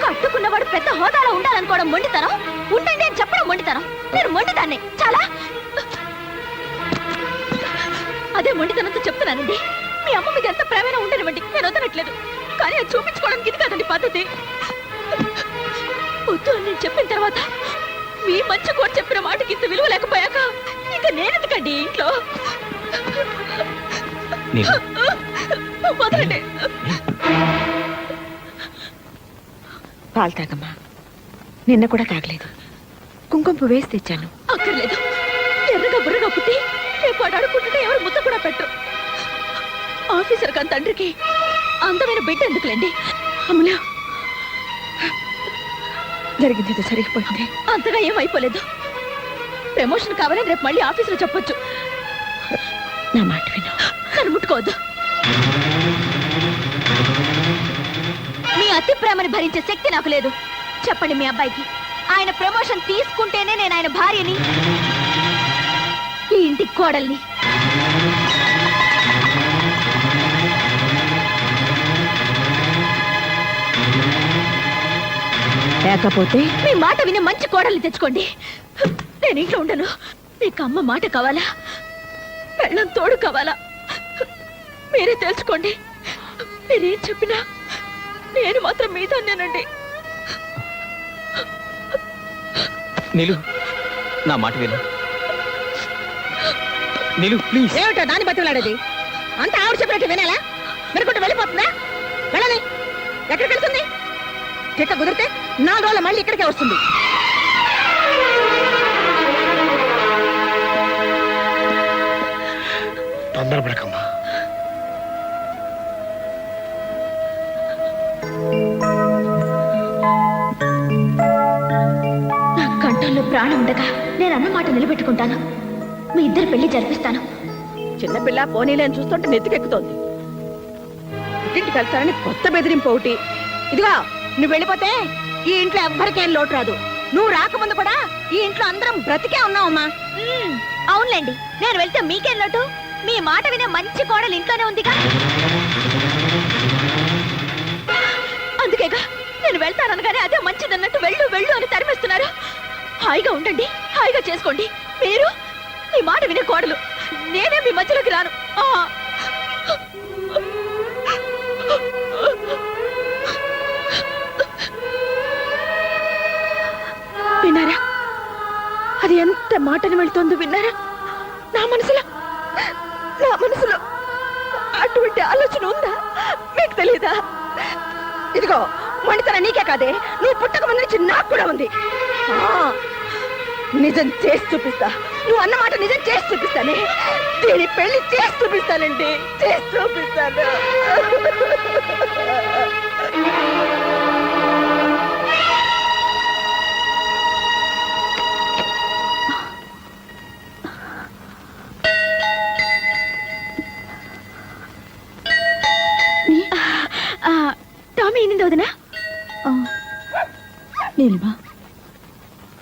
కట్టుకున్నవాడు పెద్ద హోదాలో ఉండాలనుకోవడం మొండితనం, ఉండండి అని చెప్పడం మొండితనం. నేను మొండిదాన్ని చాలా. అదే మొండితనంతో చెప్తున్నానండి. మీ అమ్మ మీద ఎంత ప్రేమైనా ఉండనివ్వండి, నేను వదలట్లేదు. కానీ అది చూపించుకోవడానికి ఇది కాదండి పద్ధతి. వద్దు అని నేను చెప్పిన తర్వాత మీ మంచి కూడా చెప్పిన మాటకి ఇంత విలువ లేకపోయాక ఇక నేనెందుకండి ఇంట్లో? నీలు, వదలండి. పాలు తాగమ్మా. నిన్న కూడా తాగలేదు. కుంకుమ పువ్వు వేసి తెచ్చాను. అక్కర్లేదు. ఎర్రగా బుర్రగా పుట్టి రేపు వాడు అడుక్కుంటుంటే ఎవరు ముద్ద కూడా పెట్టరు. ఆఫీసర్ కాని తండ్రికి అందమైన బిడ్డ ఎందుకులేండి. అమలా, జరిగింది సరిగిపోయింది. అంతగా ఏమైపోలేదు. ప్రమోషన్ కావాలని రేపు మళ్ళీ ఆఫీసులో చెప్పొచ్చు. నా మాట విను. నన్ను ముట్టుకోవద్దు. మీ అతి ప్రేమని భరించే శక్తి నాకు లేదు. చెప్పండి మీ అబ్బాయికి, ఆయన ప్రమోషన్ తీసుకుంటేనే నేను ఆయన భార్యని, ఈ ఇంటి కోడల్ని. లేకపోతే మీ మాట విని మంచి కోడల్ని తెచ్చుకోండి. నేను ఇంట్లో ఉండను. మీకు అమ్మ మాట కావాలా, పెళ్ళం తోడు కావాలా, మీరే తెలుసుకోండి. మీరేం చెప్పినా నేను మాత్రం మీతోనేనండి. నీలు, నా మాట విను. నీలు ప్లీజ్. ఏమిటో దాన్ని బతిలాడేది? అంత ఆవిడ చెప్పినట్టు వినాలా? మెరుకుంటూ వెళ్ళిపోతుందా? వెళ్ళని ఎక్కడికి వెళ్తుంది? చెక్క కుదిరితే 4 రోజులు మళ్ళీ ఇక్కడికే వస్తుంది. తొందరపడకమ్మా. నా కంఠంలో ప్రాణం ఉండగా నేను అన్న మాట నిలబెట్టుకుంటాను. మీ ఇద్దరు పెళ్లి జరిపిస్తాను. చిన్నపిల్ల పోనీలేని చూస్తుంటే నెత్తికెక్కుతోంది. ఇంటికి వెళ్తానని కొత్త బెదిరింపు ఒకటి. ఇదిగో, నువ్వు వెళ్ళిపోతే ఈ ఇంట్లో ఎవ్వరికేం లోటు రాదు. నువ్వు రాకముందు కూడా ఈ ఇంట్లో అందరం బ్రతికే ఉన్నావమ్మా. అవునులేండి, నేను వెళ్తే మీకేం లోటు? మీ మాట వినే మంచి కోడలు ఇంట్లోనే ఉందిగా. అందుకేగా నేను వెళ్తాననగానే అదే మంచిదన్నట్టు వెళ్ళు వెళ్ళు అని తరిమేస్తున్నారు. హాయిగా ఉండండి, హాయిగా చేసుకోండి. మీరు మీ మాట వినే కోడలు, నేనే మీ మధ్యలోకి రాను. విన్నారా? అది ఎంత మాటను వెళ్తోందో విన్నారా? నా మనసులో అటువంటి ఆలోచన ఉందా? మీకు తెలీదా? ఇదిగో, మండితన నీకే కాదే, నువ్వు పుట్టక ముందు నుంచి నాకు కూడా ఉంది. నిజం చేసి చూపిస్తా. నువ్వు అన్నమాట నిజం చేసి చూపిస్తానే. దీని పెళ్లి చేసి చూపిస్తానండి, చేసి చూపిస్తాను. టామీ ఎన్నింది వదినా? నీలిమా,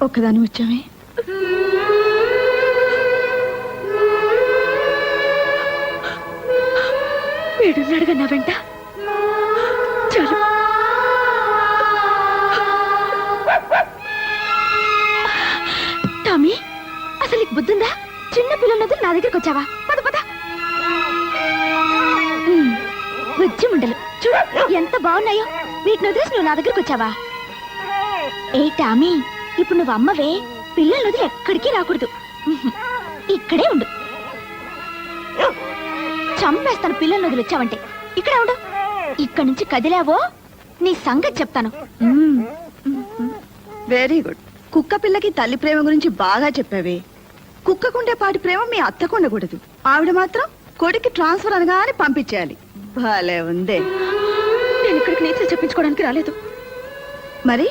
ఒక్కదాని వచ్చామే. వీడున్నాడుగా నా వెంట. చాలు. టామీ, అసలు నీకు బుద్ధుందా? చిన్న పిల్లలతో నా దగ్గరికి వచ్చావా? పద పద. బుజ్జి ముండలు చూడు ఎంత బాగున్నాయో. వీటిని వదిలేసి నువ్వు నా దగ్గరికి వచ్చావా? ఏ టామీ, ఇప్పుడు నువ్వు అమ్మవే. పిల్లలు వదిలి ఎక్కడికి రాకూడదు. ఇక్కడే ఉండు. చంపేస్తాను పిల్లలు వదిలి వచ్చావంటే. ఇక్కడే ఉండు. ఇక్కడి నుంచి కదిలావో నీ సంగతి చెప్తాను. Very good. కుక్క పిల్లకి తల్లి ప్రేమ గురించి బాగా చెప్పావే. కుక్కకుండే పాటి ప్రేమ మీ అత్తకు ఉండకూడదు. ఆవిడ మాత్రం కొడుకు ట్రాన్స్ఫర్ అనగానే పంపించేయాలి. భలే ఉందే. నేను ఇక్కడికి నీతో చెప్పించుకోవడానికి రాలేదు. మరి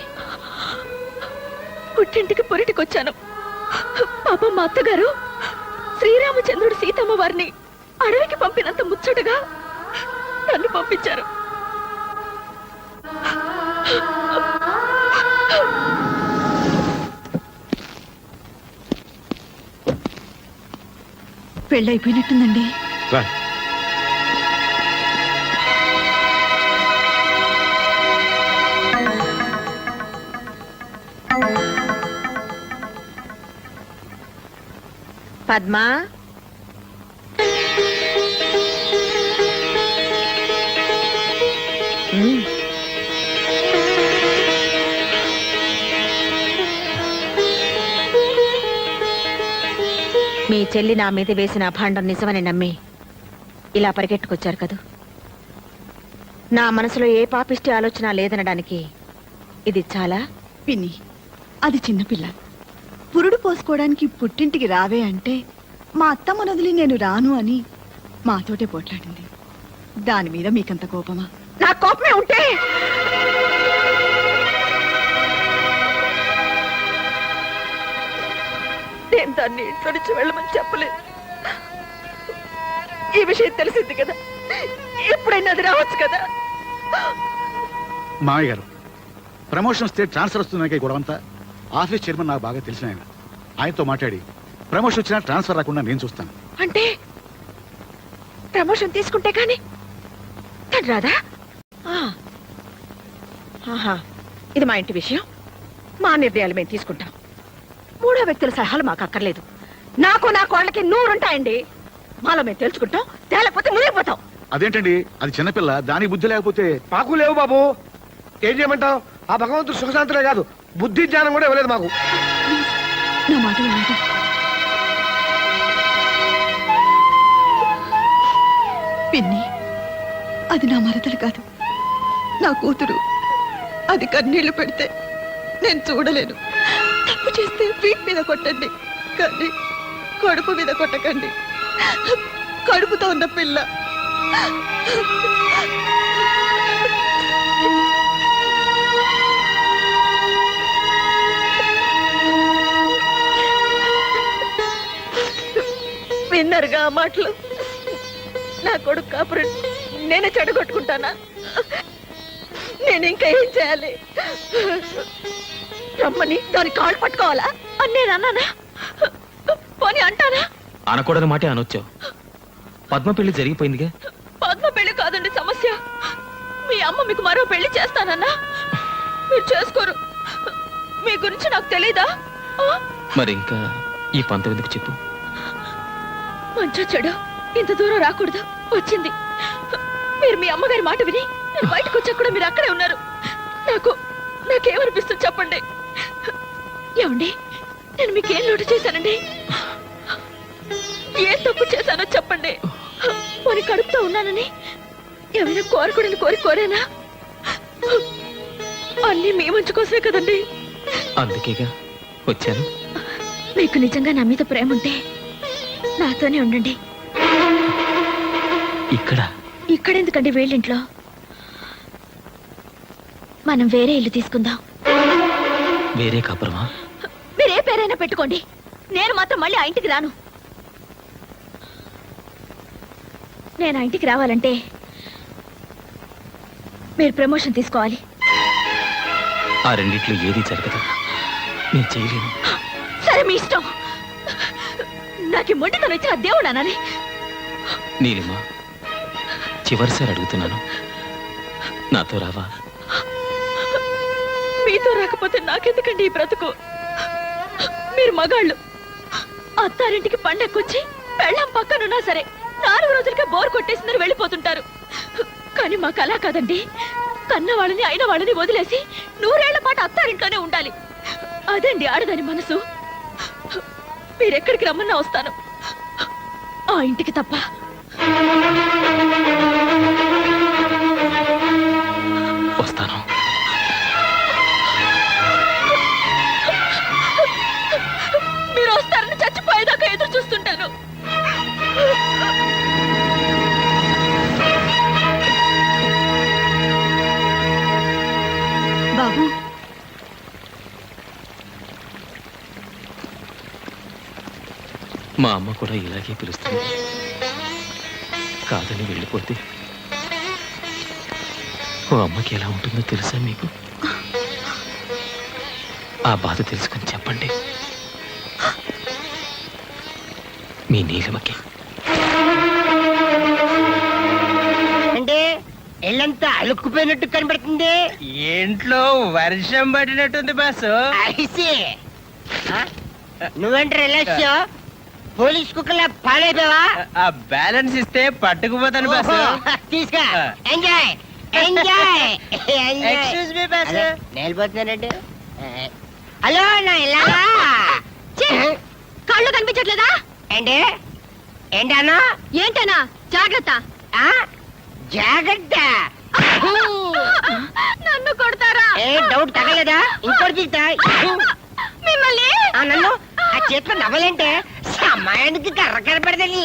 పుట్టింటికి పొరిటికి వచ్చాను. పాపం మా అత్తగారు శ్రీరామచంద్రుడు సీతమ్మ వారిని అడవికి పంపినంత ముచ్చటగా నన్ను పంపించారు. పెళ్ళైపోయినట్టుందండి. రా. పద్మా, మీ చెల్లి నా మీద వేసిన అభాండం నిజమని నమ్మి ఇలా పరిగెట్టుకొచ్చారు కదూ. నా మనసులో ఏ పాపిష్టి ఆలోచన లేదనడానికి ఇది చాలా. పిన్ని అది చిన్నపిల్ల. పురుడు పోసుకోవడానికి పుట్టింటికి రావే అంటే మా అత్తమ్మ నదిలి నేను రాను అని మాతోటే పోట్లాడింది. దాని మీద మీకంత కోపమా? నా కోపమే ఉంటే నేను దాన్ని ఇంట్లో నుంచి వెళ్ళమని చెప్పలేదు. ఈ విషయం తెలిసింది కదా, ఎప్పుడైనా అది రావచ్చు కదా. మామయ్య గారు, ప్రమోషన్ వస్తే ట్రాన్స్ఫర్ వస్తుందనే గొడవంతా ఆఫీస్ చైర్మన్ నాకు బాగా తెలిసిన ఆయన. ఆయనతో మాట్లాడి ప్రమోషన్ వచ్చినా ట్రాన్స్ఫర్ రాకుండా నేను చూస్తాను. అంటే ప్రమోషన్ తీసుకుంటే కానీ తను రాదా? ఆహా, ఇది మా ఇంటి విషయం, మా నిర్ణయాలు మేము తీసుకుంటాం. మూడో వ్యక్తుల సలహాలు మాకు అక్కర్లేదు. నాకు నా కోళ్ళకి 100 ఉంటాయండి. మాలో మేము తెలుసుకుంటాం, తేలేకపోతే మునిగిపోతాం. అదేంటండి, అది చిన్నపిల్ల, దానికి బుద్ధి లేకపోతే. మాకు లేవు బాబు, ఏం చేయమంటావు? ఆ భగవంతుడు సుఖశాంతులే కాదు, బుద్ధి జ్ఞానం కూడా ఇవ్వలేదు మాకు. నా మాట వినండి. పిన్ని, అది నా మరదలు కాదు, నా కూతురు. అది కన్నీళ్లు పెడితే నేను చూడలేను. తప్పు చేస్తే వీట్ మీద కొట్టండి, కానీ కడుపు మీద కొట్టకండి. కడుపుతో ఉన్న పిల్ల. విన్నరుగా ఆ మాటలు? నా కొడుకు కాపురం నేనే చెడగొట్టుకుంటానా? నేను ఇంకా ఏం చేయాలి? రమ్మని దాని కాళ్ళు పట్టుకోవాలా అని నేను అన్నానా? పోనీ అంటానా? అనకూడని మాటే అనొచ్చావు. పద్మ పెళ్లి జరిగిపోయిందిగా. పద్మ పెళ్లి కాదండి సమస్య. మీ అమ్మ మీకు మరో పెళ్లి చేస్తానన్నా మీరు చేసుకోరు. మీ గురించి నాకు తెలీదా? మరి ఇంకా ఈ పంతం ఎందుకు చెప్పు? మంచో చెడు ఇంత దూరం రాకూడదు, వచ్చింది. మీరు మీ అమ్మగారి మాట విని నేను బయటకు వచ్చా కూడా మీరు అక్కడే ఉన్నారు. నాకేమనిపిస్తుంది చెప్పండి? ఏమండి, నేను మీకేం లోటు చేశానండి? ఏం తప్పు చేశానో చెప్పండి. మరి కడుపుతో ఉన్నానని ఏమైనా కోరకూడని కోరేనా? అన్నీ మీ మంచి కోసమే కదండి. అందుకేగా వచ్చాను. మీకు నిజంగా నా మీద ప్రేమ ఉంటే నాతోనే ఉండండి. ఇక్కడెందుకండి? వేళ్ళింట్లో మనం వేరే ఇల్లు తీసుకుందాం. వేరే కాపురమా? మీరే పేరైనా పెట్టుకోండి, నేను మాత్రం మళ్ళీ ఆ ఇంటికి రాను. నేను ఆ ఇంటికి రావాలంటే మీరు ప్రమోషన్ తీసుకోవాలి. ఆ రెండిట్లో ఏది జరగదు, నేను చేయలేను. సరే, మీ ఇష్టం. నాకు మొండితనం ఇచ్చిన దేవుడు అనాలి. నీలిమా, చివరిసారి అడుగుతున్నాను, నాతో రావా? మీతో రాకపోతే నాకెందుకండి ఈ బ్రతుకు? మీరు మగాళ్ళు అత్తారింటికి పండక్కొచ్చి పెళ్ళం పక్కనున్నా సరే 4 రోజులకే బోర్ కొట్టేసిందని వెళ్ళిపోతుంటారు. కానీ మాకు అలా కాదండి. కన్న వాళ్ళని అయిన వాళ్ళని వదిలేసి 100 ఏళ్ల పాటు అత్తారింట్లోనే ఉండాలి. అదండి ఆడదాని మనసు. మీరెక్కడికి రమ్మన్నా వస్తాను, ఆ ఇంటికి తప్ప. వస్తాను. మీరు వస్తారని చచ్చిపోయేదాకా ఎదురు చూస్తుంటాను. బాబు, మా అమ్మ కూడా ఇలాగే పిలుస్తుంది. కాదని వెళ్ళిపోతే ఓ అమ్మకి ఎలా ఉంటుందో తెలుసా మీకు? ఆ బాధ తెలుసుకుని చెప్పండి మీ నీలిమకి. అంటే ఇల్లంతా అలుక్కుపోయినట్టు కనబడుతుంది. ఇంట్లో వర్షం పడినట్టుంది బాసు. ఐసి నువ్వేంటి రిలాక్స్? పోలీస్ కుక్కలా పాడైపోయావా? ఆ బ్యాలెన్స్ ఇస్తే పట్టుకుపోతాను బాసు. తీసుకో, enjoy enjoy. Excuse me boss. నేలిపోతున్నానండి. హలో, నా ఇలా కళ్ళు కనిపించట్లేదా? ఏంటి ఏంటన్నా? ఏంటనా? జాగ్రత్త. జాగ్రత్త. నన్ను కొడతారా? ఏ డౌట్ తగలేదా? ఇంకోటి తీస్తా. మిమ్మల్ని నన్ను ఆ చేతిలో నవ్వలేంటే సమయానికి కర్ర కనపడదని.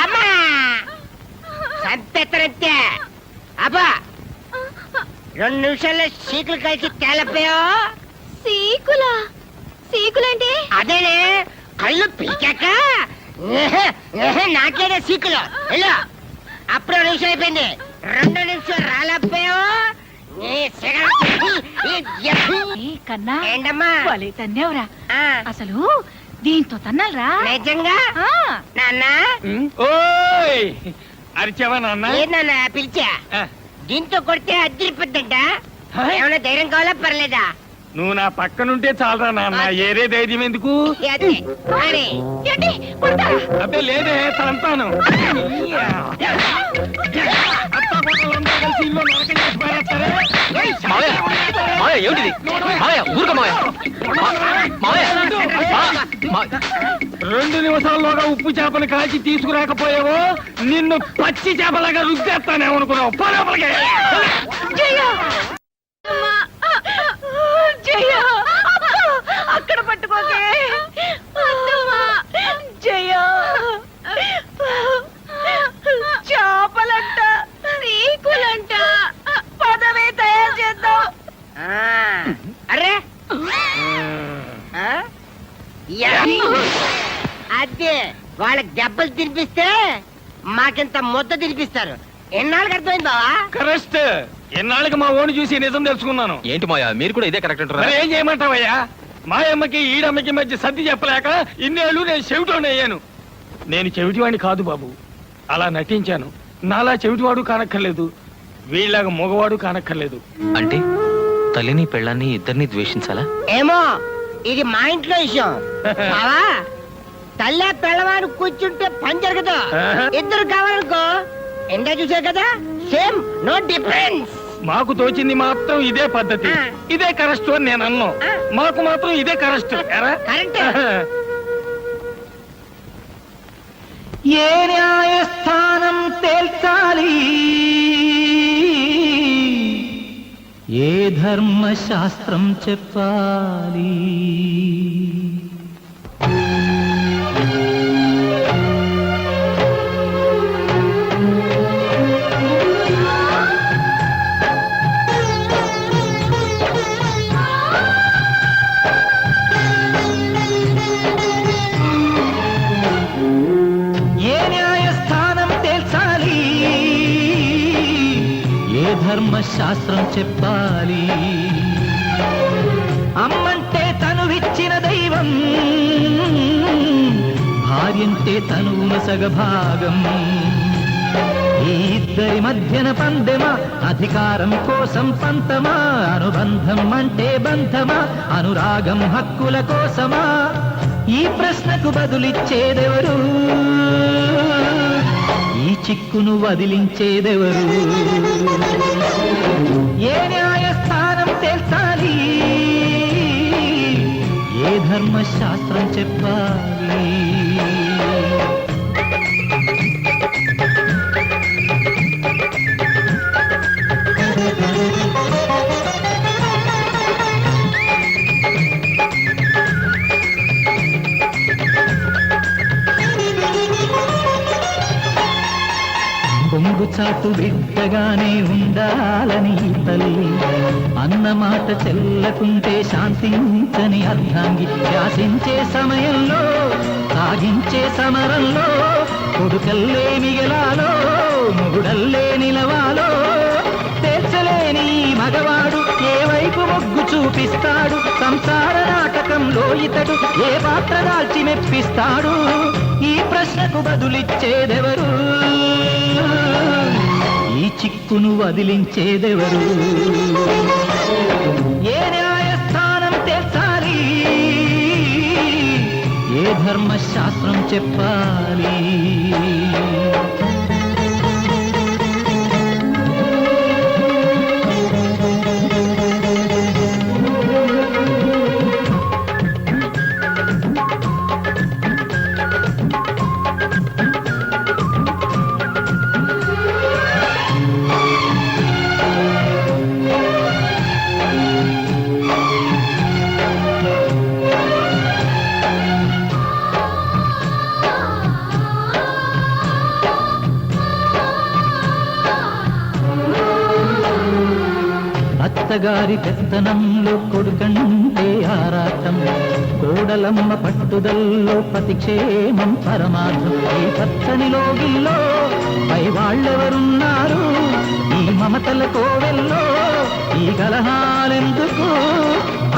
అమ్మా సంపెత్తనంతే. అబ్బా 2 నిమిషాల్లో సీకులు కలిసి తేలపోయా. సీకులేంటి? అదేనే కళ్ళు పీకాక నాకేనే సీకులు. వెళ్ళు. అప్పుడు 2 నిమిషాలు అయిపోయింది. 2 నిమిషాలు రాలేకపోయా. కన్నా ఏంటమ్మా? భలే తన్నేవరా. ఆ, అసలు దీంతో తన్నాలరా? నిజంగా నాన్న ఓయ్ అరిచావా నాన్న? ఏంటన్నా పిలిచా? దీంతో కొడితే అద్దరిపోద్దంట. ఏమైనా ధైర్యం కావాలా పర్లేదా? నువ్వు నా పక్కనుంటే చాలరా నాన్న, ఏరే ధైర్యం ఎందుకు? అదే అని. ఏంటి కొడతారా? అబ్బే లేదే తంతాను. ఏమిటిది? ఊరుక మావయ్య. 2 నిమిషాల్లోగా ఉప్పు చేపను కాల్చి తీసుకురాకపోయావో నిన్ను పచ్చి చేపలాగా రుద్దేస్తానేమనుకున్నావు. పరపలకే జయ అక్కడ పట్టుకోకే. జయ చేపలంట, సీకులంట, పదవే తయారు చేద్దాం. అరే అదే వాళ్ళకి దెబ్బలు తినిపిస్తే మాకింత ముద్ద తినిపిస్తారు. ఎన్నాళ్ళకి అర్థమైంది బావా? కరెక్ట్. ఎన్నాళ్ళకి మా ఓని చూసి నిజం తెలుసుకున్నాను. ఏంటి మాయా మీరు కూడా ఇదే కరెక్ట్ అంటారా? మరి ఏం చేయమంటావయ్యా? మాయమ్మకి ఈడమ్మకి మధ్య సర్ది చెప్పలేక ఇన్నేళ్ళు నేను చెవిటోని అయ్యాను. నేను చెవిటివాడిని కాదు బాబు, అలా నటించాను. నాలా చెవిటివాడు కానక్కర్లేదు, వీళ్ళగా మగవాడు కానక్కర్లేదు. అంటే తల్లిని పెళ్ళాన్ని ఇద్దరిని ద్వేషించాలా? ఏమో ఇది మా ఇంట్లో విషయం బావా. తల్లి పిల్లవాడు కూర్చుంటే పని జరగదు. ఇద్దరు కావాలనుకో ఎండా చూసే కదా, సేమ్ నో డిఫరెన్స్. మాకు తోచింది మాత్రం ఇదే పద్ధతి, ఇదే కరెక్ట్ అని నేను అన్నాను. మాకు మాత్రం ఇదే కరెక్ట్. కరెక్ట్. ఏ న్యాయస్థానం తేల్చాలి, ఏ ధర్మశాస్త్రం చెప్పాలి, ధర్మశాస్త్రం చెప్పాలి. అమ్మంటే తనువిచ్చిన దైవం, భార్యంటే తనువుల సగభాగం. ఈ ఇద్దరి మధ్యన పందెమా, అధికారం కోసం పంతమా, అనుబంధం అంటే బంధమా, అనురాగం హక్కుల కోసమా? ఈ ప్రశ్నకు బదులిచ్చేదెవరు, ఈ చిక్కును వదిలించేదెవరు? ఏ న్యాయస్థానం తేల్చాలి, ఏ ధర్మశాస్త్రం చెప్పాలి? కొంగుచాటు బిడ్డగానే ఉండాలని తల్లి అన్నమాట చెల్లకుంటే శాంతించని అర్ధాంగి. శాసించే సమయంలో సాగించే సమరంలో కొడుకల్లే మిగలాలో మొగుడల్లే నిలవాలో తేల్చలేని మగవాడు ఏ వైపు మొగ్గు చూపిస్తాడు? సంసార నాటకంలో ఇతడు ఏ పాత్ర దాల్చి మెప్పిస్తాడు? ఈ ప్రశ్నకు బదులిచ్చేదెవరు, ఈ చిక్కును వదిలించేదెవరు? ఏ న్యాయస్థానం తేల్చాలి, ఏ ధర్మశాస్త్రం చెప్పాలి? అత్తగారి పెత్తనంలో కొడుకంటే ఆరాటం, కోడలమ్మ పట్టుదల్లో ప్రతిక్షేమం పరమార్థం. ఈ పచ్చని లోగిల్లో పై వాళ్ళెవరున్నారు, ఈ మమతల కోవెల్లో ఈ కలహాలెందుకు?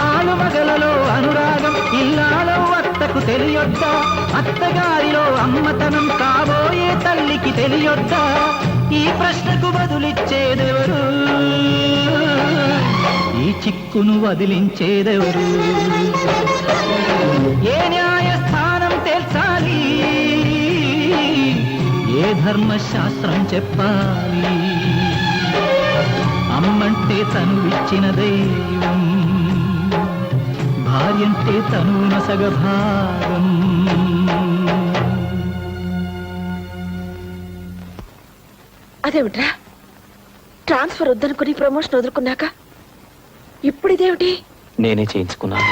ఆలుమగలలో అనురాగం ఇల్లాలో అత్తకు తెలియొద్దా, అత్తగారిలో అమ్మతనం కాబోయే తల్లికి తెలియొద్దా? ఈ ప్రశ్నకు బదులిచ్చేదెవరు, ఈ చిక్కును వదిలించేదెవరు? ఏ న్యాయస్థానం తేల్చాలి, ఏ ధర్మశాస్త్రం చెప్పాలి? అమ్మంటే తనువిచ్చిన దైవం, భార్యంటే తనున సగభాగం. అదేమిట్రా, ట్రాన్స్ఫర్ వద్దనుకుని ప్రమోషన్ వదులుకున్నాక ఇప్పుడు ఇదేమిటి? నేనే చేయించుకున్నాను.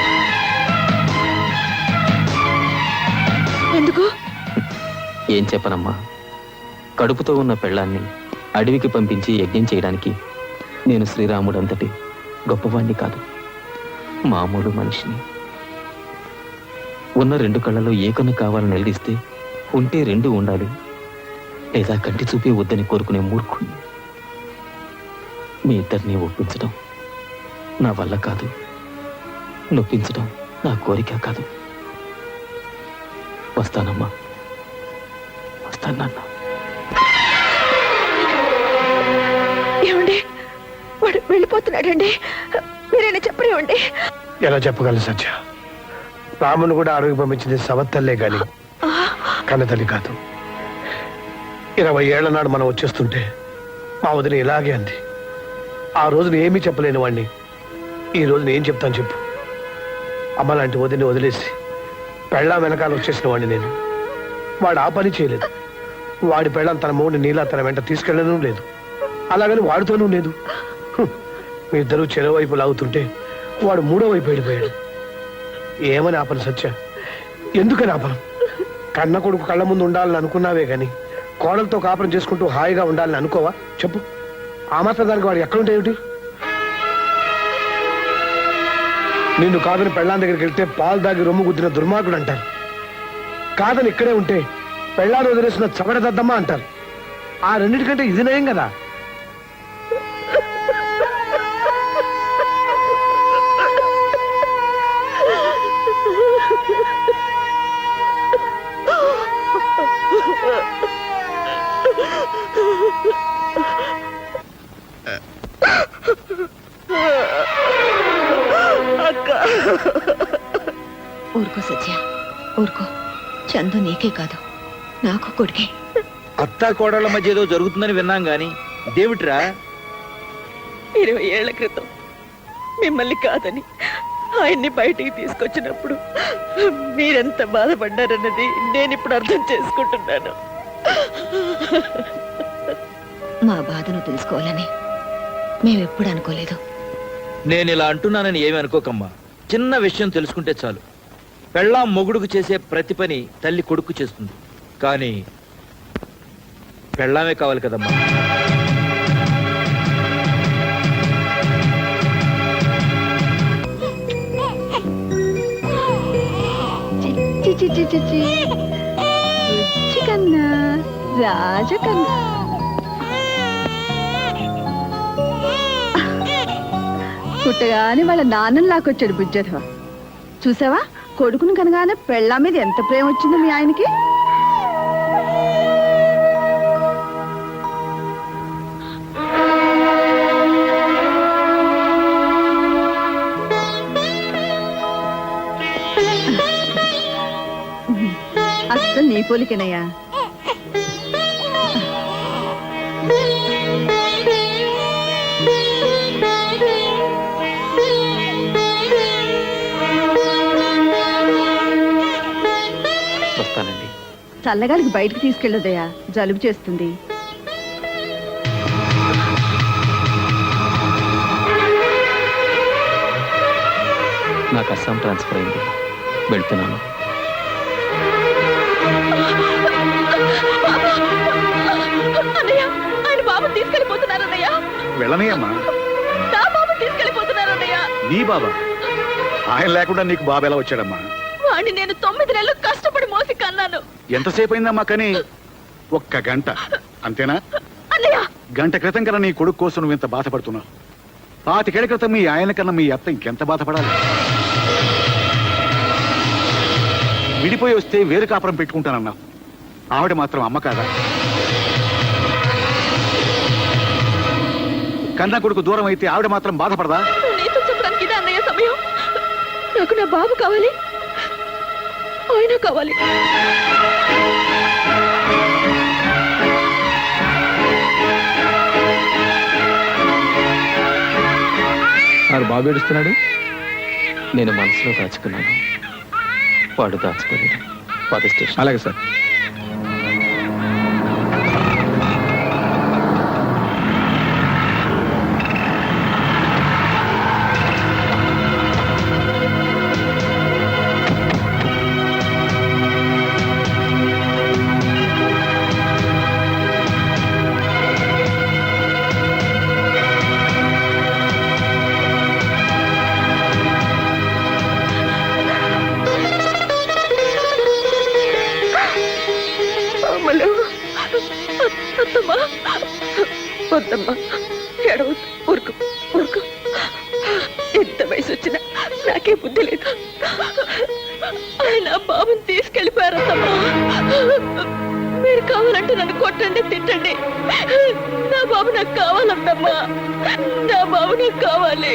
ఎందుకు? ఏం చెప్పనమ్మా, కడుపుతో ఉన్న పెళ్ళాన్ని అడవికి పంపించి యజ్ఞం చేయడానికి నేను శ్రీరాముడంతటి గొప్పవాణ్ణి కాదు, మామూలు మనిషిని. ఉన్న రెండు కళ్ళలో ఏ కన్ను కావాలని నిలదీస్తే ఉంటే రెండు ఉండాలి, లేదా కంటి చూపే వద్దని కోరుకునే మూర్ఖుణ్ణి. మీ ఇద్దరిని ఒప్పించడం నా వల్ల కాదు, నొప్పించడం నా కోరిక కాదు. వస్తానమ్మా, వస్తాను నాన్న. ఏమండి, వాడు వెళ్ళిపోతున్నాడండి, మీరైనా చెప్పనివ్వండి. ఎలా చెప్పగలను సత్య? రామును కూడా అడవికి పంపించింది సవత్తల్లే గాని కన్నతల్లి కాదు. 20 ఏళ్ల నాడు మనం వచ్చేస్తుంటే మా వదిన ఇలాగే అంది. ఆ రోజున ఏమీ చెప్పలేని వాడిని ఈ రోజున ఏం చెప్తాను చెప్పు? అమ్మ లాంటి వదిని వదిలేసి పెళ్ళాం వెనకాల వచ్చేసిన వాడిని నేను. వాడు ఆ పని చేయలేదు. వాడి పెళ్ళాం తన మూడిని నీలా తన వెంట తీసుకెళ్ళడం లేదు, అలాగని వాడితోనూ లేదు. మీ ఇద్దరు చెరో వైపు లాగుతుంటే వాడు మూడో వైపు వెళ్ళిపోయాడు. ఏమని ఆపను సత్య? ఎందుకని ఆపను? కన్న కొడుకు కళ్ళ ముందు ఉండాలని అనుకున్నావే గాని కోడలతో కాపురం చేసుకుంటూ హాయిగా ఉండాలని అనుకోవా చెప్పు? ఆ మాత్రం దానికి వాడు ఎక్కడుంటే ఏమిటి? నిన్ను కాదని పెళ్ళాం దగ్గరికి వెళ్తే పాలు దాగి రొమ్ము గుద్దిన దుర్మార్గుడు అంటారు. కాదని ఇక్కడే ఉంటే పెళ్ళాన్ని వదిలేసిన చవడదద్దమ్మా అంటారు. ఆ రెండింటికంటే ఇది నయం కదా. ఊరుకో సత్య, ఊరుకో. చందు నీకే కాదు, నాకు కొడుకే. అత్తా కోడళ్ళ మధ్య ఏదో జరుగుతుందని విన్నాం గాని ఇదేమిట్రా? 20 ఏళ్ల క్రితం మిమ్మల్ని కాదని ఆయన్ని బయటికి తీసుకొచ్చినప్పుడు మీరెంత బాధపడ్డారన్నది నేను ఇప్పుడు అర్థం చేసుకుంటున్నాను. మా బాధను తెలుసుకోవాలని మేమెప్పుడు అనుకోలేదు. నేను ఇలా అంటున్నానని ఏమి అనుకోకమ్మా. చిన్న విషయం తెలుసుకుంటే చాలు. పెళ్ళాం మొగుడుకు చేసే ప్రతి పని తల్లి కొడుకు చేస్తుంది, కానీ పెళ్ళామే కావాలి కదమ్మా. కన్నా రాజకన్నా పుట్టగానే వాళ్ళ నాన్నని లాక్కొచ్చాడు బుజ్జధవ. చూసావా, కొడుకును కనగానే పెళ్ళా మీద ఎంత ప్రేమ వచ్చిందో మీ ఆయనకి. అసలు నీ పోలికేనయ్యా. వస్తానండి. చల్లగాలికి బయటకు తీసుకెళ్ళదయ్యా, జలుబు చేస్తుంది. నాకు అస్సాం ట్రాన్స్ఫర్ అయింది, వెళ్తున్నాను. అన్నయ్య, ఆయన బాబు తీసుకెళ్ళిపోతున్నారన్నయ్య. వెళ్ళనీయమ్మా. నా బాబు తీసుకెళ్ళిపోతున్నారు. నీ బాబా? ఆయన లేకుండా నీకు బాబు ఎలా వచ్చాడమ్మా? వాడిని నేను 9 నెలలు కష్టపడి మోసి కన్నాను. ఎంతసేపు అయిందమ్మా కానీ? 1 గంట అంతేనా? అన్నయ్య, గంట క్రితం కన్నా నీ కొడుకు కోసం నువ్వు ఇంత బాధపడుతున్నావు. 25 ఏళ్ల క్రితం మీ ఆయన కన్నా మీ అత్త ఇంకెంత బాధపడాలి? విడిపోయి వస్తే వేరు కాపురం పెట్టుకుంటానన్నావు. ఆవిడ మాత్రం అమ్మ కాదా? కన్నా కొడుకు దూరం అయితే ఆవిడ మాత్రం బాధపడదా? నీతో చెప్పడానికి ఇదే అన్నయ్య సమయం. నాకు నా బాబు కావాలి, ఆయన కావాలి. వాడు బాబు ఏడుస్తున్నాడు, నేను మనసులో దాచుకున్నాను, వాడు దాచుకోలేడు. పాత స్టేషన్. అలాగే సార్. అత్తమ్మా, వద్దమ్మా, ఏడవ, ఊరుకు ఊరుకు. ఎంత వయసు వచ్చినా నాకే బుద్ధి లేదు. ఆయన బాబుని తీసుకెళ్ళిపోయారత్తమ్మా. మీరు కావాలంటే నన్ను కొట్టండి, తిట్టండి. నా బాబు నాకు కావాలత్తమ్మా, నా బాబు నాకు కావాలి.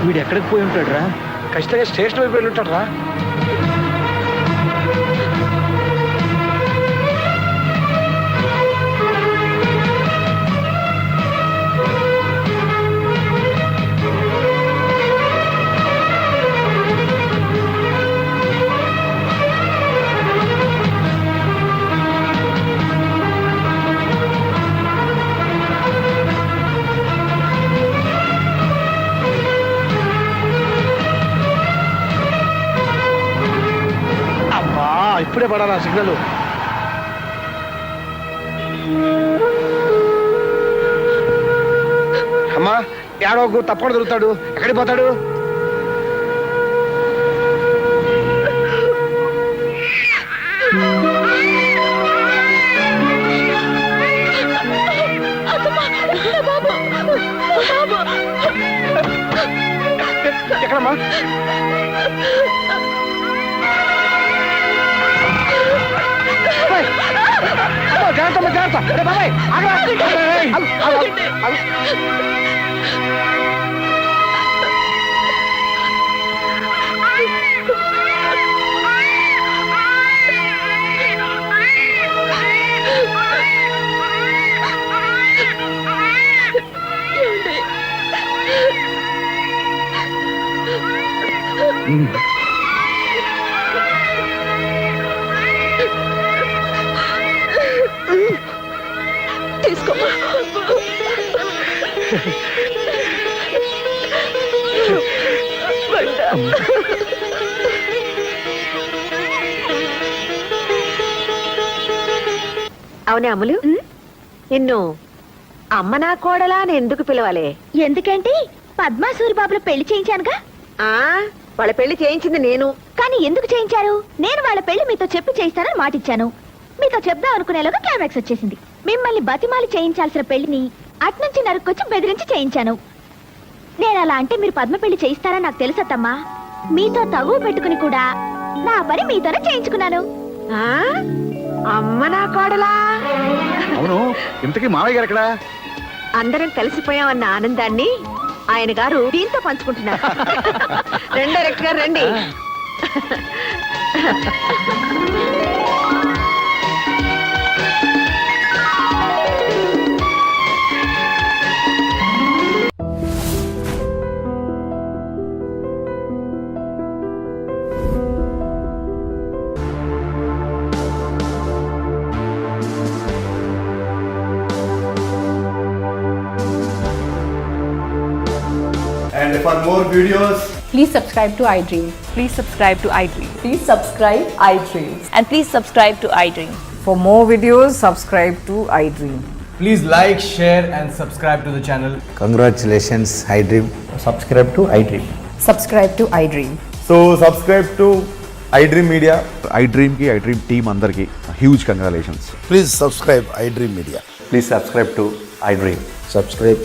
వీడు ఎక్కడికి పోయి ఉంటాడు రా? ఖచ్చితంగా స్టేషన్ వైపు వెళ్ళి ఉంటాడు రా. ఇప్పుడే పడాలా సిగ్నల్? అమ్మా, ఏడవకు, తప్పకుండా దొరుకుతాడు. ఎక్కడికి పోతాడు? ఎక్కడమ్మా? జాగ్రత్త జాగ్రత్త. బాబాయ్ తీసుకో. అవునే అమ్ములు, నిన్ను అమ్మ నా కోడలా అని ఎందుకు పిలవాలి? ఎందుకంటే పద్మా సూరిబాబుల పెళ్లి చేయించానుగా. ఆ వాళ్ళ పెళ్లి చేయించింది నేను. కానీ ఎందుకు చేయించారు? నేను వాళ్ళ పెళ్లి మీతో చెప్పి చేయిస్తానని మాటిచ్చాను. మీతో చెప్దాం అనుకునేలోగా క్లైమాక్స్ వచ్చేసింది. మిమ్మల్ని బతిమాలి చేయించాల్సిన పెళ్లిని అట్నుంచి నరుక్కొచ్చి బెదిరించి చేయించాను. నేను అలా అంటే మీరు పద్మ పెళ్లి చేయిస్తారని నాకు తెలుసత్తమ్మా. మీతో తగువ పెట్టుకుని కూడా నా పని మీతోనే చేయించుకున్నాను. అమ్మ నా కోడలా? అవును, ఇంతకీ మావయ్య గారు ఎక్కడ? అందరం కలిసిపోయామన్న ఆనందాన్ని ఆయన గారు దీంతో పంచుకుంటున్నారు. రండి డైరెక్టర్ గారు, రండి. For more videos, Please subscribe to iDream. Please subscribe to iDream. Please subscribe iDream. And please subscribe to iDream. For more videos, subscribe to iDream. please like, share, and subscribe to the channel. Congratulations, iDream. Subscribe to iDream. Subscribe to iDream. So subscribe to iDream Media. iDream కి iDream team అందరికి huge congratulations. Please subscribe iDream Media. Please subscribe to iDream. Subscribe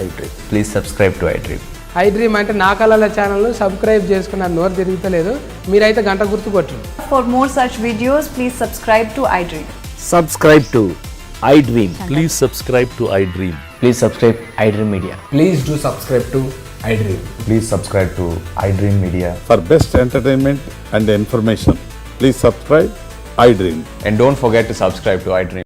iDream. Please subscribe to iDream. iDream అంటే నా కళల channel subscribe చేసుకున్న నోరు తిరుగుతలేదు. మీరైతే గంట గుర్తు కొట్టండి. For more such videos, please subscribe to iDream. Subscribe to iDream. Please subscribe to iDream. Please subscribe iDream Media. Please do subscribe to iDream. Please subscribe to iDream Media. For best entertainment and information, please subscribe iDream. And don't forget to subscribe to iDream.